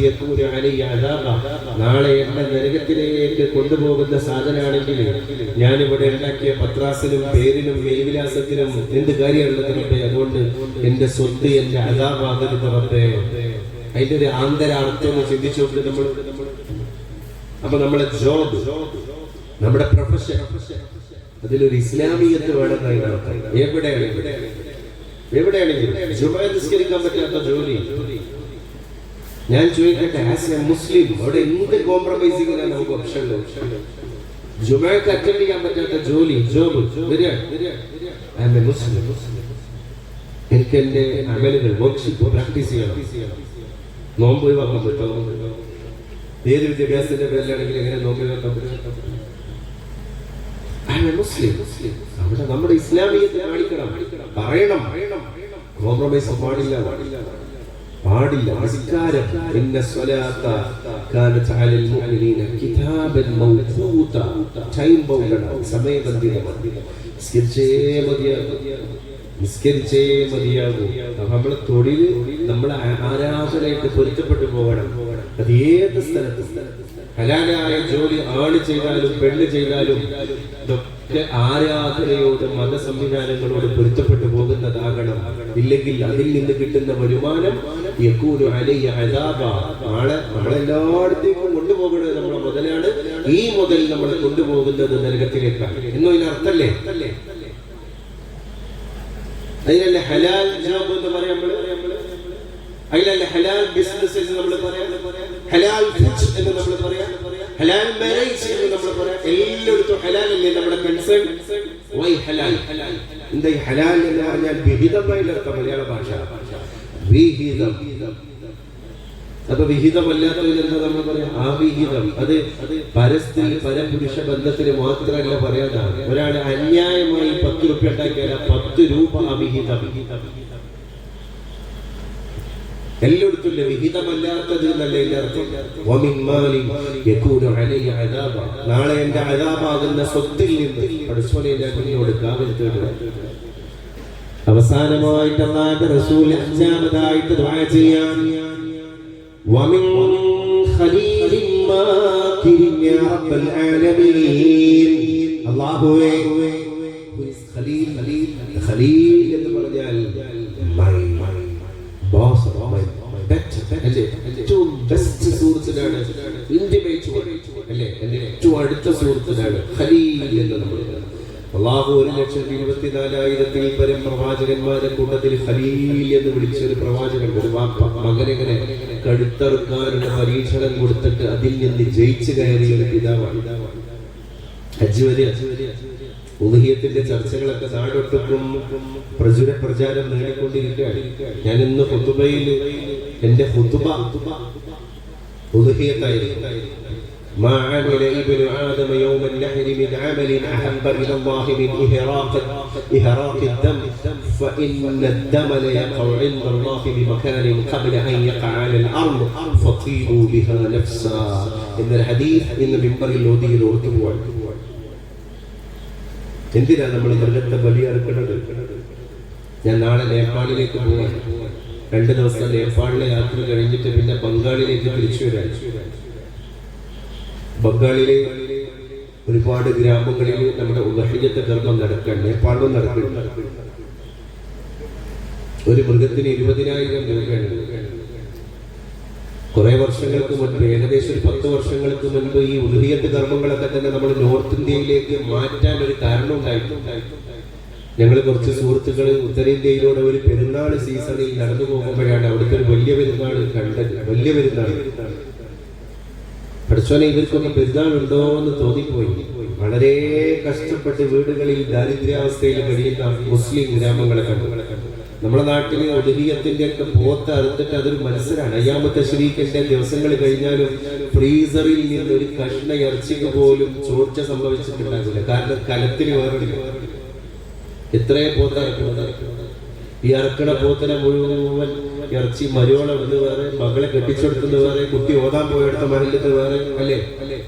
നാളെ എന്നെ നരകത്തിലേക്ക് കൊണ്ടുപോകുന്ന സാധനമാണെങ്കിൽ ഞാനിവിടെ ഉണ്ടാക്കിയ പത്രാസിനും പേരിനും മേൽവിലാസത്തിനും എന്ത് കാര്യമുള്ളത് റബ്ബേ? അതുകൊണ്ട് എന്റെ സ്വത്ത് എന്റെ അദാബാകരുത് റബ്ബേ. അതിന്റെ ഒരു ആന്തരാർത്ഥം ചിന്തിച്ചു നോക്കി നമ്മൾ. അപ്പൊ നമ്മുടെ ജോബ്, നമ്മുടെ പ്രൊഫഷൻ, അതിലൊരു ഇസ്ലാമിയത്ത് വേണമെന്നാണ്. എവിടെയാണെങ്കിലും ജുമാ നിസ്കരിക്കാൻ പറ്റാത്ത ജോലി, ഞാൻ ചോദിക്കട്ടെ, ആസ് എ മുസ്ലിം അവിടെ എന്ത് കോംപ്രമൈസിങ്ങിനാണ് നമുക്ക് ഓപ്ഷൻ ഉള്ളത്? ജുമാക്ക് അറ്റൻഡ് ചെയ്യാൻ പറ്റാത്ത ജോലി, ജോബ് മുസ്ലിം, എനിക്ക് എന്റെ അമലുകൾ വർക്ക്ഷീപ്പ് പ്രാക്ടീസ് ചെയ്യണം, നോമ്പ് ഒഴിവാക്കാൻ പറ്റുമോ? ഏത് വിദ്യാഭ്യാസത്തിന്റെ പേരിലാണെങ്കിൽ എങ്ങനെ നോമ്പ് ഒഴിവാക്കാൻ പറ്റും? മുസ്ലിം അവിടെ നമ്മുടെ ഇസ്ലാമിയത്തെ കാണിക്കണം, പറയണം. കോംപ്രമൈസ് പാടില്ല. നിസ്കാരം സമയബന്ധിതമാണ്. നിസ്കരിച്ചേ മതിയാകൂ. നമ്മളെ തൊഴിൽ, നമ്മളെ ആരാധനയായിട്ട് പൊരുത്തപ്പെട്ടു പോകണം. അത് ഏത് സ്ഥലത്തും ഹലാലായ ജോലി ആട് ചെയ്താലും പെണ്ണ് ചെയ്താലും ഇതൊക്കെ ആരാധനയോട് മത സംവിധാനങ്ങളോട് പൊരുത്തപ്പെട്ടു പോകുന്നതാകണം. ഇല്ലെങ്കിൽ അതിൽ നിന്ന് കിട്ടുന്ന വരുമാനം നാളെ നമ്മളെല്ലായിടത്തേക്കും കൊണ്ടുപോകുന്നത് നമ്മളെ മുതലാണ്. ഈ മുതൽ നമ്മളെ കൊണ്ടുപോകുന്നത് നരകത്തിലേക്കാണ് എന്നോ ഇതിനർത്ഥല്ലേ? അതിനല്ലേ ഹലാൽ ജോബ് എന്ന് പറയാം നമ്മള്. അതിലല്ലേ ഹലാൽ ബിസിനസ് എന്ന് നമ്മൾ പറയാം, ഹലാൽ ഫുഡ് എന്ന് നമ്മൾ പറയാം, ഹലാൽ മാരേജ് എന്ന് നമ്മൾ പറയാം. എല്ലായിടത്തും ഹലാൽ അല്ലേ നമ്മുടെ കൺസേൺ? വൈ ഹലാൽ? എന്താ ഈ ഹലാൽ എന്ന് പറഞ്ഞാൽ? വിഹിതമായി അർത്ഥം മലയാള ഭാഷ, വിഹിതം. അപ്പൊ വിഹിതമല്ലാത്തതിനെന്താ നമ്മൾ പറയാം? അവിഹിതം. അത് പരസ്ത്രീ പരപുരുഷ ബന്ധത്തിന് മാത്രമല്ല പറയാനാണ്. ഒരാൾ അന്യായമായി 10 രൂപ ഉണ്ടാക്കിയാൽ 10 രൂപ അവിഹിതം. എല്ലായിടത്തും വിഹിതമല്ലാത്തത് എന്നല്ല ഇതിന്റെ അർത്ഥം. നാളെ എന്റെ അദാബാകുന്ന സ്വത്തിൽ നിന്ന് പഠിച്ചോനെ ഞാൻ നിന്നോട് കാവൽ തേടുക. അവസാനമായിട്ട് അല്ലാഹുവിന്റെ റസൂൽ അഞ്ചാമതായിട്ട് ദുആ ചെയ്യാൻ വമിൻ ഖലീലിൻ മാകിരിൻ യാ റബ്ബൽ ആലമീൻ. അല്ലാഹുവേ, ഖലീൽ എന്ന് പറഞ്ഞാൽ ഏറ്റവും ബെസ്റ്റ് സുഹൃത്തിനാണ്, ഇന്റിമേറ്റ് അല്ലേ, എന്റെ ഏറ്റവും അടുത്ത സുഹൃത്തിനാണ് ഖലീൽ എന്ന് നമ്മൾ. അല്ലാഹു 1,24,000 പരം പ്രവാചകന്മാരെ കൂട്ടത്തിൽ ഖലീൽ എന്ന് വിളിച്ച ഒരു പ്രവാചകൻ, ഒരു വാപ്പ മകനെങ്ങനെ കടുത്തറുക്കാനുള്ള പരീക്ഷണം കൊടുത്തിട്ട് അതിൽ നിന്ന് ജയിച്ചു കയറിയ ഒരു പിതാവാണ്. ഹജ്ജ് വരെ ഉദ്ഹിയത്തിന്റെ ചർച്ചകളൊക്കെ നാടൊട്ടുക്കും പ്രചാരം നേടിക്കൊണ്ടിരിക്കുകയാണ്. ഞാൻ ഇന്ന് ഖുതുബയിൽ എന്റെ ഖുതുബ ഉദ്ഹിയത്തായിരുന്നു. ما عمل ابن آدم يوم النحر من عمل أحب إلى الله من إهراق الدم فإن الدم ليقع عند الله بمكان قبل أن يقع على الأرض فطيبوا بها نفسا. إن الحديث إن منبر اللودي الأرتبوع. എന്തിനാ നമ്മൾ മൃഗത്തെ ബലിയറുക്കുന്നത്? ഞാൻ നാളെ നേപ്പാളിലേക്ക് പോവാൻ. 2 ദിവസം നേപ്പാളിലെ യാത്ര കഴിഞ്ഞിട്ട് പിന്നെ ബംഗാളിലേക്ക് തിരിച്ചു വരാൻ. ബംഗാളിലെ ഒരുപാട് ഗ്രാമങ്ങളിൽ നമ്മുടെ ഉദഹയ്യത്തെ കർമ്മം നടക്കാൻ, നേപ്പാളിലും നടക്കുന്നു. ഒരു മൃഗത്തിന് 20,000 രൂപയാണ്. കുറെ വർഷങ്ങൾക്ക് മുൻപ്, ഏകദേശം ഒരു 10 വർഷങ്ങൾക്ക് മുൻപ് ഈ ഉദഹയ്യത്ത് കർമ്മങ്ങളൊക്കെ തന്നെ നമ്മൾ നോർത്ത് ഇന്ത്യയിലേക്ക് മാറ്റാൻ ഒരു കാരണം ഉണ്ടായിട്ടുണ്ട്. ഞങ്ങൾ കുറച്ച് സുഹൃത്തുക്കൾ ഉത്തരേന്ത്യയിലൂടെ ഒരു പെരുന്നാൾ സീസണിൽ നടന്നു പോകുമ്പോഴാണ് അവിടുത്തെ ഒരു വലിയ പെരുന്നാൾ കണ്ടത്. വലിയ പെരുന്നാൾ പഠിച്ചോനെ ഇവർക്കൊന്നും പെരുന്നാളുണ്ടോ എന്ന് തോന്നിപ്പോയി. വളരെ കഷ്ടപ്പെട്ട് വീടുകളിൽ ദാരിദ്ര്യാവസ്ഥയിൽ കഴിയുന്ന മുസ്ലിം ഗ്രാമങ്ങളെ കണ്ടു. നമ്മുടെ നാട്ടിൽ ഉദഹയ്യത്തിന്റെ ഒക്കെ പോത്ത് അറുത്തിട്ട് അതൊരു മത്സരമാണ്. അയ്യാമത്തെ ശരീക്കിന്റെ ദിവസങ്ങൾ കഴിഞ്ഞാലും ഫ്രീസറിൽ നിന്ന് ഒരു കഷ്ണ ഇറച്ചിക്ക് പോലും ചോർച്ച സംഭവിച്ചിട്ടുണ്ടാകില്ല. കാരണം കലത്തിന് വേറില്ല. എത്രയോ പോത്ത ഇറക്കുന്നത്. ഈ ഇറക്കണ പോത്തിനെ മുഴുവൻ ഇറച്ചി മരുവോളം എന്ന് വേറെ, മകളെ കെട്ടിച്ചെടുക്കുന്നത് വേറെ, കുട്ടി ഓതാൻ പോയെടുത്ത മരലത്ത് വേറെ, അല്ലേ?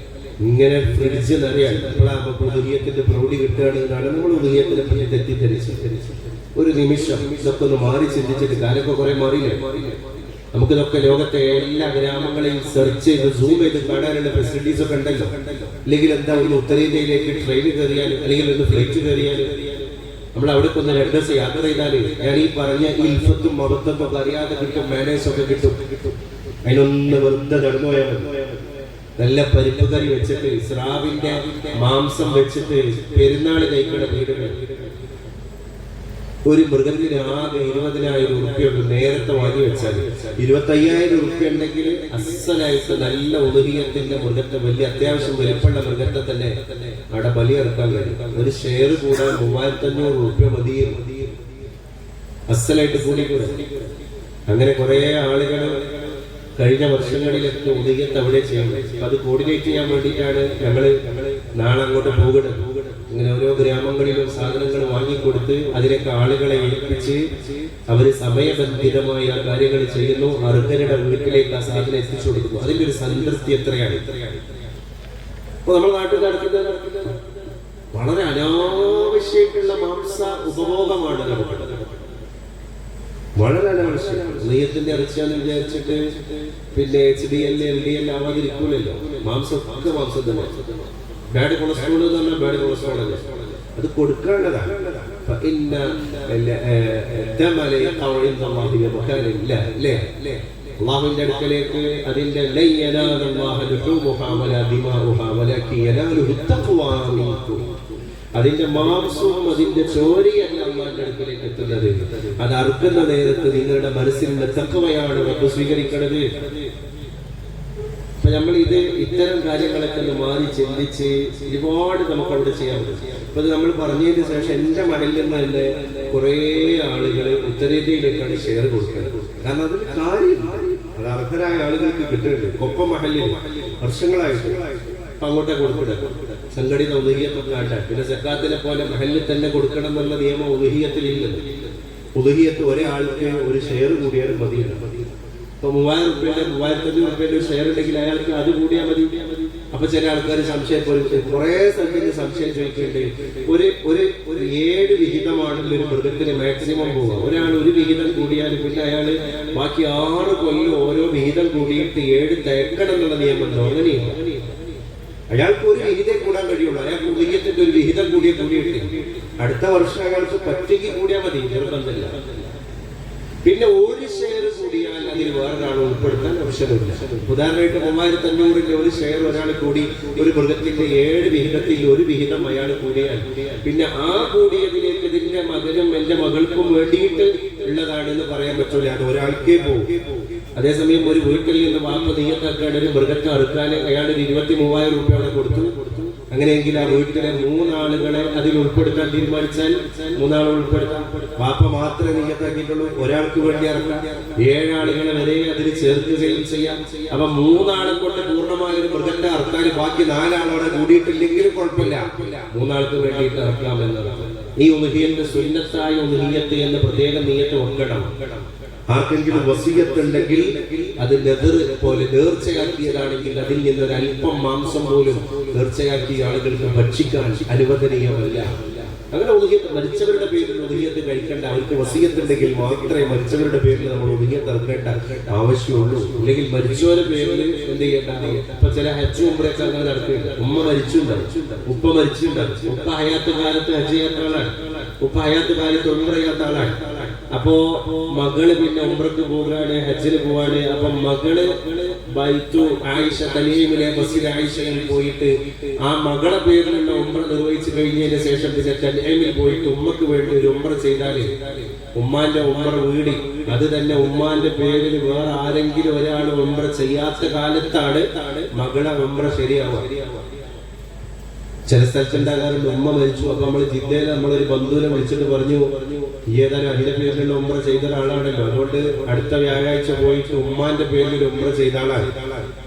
ഇങ്ങനെ ഫ്രിഡ്ജ് നിറയാണ്. അപ്പോഴാണ് ഉദഹയ്യത്തിന്റെ പ്രൗഢി കിട്ടുകയാണ് എന്നാണ് നമ്മൾ ഉദഹയ്യത്തിനെ പറ്റി തെറ്റിദ്ധരിച്ച്. ഒരു നിമിഷം ഇതൊക്കെ ഒന്ന് മാറി ചിന്തിച്ചിട്ട്, കാലൊക്കെ കുറെ മാറിയില്ലേ? നമുക്കിതൊക്കെ ലോകത്തെ എല്ലാ ഗ്രാമങ്ങളെയും സെർച്ച് ചെയ്ത് സൂം ചെയ്ത് കാണാനുള്ള ഫെസിലിറ്റീസ് ഒക്കെ ഉണ്ടല്ലോ. അല്ലെങ്കിൽ എന്താ, ഒന്ന് ഉത്തരേന്ത്യയിലേക്ക് ട്രെയിൻ കയറിയാലും അല്ലെങ്കിൽ ഒന്ന് ഫ്ലൈറ്റ് കയറിയാലും നമ്മൾ അവിടെ ഒന്ന് 2 ദിവസം യാത്ര ചെയ്താല് ഞാൻ ഈ പറഞ്ഞ ഇൽഫത്തും മഹത്വത്തും ഒക്കെ അറിയാതെ കിട്ടും, മാനേഴ്സ് ഒക്കെ കിട്ടും. അതിനൊന്ന് വെറുതെ നടന്നു പോയാൽ മതി. നല്ല പരിപ്പ് കറി വെച്ചിട്ട്, സ്രാവിന്റെ മാംസം വെച്ചിട്ട് പെരുന്നാൾ കഴിക്കുന്ന വീടുകൾ. ഒരു മൃഗത്തിന് ആകെ 20,000 രൂപയുള്ളൂ. നേരത്തെ വാങ്ങി വെച്ചാൽ 25,000 രൂപ ഉണ്ടെങ്കിൽ അസലായിട്ട് നല്ല ഉദഹയ്യത്തിന്റെ മൃഗത്തെ, വലിയ അത്യാവശ്യം വലിപ്പമുള്ള മൃഗത്തെ തന്നെ അവിടെ ബലിയെടുക്കാൻ കഴിയും. ഒരു ഷെയർ കൂടാൻ 3,500 രൂപ മതി. അസലായിട്ട് കൂടിക്കൂടെ. അങ്ങനെ കുറെ ആളുകൾ കഴിഞ്ഞ വർഷങ്ങളിലൊക്കെ ഉദഹയ്യത്ത് അവിടെ ചെയ്യുന്നത്. അത് കോർഡിനേറ്റ് ചെയ്യാൻ വേണ്ടിയിട്ടാണ് ഞങ്ങള് നാളെ അങ്ങോട്ട് പോകുന്നത്. ഇങ്ങനെ ഓരോ ഗ്രാമങ്ങളിലും സാധനങ്ങൾ വാങ്ങിക്കൊടുത്ത് അതിലേക്ക് ആളുകളെ ഏൽപ്പിച്ച് അവര് സമയബന്ധിതമായ കാര്യങ്ങൾ ചെയ്യുന്നു. അർഹരുടെ വീട്ടിലേക്ക് ആ സാധനം എത്തിച്ചു കൊടുക്കുന്നു. അതിന്റെ ഒരു സംതൃപ്തി എത്രയാണ്. അപ്പൊ നമ്മുടെ നാട്ടിൽ നടക്കുന്നത് വളരെ അനാവശ്യമായിട്ടുള്ള മാംസ ഉപഭോഗമാണ് നടക്കുന്നത്. വളരെ അനാവശ്യം. നെയ്യത്തിന്റെ ഇറച്ചിയാന്ന് വിചാരിച്ചിട്ട് പിന്നെ HDL LDL ആവാതിരിക്കൂലല്ലോ. മാംസമൊക്കെ മാംസം തന്നെ. ബാഡ് കൊളസ്ട്രോൾ എന്ന് പറഞ്ഞാൽ ബാഡ് കൊളസ്ട്രോൾ അല്ലേ, അത് കൊടുക്കേണ്ടതാണ്. അള്ളാഹുവിന്റെ അടുക്കലേക്ക് അതിന്റെ അതിന്റെ മാംസവും അതിന്റെ ചോരയല്ല അള്ളാഹിന്റെ അടുക്കലേക്ക് എത്തുന്നത്. അത് അറുക്കുന്ന നേരത്ത് നിങ്ങളുടെ മനസ്സിന്റെ തഖ്വയാണ് റബ്ബ് സ്വീകരിക്കുന്നത്. അപ്പൊ നമ്മൾ ഇത്തരം കാര്യങ്ങളൊക്കെ ഒന്ന് മാറി ചിന്തിച്ച് ഒരുപാട് നമുക്ക് അവിടെ ചെയ്യാൻ പറ്റും. അപ്പൊ ഇത് നമ്മൾ പറഞ്ഞതിന് ശേഷം എന്റെ മടലിൽ നിന്ന് തന്നെ കുറെ ആളുകൾ ഉത്തരേന്ത്യയിലേക്കാണ് ഷെയർ കൊടുക്കുന്നത്. കാരണം അതൊരു കാര്യം, അത് അർഹരായ ആളുകൾക്ക് കിട്ടുന്നുണ്ട്. കൊപ്പം മഹലിൽ വർഷങ്ങളായിട്ട് അപ്പൊ അങ്ങോട്ടേ കൊടുക്കുന്നത് സംഘടിത ഉദഹയ്യത്തൊക്കെ ആട്ടെ. പിന്നെ സക്കാത്തിനെ പോലെ മഹലിൽ തന്നെ കൊടുക്കണം എന്നുള്ള നിയമം ഉദഹയ്യത്തിലില്ലല്ലോ. ഉദഹയ്യത്ത് ഒരാൾക്ക് ഒരു ഷെയർ കൂടിയാലും മതിയില്ല. ഇപ്പൊ 3,000 രൂപയുടെ 3,500 രൂപയുടെ ഒരു ഷെയർ ഉണ്ടെങ്കിൽ അയാൾക്ക് അത് കൂടിയാൽ മതി. അപ്പൊ ചില ആൾക്കാർ സംശയം, കുറെ സ്ഥലത്തിന് സംശയം ചോദിക്കേണ്ടത് ഒരു 7 വിഹിതമാണെങ്കിൽ ഒരു മൃഗത്തിന് മാക്സിമം പോവുക. ഒരാൾ ഒരു വിഹിതം കൂടിയാൽ പിന്നെ അയാള് ബാക്കി 6 കൊല്ലം ഓരോ വിഹിതം കൂടിയിട്ട് 7 തേക്കണം എന്നുള്ള നിയമമുണ്ടോ? അങ്ങനെയില്ല. അയാൾക്ക് ഒരു വിഹിതം കൂടാൻ കഴിയുള്ളൂ. അയാൾക്ക് ഉദഹയ്യത്തിന്റെ ഒരു വിഹിതം കൂടിയിട്ട് അടുത്ത വർഷം അയാൾക്ക് പറ്റുകി കൂടിയാൽ മതി, നിർബന്ധമില്ല. പിന്നെ ഒരു ഷെയർ കൂടിയാൽ അതിൽ വേറൊരാൾ ഉൾപ്പെടുത്താൻ ആവശ്യമില്ല. ഉദാഹരണമായിട്ട് 3,500 ഒരു ഷെയർ ഒരാൾ കൂടി ഒരു മൃഗത്തിന്റെ 7 വിഹിതത്തിൽ ഒരു വിഹിതം അയാൾ കൂടിയാൽ പിന്നെ ആ കൂടിയതിലേക്ക് ഇതിന്റെ മകനും എന്റെ മകൾക്കും വേണ്ടിയിട്ട് ഉള്ളതാണെന്ന് പറയാൻ പറ്റൂല. അത് ഒരാൾക്കേ പോകും. അതേസമയം ഒരു വീട്ടിൽ നിന്ന് വാപ്പ നെയ്യത്താക്കാൻ ഒരു മൃഗത്തെ അറുക്കാൻ അയാൾ 23,000 രൂപയോടെ കൊടുത്തു. അങ്ങനെയെങ്കിൽ ആ വീട്ടിലെ 3 ആളുകളെ അതിൽ ഉൾപ്പെടുത്താൻ തീരുമാനിച്ചാൽ 3 ആളെ ഉൾപ്പെടുത്താം. വാപ്പ മാത്രമേ നെയ്യത്താക്കിയിട്ടുള്ളൂ, ഒരാൾക്ക് വേണ്ടി ഇറക്കാം. 7 ആളുകളെ വരെ അതിൽ ചേർക്കുകയും ചെയ്യാം. അപ്പൊ 3 ആളെ കൊണ്ട് പൂർണ്ണമായ ഒരു മൃഗത്തെ അറുക്കാൻ ബാക്കി 4 ആളോടെ കൂടിയിട്ടില്ലെങ്കിലും കുഴപ്പമില്ല, 3 ആൾക്ക് വേണ്ടിയിട്ട് ഇറക്കാം എന്നതാണ്. ഈ ഉദഹയ്യത്ത് സുന്നത്തായ ഉദഹയ്യത്ത് എന്ന പ്രത്യേക നിയ്യത്ത് വെക്കണം. ആർക്കെങ്കിലും വസിയത്ത് ഉണ്ടെങ്കിൽ അത് നെദർ പോലെ നേർച്ചയാക്കിയതാണെങ്കിൽ അതിൽ നിന്നൊരല്പം മാംസം പോലും നേർച്ചയാക്കിയ ആളുകൾക്ക് ഭക്ഷിക്കാൻ അനുവദനീയമല്ല. അങ്ങനെ ഉദുഹിയത്ത് മരിച്ചവരുടെ പേരിൽ ഉദുഹിയത്ത് കഴിക്കേണ്ട, അവർക്ക് വസിയത്തുണ്ടെങ്കിൽ മാത്രമേ മരിച്ചവരുടെ പേരിൽ നമ്മൾ ഉദുഹിയത്ത് ഇറക്കേണ്ട ആവശ്യമുള്ളൂ. അല്ലെങ്കിൽ മരിച്ചവരുടെ പേരിൽ എന്ത് ചെയ്യേണ്ട? ഇപ്പൊ ചില ഹജ്ജ് ഉംറയൊക്കെ അങ്ങനെ നടക്കുകയുണ്ട്. ഉമ്മ മരിച്ചിട്ടുണ്ടാവും, ഉപ്പ മരിച്ചിട്ടുണ്ടാവും. ഉപ്പ ഹയാത്ത് കാലത്ത് ഹജ്ജ് ചെയ്യാത്ത ആളാണ്, ഉപ്പ ഹയാത്ത് കാലത്ത് ഉംറ ചെയ്യാത്ത ആളാണ്. അപ്പോ മകള് പിന്നെ ഉംറക്ക് പോവുകയാണ്, ഹജ്ജിന് പോവാണ്. അപ്പൊ മകള് ബൈത്തു ആയിഷ തനീമിലെ മസ്ജിദ് ആയിഷയിൽ പോയിട്ട് ആ മകളെ പേരിലുള്ള ഉംറ നിർവഹിച്ചു കഴിഞ്ഞതിന് ശേഷം പിന്നെ തനീമിൽ പോയിട്ട് ഉമ്മക്ക് വേണ്ടി ഒരു ഉംറ ചെയ്താല് ഉമ്മാന്റെ ഉംറ വീടി അത് തന്നെ ഉമ്മാന്റെ പേരിൽ വേറെ ആരെങ്കിലും ഒരാൾ ഉംറ ചെയ്യാത്ത കാലത്താണ് മകളെ ഉംറ ശരിയാവുക. ചില സ്ഥലത്തുണ്ടാകാറുണ്ട്, ഉമ്മ മരിച്ചു. അപ്പൊ നമ്മള് ജിദ്ദയിൽ നമ്മളൊരു ബന്ധുവിനെ വിളിച്ചിട്ട് പറഞ്ഞു, ഏതായാലും അതിന്റെ പേരിലുള്ള ഉംറ ചെയ്ത ഒരാളാണല്ലോ, അതുകൊണ്ട് അടുത്ത വ്യാഴാഴ്ച പോയിട്ട് ഉമ്മാന്റെ പേരിൽ ഒരു ഉംറ ചെയ്ത ആളാണ്.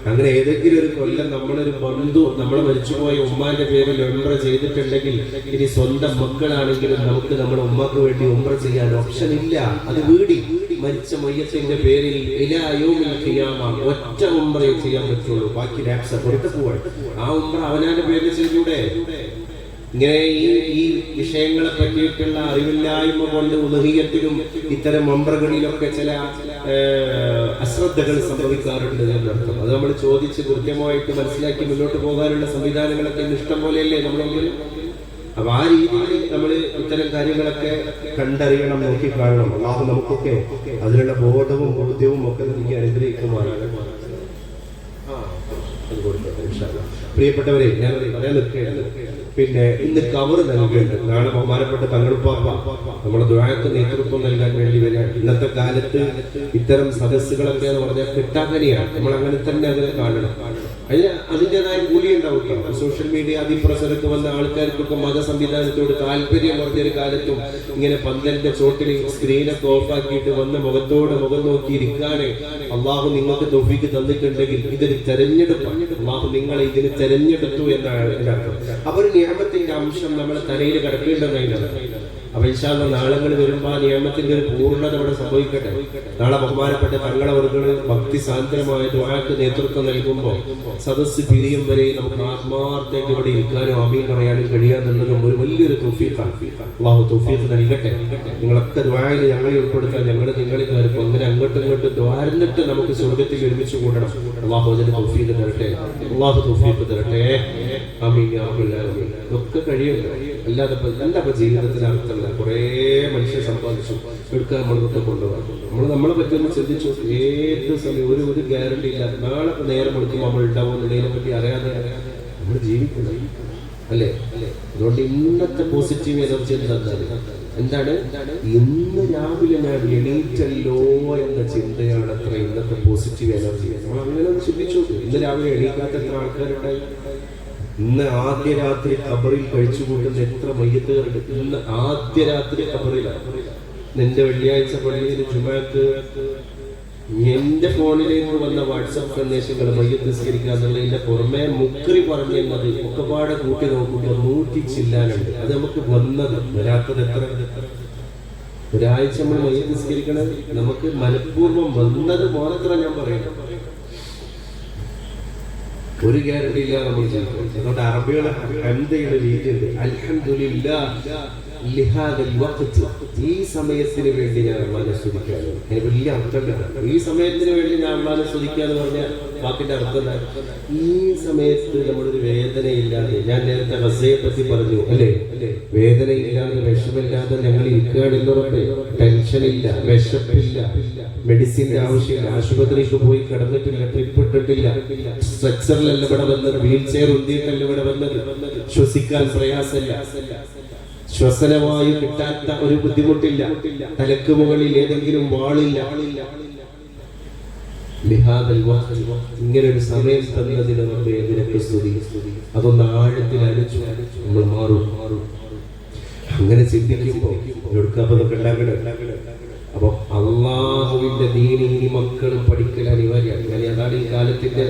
അങ്ങനെ ഏതെങ്കിലും ഒരു കൊല്ലം നമ്മളൊരു ബന്ധു നമ്മളെ മരിച്ചുപോയ ഉമ്മാന്റെ പേരിൽ ഉംറ ചെയ്തിട്ടുണ്ടെങ്കിൽ ഇനി സ്വന്തം മക്കളാണെങ്കിലും നമുക്ക് നമ്മുടെ ഉമ്മക്ക് വേണ്ടി ഉംറ ചെയ്യാൻ ഓപ്ഷൻ ഇല്ല. അത് വീടി മരിച്ച മയ്യത്തിന്റെ പേരിൽ ഇലാ യൗമിൽ ഖിയാമ ഒറ്റ ഉംറയെ ചെയ്യാൻ പറ്റുള്ളൂ. ബാക്കി ലാപ്സ പുറത്ത് പോവാൻ ആ ഉംറ അവനാന്റെ പേരിൽ ചെയ്യൂടെ? ഇങ്ങനെ ഈ വിഷയങ്ങളെ പറ്റിയിട്ടുള്ള അറിവില്ലായ്മ കൊണ്ട് ഉദുഹിയത്തിലും ഇത്തരം ഉംറകളിലൊക്കെ ചില അശ്രദ്ധകൾ സംഭവിക്കാറുണ്ട് എന്നർത്ഥം. അത് നമ്മൾ ചോദിച്ച് കൃത്യമായിട്ട് മനസ്സിലാക്കി മുന്നോട്ട് പോകാനുള്ള സംവിധാനങ്ങളൊക്കെ ഇഷ്ടം പോലെയല്ലേ നമ്മുടെ മുമ്പിൽ. അപ്പൊ ആ രീതിയിൽ നമ്മൾ ഇത്തരം കാര്യങ്ങളൊക്കെ കണ്ടറിയണം, നോക്കി കാണണം. അല്ലാഹു നമുക്കൊക്കെ അതിനുള്ള ബോധവും ബോധ്യവും ഒക്കെ നൽകി അനുഗ്രഹിക്കുമാറാണ്. പ്രിയപ്പെട്ടവരെ, ഞാൻ പറയാൻ നിൽക്കുകയാണ്, പിന്നെ ഇന്ന് കവർ നൽകേണ്ടത് നാളെ ബഹുമാനപ്പെട്ട തങ്ങളുപ്പാപ്പ നമ്മുടെ ദുആക്ക് നേതൃത്വം നൽകാൻ വേണ്ടി വരിക. ഇന്നത്തെ കാലത്ത് ഇത്തരം സദസ്സുകളൊക്കെ എന്ന് പറഞ്ഞാൽ കിട്ടാക്കനിയാണ്. നമ്മൾ അങ്ങനെ തന്നെ അതിനെ കാണണം. അതിൻ്റെതായ കൂലി ഉണ്ടാവും. സോഷ്യൽ മീഡിയ അതിപ്രസരത്ത് വന്ന ആൾക്കാർക്കൊക്കെ മത സംവിധാനത്തോട് താല്പര്യം പറഞ്ഞൊരു കാലത്തും ഇങ്ങനെ പന്തലിന്റെ ചോട്ടിൽ സ്ക്രീനൊക്കെ ഓഫാക്കിയിട്ട് വന്ന് മുഖത്തോട് മുഖം നോക്കിയിരിക്കാണ്. അള്ളാഹു നിങ്ങൾക്ക് തൗഫീഖ് തന്നിട്ടുണ്ടെങ്കിൽ ഇതൊരു തെരഞ്ഞെടുപ്പാണ്. അള്ളാഹു നിങ്ങളെ ഇതിന് തെരഞ്ഞെടുത്തു എന്നാണ് എൻ്റെ അർത്ഥം. അപ്പോൾ ഒരു നിയമത്തിന്റെ അംശം നമ്മുടെ തലയിൽ കിടക്കേണ്ടതാണ്. അപ്പൊ ഇൻഷാ അല്ലാഹ് നാളങ്ങൾ വരുമ്പോൾ ആ നിയമത്തിന്റെ ഒരു പൂർണ്ണത ഇവിടെ സംഭവിക്കട്ടെ. നാളെ ബഹുമാനപ്പെട്ട തങ്ങളവർകള് ഭക്തി സാന്ദ്രമായ ദുആക്ക് നേതൃത്വം നൽകുമ്പോൾ സദസ്സ് പിരിയും വരെ നമുക്ക് ആത്മാർത്ഥമായിട്ട് ഇവിടെ ഇരിക്കാനോ ആമീൻ പറയാനും കഴിയാന്നുള്ളതും ഒരു വലിയൊരു തൗഫീഖാണ്. അല്ലാഹു തൗഫീഖ് നൽകട്ടെ. നിങ്ങളൊക്കെ ദുആയിൽ ഞങ്ങളെ ഉൾപ്പെടുത്താൻ ഞങ്ങൾ നിങ്ങളിൽ കയറിപ്പോൾ അങ്ങനെ അങ്ങോട്ടും ഇങ്ങോട്ടും ദ്വാരന്നിട്ട് നമുക്ക് സ്വർഗത്തിൽ ഒരുമിച്ച് കൂടണം. അല്ലാഹു അതിന് തൗഫീഖ് തരട്ടെ. അല്ലാഹു തൗഫീഖ് തരട്ടെ. ആമീൻ യാ റബ്ബൽ ആലമീൻ. ഒക്കെ കഴിയുമല്ലോ. അല്ലാതെ എന്താ ജീവിതത്തിന് അർത്ഥം? കുറെ മനുഷ്യർ സമ്പാദിച്ചു എടുക്കാൻ നമ്മളിതൊക്കെ കൊണ്ടുപോകാം. നമ്മളെ പറ്റിയൊന്ന് ചിന്തിച്ചു. ഏത് സമയം ഒരു ഗ്യാരണ്ടി ഇല്ല. നാളെ നേരം കൊടുക്കുമ്പോൾ നമ്മൾ ഉണ്ടാവും എന്നുള്ളതിനെ പറ്റി അറിയാതെ നമ്മൾ ജീവിക്കണം അല്ലേ? അതുകൊണ്ട് ഇന്നത്തെ പോസിറ്റീവ് എനർജി എന്താണ്? ഇന്ന് രാവിലെ ഞാൻ എണീറ്റല്ലോ എന്ന ചിന്തയാണ് അത്ര ഇന്നത്തെ പോസിറ്റീവ് എനർജി. നമ്മൾ അങ്ങനെ ഒന്ന് ചിന്തിച്ചു. ഇന്ന് രാവിലെ എണീക്കാത്ത എത്ര ആൾക്കാരുണ്ടായി? ഇന്ന് ആദ്യ രാത്രി ഖബറിൽ കഴിച്ചു കൂട്ടുന്ന എത്ര മയ്യത്തുകാരുണ്ട്? ഇന്ന് ആദ്യ രാത്രി ഖബറിലാണ്. നിന്റെ വെള്ളിയാഴ്ച പള്ളിയിൽ ജുമാക്ക് എന്റെ ഫോണിലേക്ക് വന്ന വാട്സാപ്പ് സന്ദേശങ്ങൾ മയ്യത്ത് നിസ്കരിക്കുക എന്നുള്ളതിന്റെ പുറമെ മുക്രി പറഞ്ഞിരുന്നത് ഒക്കെപാടെ കൂട്ടി നോക്കുമ്പോൾ 100 ചില്ലാനുണ്ട്. അത് നമുക്ക് വന്നത് വരാത്തത് എത്ര? ഒരാഴ്ച നമ്മൾ മയ്യത്ത് നിസ്കരിക്കണത് നമുക്ക് മനഃപൂർവ്വം വന്നത് മാത്രം ഞാൻ പറയുന്നു. ഒരു ഗ്യാരണ്ടി ഇല്ല നമ്മൾ ജീവിക്കും. അതുകൊണ്ട് അറബികളെ ഹംദയുടെ രീതിയുണ്ട്. അൽഹംദുലില്ലാഹ് ലിഹാദൽ വഖ്ത്. ഈ സമയത്തിന് വേണ്ടി ഞാൻ അള്ളാഹനെ സ്തുതിക്കാണ്. അതിന് വലിയ അർത്ഥമില്ല. ഈ സമയത്തിന് വേണ്ടി ഞാൻ അള്ളാഹനെ സ്തുതിക്കുക എന്ന് പറഞ്ഞാൽ വാക്കിന്റെ അർത്ഥം ഈ സമയത്ത് നമ്മളൊരു വേദനയില്ലാതെ, ഞാൻ നേരത്തെ ഹസ്സയെ പറ്റി പറഞ്ഞു അല്ലേ, വേദനയില്ലാതെ വിഷമില്ലാതെ ഞങ്ങൾ ഇരിക്കുകയാണെന്നുറപ്പേ. ടെൻഷനില്ല, വിശപ്പില്ല, മെഡിസിന്റെ ആവശ്യമില്ല, ആശുപത്രിക്ക് പോയി കിടന്നിട്ടില്ല, ട്രിപ്പ് ഇട്ടിട്ടില്ല, സ്ട്രെച്ചറിലല്ല ഇവിടെ വന്നത്, വീൽ ചെയർ ഉന്തിയിട്ടല്ല ഇവിടെ വന്നത്, ശ്വസിക്കാൻ പ്രയാസമില്ല, ശ്വസനവായു കിട്ടാത്ത ഒരു ബുദ്ധിമുട്ടില്ല, തലക്ക് മുകളിൽ ഏതെങ്കിലും വാളില്ല. ഇങ്ങനെ ഒരു സമയം തന്നതിന് നിനക്ക് സ്തുതി. അതൊന്ന് ആഴത്തിൽ അടിച്ചു നമ്മൾ മാറും. അങ്ങനെ ചിന്തിക്കുമ്പോൾ എടുക്കാപ്പതൊക്കെ ഉണ്ടാക്കണം. അപ്പൊ അള്ളാഹുവിന്റെ ദീൻ ഇനി മക്കൾ പഠിക്കൽ അനിവാര്യമാണ്. ഞാൻ അതാണ് ഈ കാലത്തിന്റെ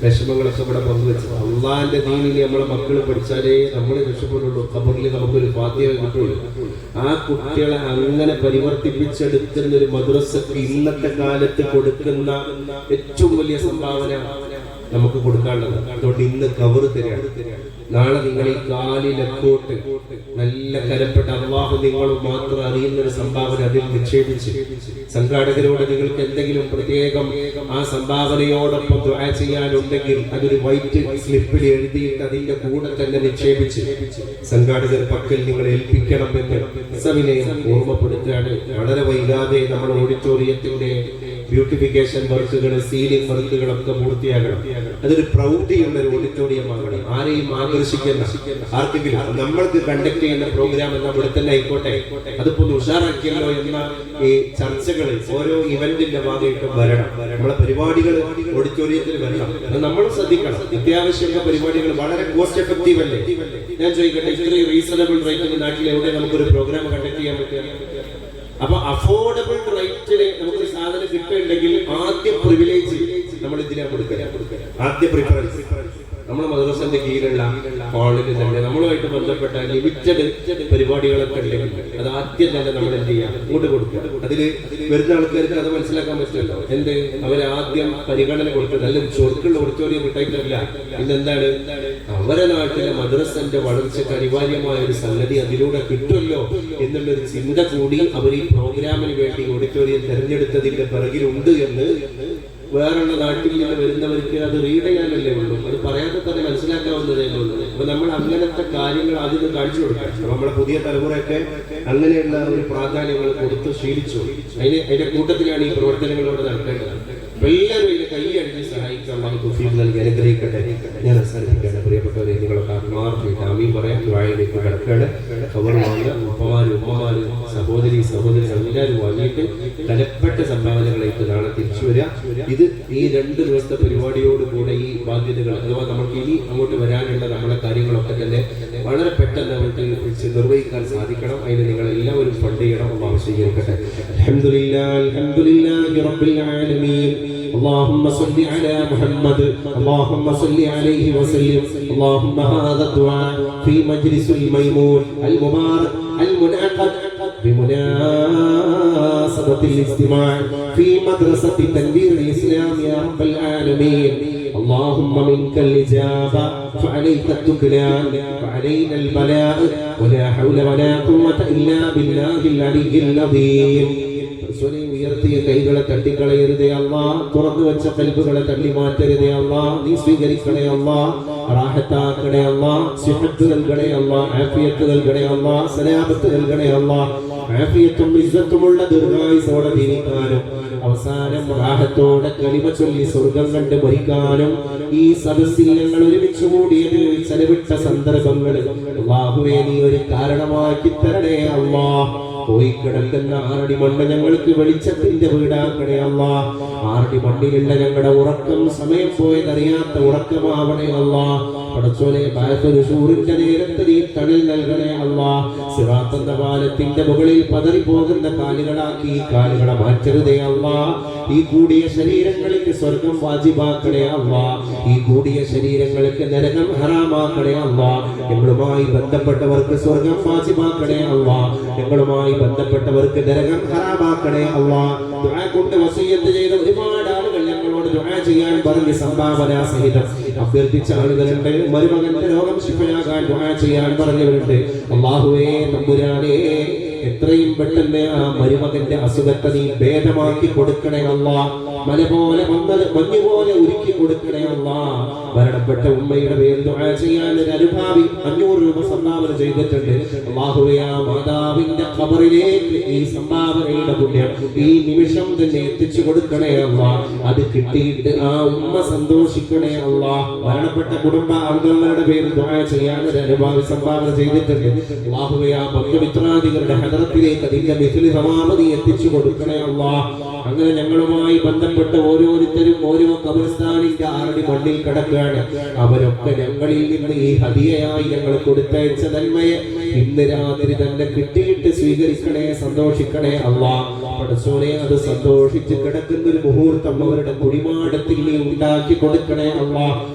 വിഷമങ്ങളൊക്കെ ഇവിടെ പങ്കുവെച്ചത്. അള്ളാഹിന്റെ ദീനിൽ നമ്മളെ മക്കൾ പഠിച്ചാലേ നമ്മൾ രക്ഷപ്പെടുള്ളൂ. ഖബറിൽ നമുക്കൊരു ഫാത്തിഹ കിട്ടുള്ളൂ. ആ കുട്ടികളെ അങ്ങനെ പരിവർത്തിപ്പിച്ചെടുക്കുന്ന ഒരു മദ്രസക്ക് ഇന്നത്തെ കാലത്ത് കൊടുക്കുന്ന ഏറ്റവും വലിയ സംഭാവന നമുക്ക് കൊടുക്കാനുള്ളത്. അതുകൊണ്ട് ഇന്ന് കവർ തരാണ്. നാളെ നിങ്ങൾ ഈ കാലിലെക്കോട്ട് നല്ല കരപ്പെട്ട അള്ളാഹു നിങ്ങളും മാത്രം അറിയുന്ന ഒരു സംഭാവന അതിൽ നിക്ഷേപിച്ച് സംഘാടകരോട് നിങ്ങൾക്ക് എന്തെങ്കിലും പ്രത്യേകം ആ സംഭാവനയോടൊപ്പം ദുആ ചെയ്യാനുണ്ടെങ്കിൽ അതൊരു വൈറ്റ് സ്ലിപ്പിൽ എഴുതിയിട്ട് അതിന്റെ കൂടെ തന്നെ നിക്ഷേപിച്ച് സംഘാടകർ പക്കൽ നിങ്ങൾ ഏൽപ്പിക്കണം എന്ന് സവിനയം ഓർമ്മപ്പെടുത്തുകയാണ്. വളരെ വൈകാതെ നമ്മുടെ ഓഡിറ്റോറിയത്തിന്റെ ബ്യൂട്ടിഫിക്കേഷൻ വർക്കുകൾ, സീലിംഗ് വർക്കുകളൊക്കെ പൂർത്തിയാകണം. അതൊരു പ്രൗഢിയുള്ള ഒരു ഓഡിറ്റോറിയം ആകണം. ആരെയും ആകർഷിക്കുന്ന ആർക്കെങ്കിലും നമ്മൾക്ക് കണ്ടക്ട് ചെയ്യുന്ന പ്രോഗ്രാം എന്ന ഇവിടെ തന്നെ ആയിക്കോട്ടെ, അതിപ്പോ ഉഷാറാക്കിയല്ലോ എന്ന ഈ ചർച്ചകൾ ഓരോ ഇവന്റിന്റെ ഭാഗമായിട്ട് വരണം. നമ്മളെ പരിപാടികൾ ഓഡിറ്റോറിയത്തിൽ വരണം. അത് നമ്മൾ ശ്രദ്ധിക്കണം. അത്യാവശ്യമുള്ള പരിപാടികൾ വളരെ കോസ്റ്റ് എഫക്റ്റീവ് അല്ലേ? ഞാൻ ചോദിക്കട്ടെ, ഇത്രയും റീസണബിൾ റേറ്റിൽ നാട്ടിൽ എവിടെ നമുക്കൊരു പ്രോഗ്രാം കണ്ടക്ട് ചെയ്യാൻ പറ്റുക? അപ്പൊ അഫോർഡബിൾ റേറ്റില് നമുക്കൊരു സാധനം കിട്ടുന്നുണ്ടെങ്കിൽ ആദ്യ പ്രിവിലേജ് നമ്മൾ ഇതിനാ കൊടുക്കുക. ആദ്യ പ്രിഫറൻസ് നമ്മുടെ മദ്രസന്റെ കീഴിലുള്ള ഹാളിൽ തന്നെ നമ്മളുമായിട്ട് ബന്ധപ്പെട്ട ലിമിറ്റഡ് പരിപാടികളൊക്കെ ഉണ്ടെങ്കിൽ അത് ആദ്യം തന്നെ നമ്മൾ എന്ത് ചെയ്യാം, അങ്ങോട്ട് കൊടുക്കുക. അതില് വരുന്ന ആൾക്കാർക്ക് അത് മനസ്സിലാക്കാൻ പറ്റില്ലല്ലോ. എന്ത് അവരെ ആദ്യം പരിഗണന കൊടുക്കുന്നത് നല്ല ചൊറുക്കുള്ള ഓഡിറ്റോറിയം കിട്ടായിട്ടല്ല. പിന്നെന്താണ്, അവരെ നാട്ടിലെ മദ്രസന്റെ വളർച്ചയ്ക്ക് അനിവാര്യമായ ഒരു സംഗതി അതിലൂടെ കിട്ടുമല്ലോ എന്നുള്ളൊരു ചിന്ത കൂടി അവർ ഈ പ്രോഗ്രാമിന് വേണ്ടി ഓഡിറ്റോറിയം തെരഞ്ഞെടുത്തതിന്റെ പിറകിലുണ്ട് എന്ന് വേറെയുള്ള നാട്ടിൽ നിന്ന് വരുന്നവർക്ക് അത് റീഡ് ചെയ്യാനല്ലേ ഉള്ളൂ, അത് പറയാതെ തന്നെ മനസ്സിലാക്കാവുന്നതേ ഉള്ളൂ. അപ്പൊ നമ്മൾ അങ്ങനത്തെ കാര്യങ്ങൾ ആദ്യം കാണിച്ചു കൊടുക്കാം. നമ്മുടെ പുതിയ തലമുറയൊക്കെ അങ്ങനെയുള്ള ഒരു പ്രാധാന്യങ്ങൾ കൊടുത്ത് ശീലിച്ചു. അതിന്റെ കൂട്ടത്തിലാണ് ഈ പ്രവർത്തനങ്ങളോട് നടക്കേണ്ടത്. എല്ലാവരും ഇതിനെ കൈയടിച്ച് സഹായിക്കാൻ തൗഫീഖ് നൽകി അനുഗ്രഹിക്കട്ടെ. ഞാൻ അവസാനിപ്പിക്കുകയാണ്. പ്രിയപ്പെട്ടവരെ, നിങ്ങളൊക്കെ ആത്മാർത്ഥമായിട്ട് ആമീൻ പറയാൻ ദുആയിലേക്ക് കടക്കാണ്. ഖബർ വാങ്ങുക. ഉപ്പമാരും ഉമ്മമാരും സഹോദരികൾ എല്ലാവരും വാങ്ങിയിട്ട് കലപ്പെട്ട സംഭാവനകളായിട്ട് നാളെ തിരിച്ചു വരിക. ഇത് ഈ 2 ദിവസത്തെ പരിപാടിയോട് കൂടെ ഈ ബാധ്യതകൾ അഥവാ നമുക്ക് ഇനി അങ്ങോട്ട് വരാനുള്ള നമ്മളെ കാര്യങ്ങളൊക്കെ തന്നെ വളരെ പെട്ടെന്ന് അവർക്ക് നിർവഹിക്കാൻ സാധിക്കണം. അതിന് നിങ്ങൾ എല്ലാവരും ഫണ്ട് ചെയ്യണം. അല്ലാഹു സ്വീകരിക്കട്ടെ. അൽഹംദുലില്ലാഹി റബ്ബിൽ ആലമീൻ. اللهم صل على محمد اللهم صل عليه وسلم. اللهم هذا الدعاء في مجلس الميمون المبارك المنعقد بمناسبة الاجتماع في مدرسة تنوير الإسلام يا رب العالمين. اللهم منك الإجابة فعليك التكلان وعلينا البلاء ولا حول ولا قوة إلا بالله العلي العظيم. ഉയർത്തിയ കൈകളെ തട്ടിക്കളയരുതേ അല്ലാ. തുറന്നു വെച്ച കൽബുകളെ തള്ളി മാറ്റരുതേ അല്ലാ. നീ സ്വീകരിക്കണേ അല്ലാ. റാഹത്താക്കണേ അല്ലാ. സിഹത്ത് നൽകണേ അല്ലാ. ആഫിയത്ത് നൽകണേ അല്ലാ. സലാമത്ത് നൽകണേ അല്ലാ. ആഫിയത്തും ഇസ്സത്തുമുള്ള ദീർഘായുസ്സോടെ ജീവിക്കാനും അവസാനം റാഹത്തോടെ കലിമ ചൊല്ലി സ്വർഗം കണ്ട് മരിക്കാനും ഈ സദസ്സിൽ ഞങ്ങൾ ഒരുമിച്ച് കൂടിയത് ചെലവിട്ട സന്ദർഭങ്ങൾ അല്ലാഹുവേ നീ ഒരു കാരണമാക്കി തരണേ അല്ലാ. പോയി കിടക്കുന്ന 6 അടി മണ്ണ് ഞങ്ങൾക്ക് വെളിച്ചത്തിന്റെ വീടാക്കണേ അല്ലാ. 6 അടി മണ്ണിലുള്ള ഞങ്ങളുടെ ഉറക്കം സമയം പോയതറിയാത്ത ഉറക്കമാവണേ അല്ലാ. പടച്ചോനെ ബായത്തുഷൂറിന്റെ നേരത്തെ നീ തണൽ നൽകണേ അല്ലാ. സിറാത്ത് എന്ന പാലത്തിന്റെ മുകളിൽ പതറിപ്പോകുന്ന കാലുകളാക്കി ഈ കാലുകളെ മാറ്റരുതേ അല്ലാ. ഈ കൂടിയ ശരീരങ്ങൾക്ക് സ്വർഗം വാജിബാക്കണേ അല്ലാ. ഈ കൂടിയ ശരീരങ്ങൾക്ക് നരകം ഹറാമാക്കണേ അല്ലാ. ഞങ്ങളുമായി ബന്ധപ്പെട്ടവർക്ക് സ്വർഗം വാജിബാക്കണേ അല്ലാ. ഞങ്ങളുമായി ബന്ധപ്പെട്ടവർക്ക് നരകം ഹറാമാക്കണേ അല്ലാ. ദുആ കൊണ്ട് വസിയത്ത് ചെയ്ത ഒരുപാട് ആളുകൾ ഞങ്ങളോട് ദുആ ചെയ്യാൻ പറഞ്ഞ് സംഭാവന സഹിതം അഭ്യർത്ഥിച്ച ആളുകളുണ്ട്. മരുമകന്റെ രോഗം ശിഫയാകാൻ ദുആ ചെയ്യാൻ പറഞ്ഞവരുണ്ട്. അല്ലാഹുവേ തമ്പുരാനേ, എത്രയും പെട്ടെന്ന് ആ മരുമകന്റെ അസുഖത്തെ നീ ഭേദമാക്കി കൊടുക്കണേ അല്ലാ. മല പോലെ മഞ്ഞു പോലെ ഉരുക്കി കൊടുക്കണേ അല്ലാ. മരണപ്പെട്ട ഉമ്മയുടെ പേരിൽ ദുആ ചെയ്യാൻ ഒരു അനുഭാവി 500 രൂപ സംഭാവന ചെയ്തിട്ടുണ്ട്. അല്ലാഹുവേ, ആ മാതാവിന്റെ ഖബറിലേക്ക് ഈ സംഭാവനയുടെ പുണ്യം ഈ നിമിഷം തന്നെ എത്തിച്ചു കൊടുക്കണേ അല്ലാ. അത് കിട്ടിയിട്ട് ആ ഉമ്മ സന്തോഷിക്കണേ അല്ലാ. മരണപ്പെട്ട കുടുംബ അംഗങ്ങളുടെ പേരിൽ ദുആ ചെയ്യാൻ ഒരു അനുഭാവി സംഭാവന ചെയ്തിട്ടുണ്ട്. അല്ലാഹുവേ, ആ ബന്ധുമിത്രാദികളുടെ ഹദറത്തിലേക്ക് അതിന്റെ മിഥിലി സമാപതി എത്തിച്ചു കൊടുക്കണേ അല്ലാ. അങ്ങനെ ഞങ്ങളുമായി ബന്ധപ്പെട്ട ഓരോരുത്തരും ഓരോ ഖബർസ്ഥാനിന്റെ 6 അടി മണ്ണിൽ കിടക്കുകയാണ്. അവരൊക്കെ ഞങ്ങളിൽ നിന്ന് ഈ ഹദിയയായി ഞങ്ങൾ കൊടുത്തയച്ച നന്മയെ ഇന്ന് രാത്രി തന്നെ കിട്ടിയിട്ട് സ്വീകരിക്കണേ, സന്തോഷിക്കണേ അല്ലാ. പടച്ചോനെ, അത് സന്തോഷിച്ച് കിടക്കുന്ന ഒരു മുഹൂർത്തം അവരുടെ കുടിമാടത്തിൽ നീ ഉണ്ടാക്കി കൊടുക്കണേ അല്ലാ.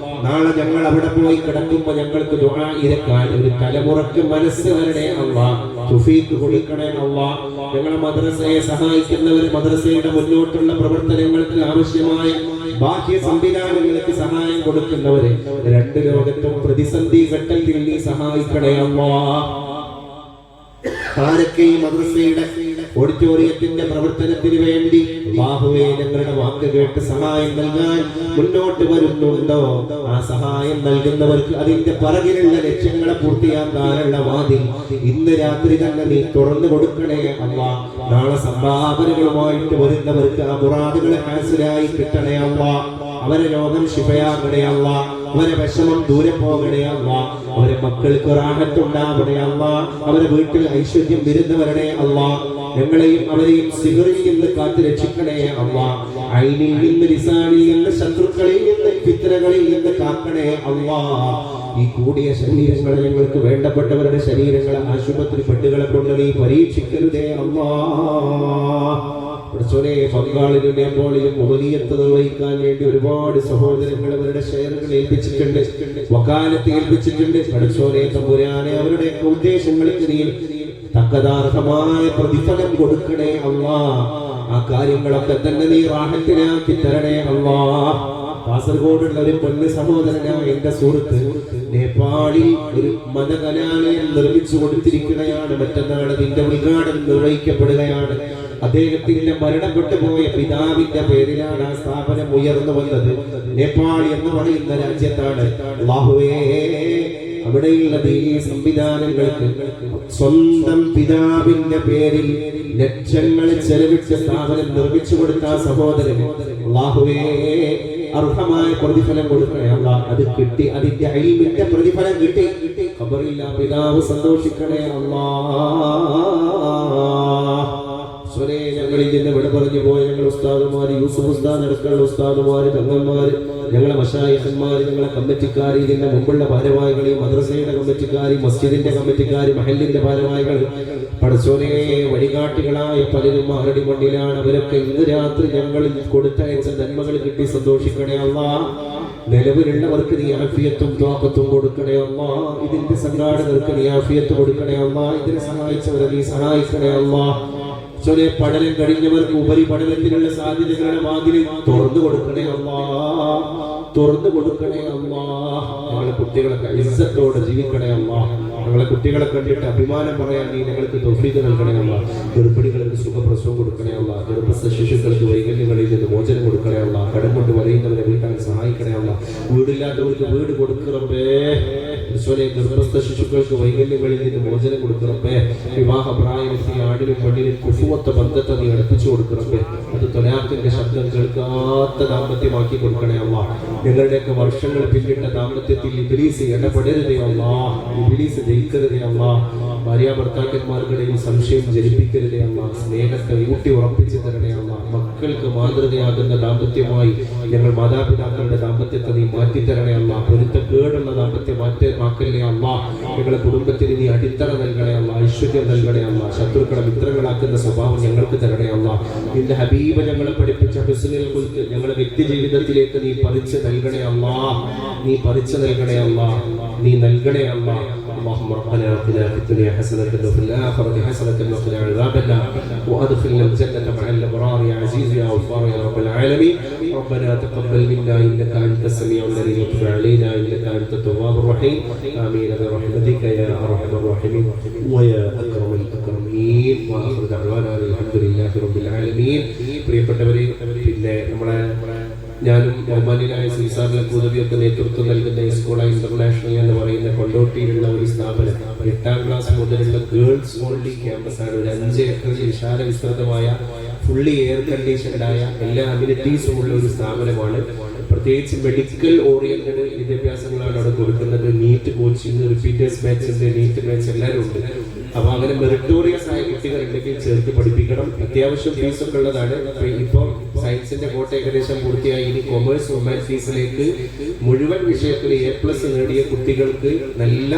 നാളെ ഞങ്ങൾ അവിടെ പോയി കിടക്കുമ്പോ ഞങ്ങൾക്ക് ദുആ ഇരക്കാൻ ഒരു തലമുറക്ക് മനസ്സ് വരണേ അല്ലാ. തൗഫീഖ് കൊടുക്കണേ അല്ലാ. ഞങ്ങളെ മദ്രസയെ സഹായിക്കുന്നവർ മദ്രസയുടെ മുന്നോട്ടുള്ള പ്രവർത്തനങ്ങൾക്ക് ആവശ്യമായ ബാഹ്യ സംവിധാനങ്ങൾക്ക് സഹായം കൊടുക്കുന്നവരെ രണ്ട് ലോകത്തും പ്രതിസന്ധി ഘട്ടത്തിൽ നീ സഹായിക്കണേ അല്ലാഹ്. ആരൊക്കെ ഈ മദ്രസയുടെ ഓഡിറ്റോറിയത്തിന്റെ പ്രവർത്തനത്തിന് വേണ്ടി അല്ലാഹുവേ ഞങ്ങളുടെ വാക്ക് കേട്ട് സഹായം നൽകാൻ മുന്നോട്ട് വരുന്നുണ്ടോ, ആ സഹായം നൽകുന്നവർക്ക് അതിന്റെ പിറകിലുള്ള ലക്ഷ്യങ്ങളെ പൂർത്തിയാക്കാനുള്ള വാതിൽ ഇന്ന് രാത്രി തന്നെ നീ തുറന്നു കൊടുക്കണേ അല്ലാഹ്. നാളെ സംഭാവനകളുമായിട്ട് വരുന്നവർക്ക് ആ മുറാദുകളെ ഹാസിലായി കിട്ടണേ അല്ലാഹ്. അവരെ രോഗം ശിഫയാകണേ അല്ലാഹ്. അവരെ വിഷമം ദൂരെ പോകണേ അല്ലാഹ്. അവരെ മക്കൾക്ക് റാഹത്തുണ്ടാവണേ അല്ലാഹ്. അവരെ വീട്ടിൽ ഐശ്വര്യം വിരുന്ന് വരണേ അല്ലാഹ്. ഞങ്ങളെയും അവരെയും സിഹറിൽ നിന്ന് കാത്തു രക്ഷിക്കണേ അല്ലാഹ്. ഐനിൽ നിന്ന്, ലിസാനിൽ നിന്ന്, ശത്രുക്കളിൽ നിന്ന്, ഫിത്നകളിൽ നിന്ന് കാക്കണേ അല്ലാഹ്. ഈ കൂടിയ ശരീരങ്ങളെ ഞങ്ങൾക്ക് വേണ്ടപ്പെട്ടവരുടെ ശരീരങ്ങളെ ആശുപത്രി ബെഡുകളെ കൊണ്ട് നീ പരീക്ഷിക്കരുതേ അല്ലാഹ്. പങ്കാളിലും നേപ്പാളിലും ഉപനീയത്ത് നിർവഹിക്കാൻ വേണ്ടി ഒരുപാട് സഹോദരങ്ങൾ അവരുടെ ഷെയറുകൾ ഏൽപ്പിച്ചിട്ടുണ്ട്, വക്കാലത്ത് ഏൽപ്പിച്ചിട്ടുണ്ട്. പഠിച്ചോനെ തമ്പുരാനെ അവരുടെ ഉദ്ദേശങ്ങൾക്ക് നീ തക്കതാർഹമായ പ്രതിഫലം കൊടുക്കണേ അല്ലാഹ്. ആ കാര്യങ്ങളൊക്കെ തന്നെ നീ റാഹത്തിലാക്കി തരണേ അല്ലാഹ്. കാസർഗോഡുള്ള ഒരു പൊന്നു സഹോദരനായ എന്റെ സുഹൃത്ത് നേപ്പാളിൽ ഒരു മതകലാലയം നിർമ്മിച്ചു കൊടുത്തിരിക്കുകയാണ്. മറ്റന്നാൾ അതിന്റെ ഉദ്ഘാടനം നിർവഹിക്കപ്പെടുകയാണ്. അദ്ദേഹത്തിന്റെ മരണപ്പെട്ടു പോയ പിതാവിന്റെ പേരിലാണ് ആ സ്ഥാപനം ഉയർന്നു വന്നത്. നേപ്പാൾ എന്ന് പറയുന്ന രാജ്യത്താണ്. അല്ലാഹുവേ, അവിടെയുള്ള ഈ സംവിധാനങ്ങൾക്ക് സ്വന്തം പിതാവിന്റെ പേരിൽ ലക്ഷങ്ങൾ ചെലവിട്ട് സ്ഥാപനം നിർമ്മിച്ചു കൊടുത്ത സഹോദരൻ അല്ലാഹുവേ അർഹമായ പ്രതിഫലം കൊടുക്കണേ അല്ലാഹ്. അത് കിട്ടി, അതിന്റെ ഇൽമിന്റെ പ്രതിഫലം കിട്ടി. ഖബറിൽ ആ പിതാവ് സന്തോഷിക്കണേ അല്ലാഹ്. ഞങ്ങളിൽ നിന്ന് വിട പറഞ്ഞു പോയ ഞങ്ങൾ ഉസ്താദുമാര്, യൂസുഫ് ഉസ്താദ് അടക്കമുള്ള ഉസ്താദുമാര്, തങ്ങന്മാര്, ഞങ്ങളെ മശായിഖന്മാര്, ഞങ്ങളെ കമ്മിറ്റിക്കാർ, ഇതിന്റെ മുമ്പുള്ള ഭാരവാഹികൾ, മദ്രസയുടെ കമ്മിറ്റിക്കാർ, മസ്ജിദിന്റെ കമ്മിറ്റിക്കാർ, മഹല്ലിന്റെ ഭാരവാഹികൾ, പടച്ചോനെ വഴികാട്ടികളായ പലരും ആരടി മണ്ണിലാണ്. അവരൊക്കെ ഇന്ന് രാത്രി ഞങ്ങളിൽ കൊടുത്തയച്ച നന്മകൾ കിട്ടി സന്തോഷിക്കണേ അല്ലാഹ്. നിലവിലുള്ളവർക്ക് നീ ആഫിയത്തും ത്വാഖത്തും കൊടുക്കണേ അല്ലാഹ്. ഇതിന്റെ സംഘാടകർക്ക് നീ ആഫിയത്ത് കൊടുക്കണേ അല്ലാഹ്. ഇതിനെ സഹായിച്ചവരെ നീ സഹായിക്കണേ അല്ലാഹ്. പഠനം കഴിഞ്ഞവർക്ക് ഉപരിപഠനത്തിനുള്ള സാധ്യതകളുടെ വാതിൽ തുറന്നു കൊടുക്കണേ അല്ലാഹ്. തുറന്നു കൊടുക്കണേ അല്ലാഹ്. ഞങ്ങളെ കുട്ടികളൊക്കെ ഇസ്സത്തോടെ ജീവിക്കണേ അല്ലാഹ്. ഞങ്ങളെ കുട്ടികളെ കണ്ടിട്ട് അഭിമാനം പറയാൻ നീ ഞങ്ങൾക്ക് തൗഫീഖ് നൽകണേ അല്ലാഹ്. ഗർഭിണികൾക്ക് സുഖപ്രസവം കൊടുക്കണേ അല്ലാഹ്. ഗർഭസ്ഥ ശിശുക്കൾക്ക് വൈകല്യങ്ങളിൽ നിന്ന് മോചനം കൊടുക്കണേ അല്ലാഹ്. കടം കൊണ്ട് വലയുന്നവരെ വീട്ടാൻ സഹായിക്കണേ അല്ലാഹ്. വീടില്ലാത്തവർക്ക് വീട് കൊടുക്കണമേ. ഗർഭസ്ഥ ശിശുക്കൾക്ക് വൈകല്യങ്ങളിൽ നിന്ന് മോചനം കൊടുക്കണമേ. വിവാഹ പ്രായമെത്തിയ ആടിനും പെണ്ണിനും കുഫുവത്ത ബന്ധത്തെ നീ അടുപ്പിച്ചു കൊടുക്കണമേ. അത് തൊലാഖിന്റെ ശബ്ദം കേൾക്കാത്ത ദാമ്പത്യമാക്കി കൊടുക്കണേ അല്ലാഹ്. ഞങ്ങളുടെയൊക്കെ വർഷങ്ങൾ പിന്നിട്ട ദാമ്പത്യത്തിൽ ഇബ്ലീസ് ഇടപെടരുതേ അല്ലാഹ്. ഇബ്ലീസ് ജയിക്കരുതേ അല്ലാഹ്. ഭാര്യ ഭർത്താക്കന്മാർക്കിടയിൽ സംശയം ജനിപ്പിക്കരുതേ അല്ലാഹ്. സ്നേഹത്തെ ഊട്ടി ഉറപ്പിച്ചു തരണേ അല്ലാഹ്. മക്കൾക്ക് മാതൃകയാകുന്ന ദാമ്പത്യമായി ഞങ്ങൾ മാതാപിതാക്കളുടെ ദാമ്പത്യത്തെ നീ മാറ്റിത്തരണേ അല്ലാഹ്. പൊരുത്തക്കേടുള്ള ദാമ്പത്യം മാക്കല്ലേ അല്ലാഹ്. ഞങ്ങളുടെ കുടുംബത്തിന് നീ അടിത്തറ നൽകണേ അല്ലാഹ്. ഐശ്വര്യം നൽകണേ അല്ലാഹ്. ശത്രുക്കളെ മിത്രങ്ങളാക്കുന്ന സ്വഭാവം ഞങ്ങൾക്ക് തരണേ അല്ലാഹ്. നിന്റെ ഹബീബ് ഞങ്ങളെ പഠിപ്പിച്ച ഹുസ്നുൽ ഖുൽഖ് ഞങ്ങളുടെ വ്യക്തി ജീവിതത്തിലേക്ക് നീ പറിച്ചു നൽകണേ അല്ലാഹ്. നീ പറിച്ചു നൽകണേ അല്ലാഹ്. നീ നൽകണേ അല്ലാഹ്. اللهم ربنا آتنا في الدنيا حسنة وفي الآخرة حسنة وقنا عذاب النار وأدخلنا الجنة مع الأبرار يا عزيز يا غفار يا رب العالمين. ربنا تقبل منا إنك أنت السميع العليم وتب علينا إنك أنت التواب الرحيم. آمين برحمتك يا أرحم الراحمين ويا أكرم الأكرمين. وآخر دعوانا الحمد لله رب العالمين. പ്രിയപ്പെട്ടവരെ, പിന്നെ നമ്മളെ ഞാനും ബഹുമാന്യനായ സീസാറിലെ കൂതവിയൊക്കെ നേതൃത്വം നൽകുന്ന സ്കൂൾ ഇന്റർനാഷണൽ എന്ന് പറയുന്ന കൊണ്ടോട്ടിയിലുള്ള ഒരു സ്ഥാപനം 8ാം ക്ലാസ് മുതലുള്ള ഗേൾസ് ഓൺലി ക്യാമ്പസാണ്. ഒരു 5 ഏക്കറിൽ വിശാല വിസ്തൃതമായ ഫുള്ളി എയർ കണ്ടീഷൻഡായ എല്ലാ അമ്യൂണിറ്റീസും ഉള്ള ഒരു സ്ഥാപനമാണ്. പ്രത്യേകിച്ച് മെഡിക്കൽ ഓറിയന്റഡ് വിദ്യാഭ്യാസങ്ങളാണ് അവിടെ കൊടുക്കുന്നത്. നീറ്റ് കോച്ചിങ്, റിപ്പീറ്റേഴ്സ് ബാച്ചിന്റെ നീറ്റ് ബാച്ച് എല്ലാവരും ഉണ്ട്. അപ്പൊ അങ്ങനെ മെറിറ്റോറിയസ് ആയ കുട്ടികൾ ഉണ്ടെങ്കിൽ ചേർത്ത് പഠിപ്പിക്കണം. അത്യാവശ്യം ഫീസൊക്കെ ഉള്ളതാണ്. ഇപ്പൊ സയൻസിന്റെ കോട്ട ഏകദേശം പൂർത്തിയായി. ഇനി കൊമേഴ്സ് ഹ്യൂമാനിറ്റീസിലേക്ക് മുഴുവൻ വിഷയത്തിൽ A+ നേടിയ കുട്ടികൾക്ക് നല്ല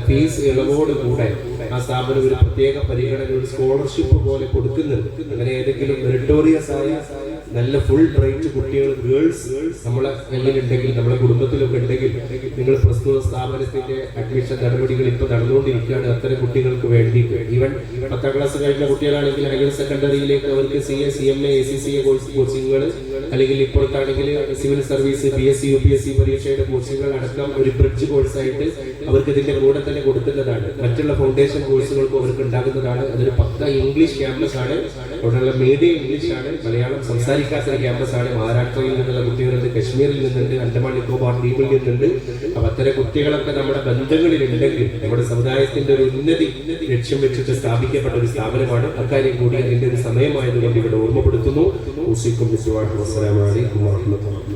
ഫീസ് ഇളവോട് കൂടെ ആ സ്ഥാപനം ഒരു പ്രത്യേക പരിഗണന, ഒരു സ്കോളർഷിപ്പ് പോലെ കൊടുക്കുന്നുണ്ട്. അങ്ങനെ ഏതെങ്കിലും മെറിറ്റോറിയസ് ആയ നല്ല ഫുൾ ബ്രൈറ്റ് കുട്ടികൾ ഗേൾസ് നമ്മളെ കയ്യിലുണ്ടെങ്കിൽ, നമ്മളെ കുടുംബത്തിലൊക്കെ ഉണ്ടെങ്കിൽ, നിങ്ങൾ പ്രസ്തുത സ്ഥാപനത്തിന്റെ അഡ്മിഷൻ നടപടികൾ ഇപ്പൊ നടന്നുകൊണ്ടിരിക്കുകയാണ്. അത്തരം കുട്ടികൾക്ക് വേണ്ടിയിട്ട് ഈവൻ 10ാം ക്ലാസ് കഴിഞ്ഞ കുട്ടികളാണെങ്കിൽ ഹയർ സെക്കൻഡറിയിലേക്ക് അവർക്ക് CA, CMA, ACCA കോച്ചിങ്ങുകൾ, അല്ലെങ്കിൽ ഇപ്പോഴത്താണെങ്കിൽ സിവിൽ സർവീസ്, PSC, UPSC പരീക്ഷയുടെ കോച്ചിങ്ങുകൾ അടക്കം ഒരു ബ്രിഡ്ജ് കോഴ്സായിട്ട് അവർക്ക് ഇതിന്റെ കൂടെ തന്നെ കൊടുക്കുന്നതാണ്. മറ്റുള്ള ഫൗണ്ടേഷൻ കോഴ്സുകൾക്കും അവർക്ക് ഉണ്ടാകുന്നതാണ്. അതൊരു പക്ക ഇംഗ്ലീഷ് ക്യാമ്പസ് ആണ്. അവിടെയുള്ള മീഡിയം ഇംഗ്ലീഷ് ആണ്, മലയാളം സംസാരിക്കാത്ത ക്യാമ്പസ് ആണ്. മഹാരാഷ്ട്രയിൽ നിന്നുള്ള കുട്ടികളുണ്ട്, കശ്മീരിൽ നിന്നുണ്ട്, അണ്ടമാൻ നിക്കോബാർ ദ്വീപിൽ നിന്നുണ്ട്. അപ്പൊ അത്തരം കുട്ടികളൊക്കെ നമ്മുടെ ബന്ധങ്ങളിലുണ്ടെങ്കിൽ നമ്മുടെ സമുദായത്തിന്റെ ഒരു ഉന്നതി ലക്ഷ്യം വെച്ചിട്ട് സ്ഥാപിക്കപ്പെട്ട ഒരു സ്ഥാപനമാണ്. അക്കാര്യം കൂടി അതിന്റെ ഒരു സമയമായതുകൊണ്ട് ഇവിടെ ഓർമ്മപ്പെടുത്തുന്നു. അസ്സലാമു അലൈക്കും വറഹ്മത്തുള്ളാഹി.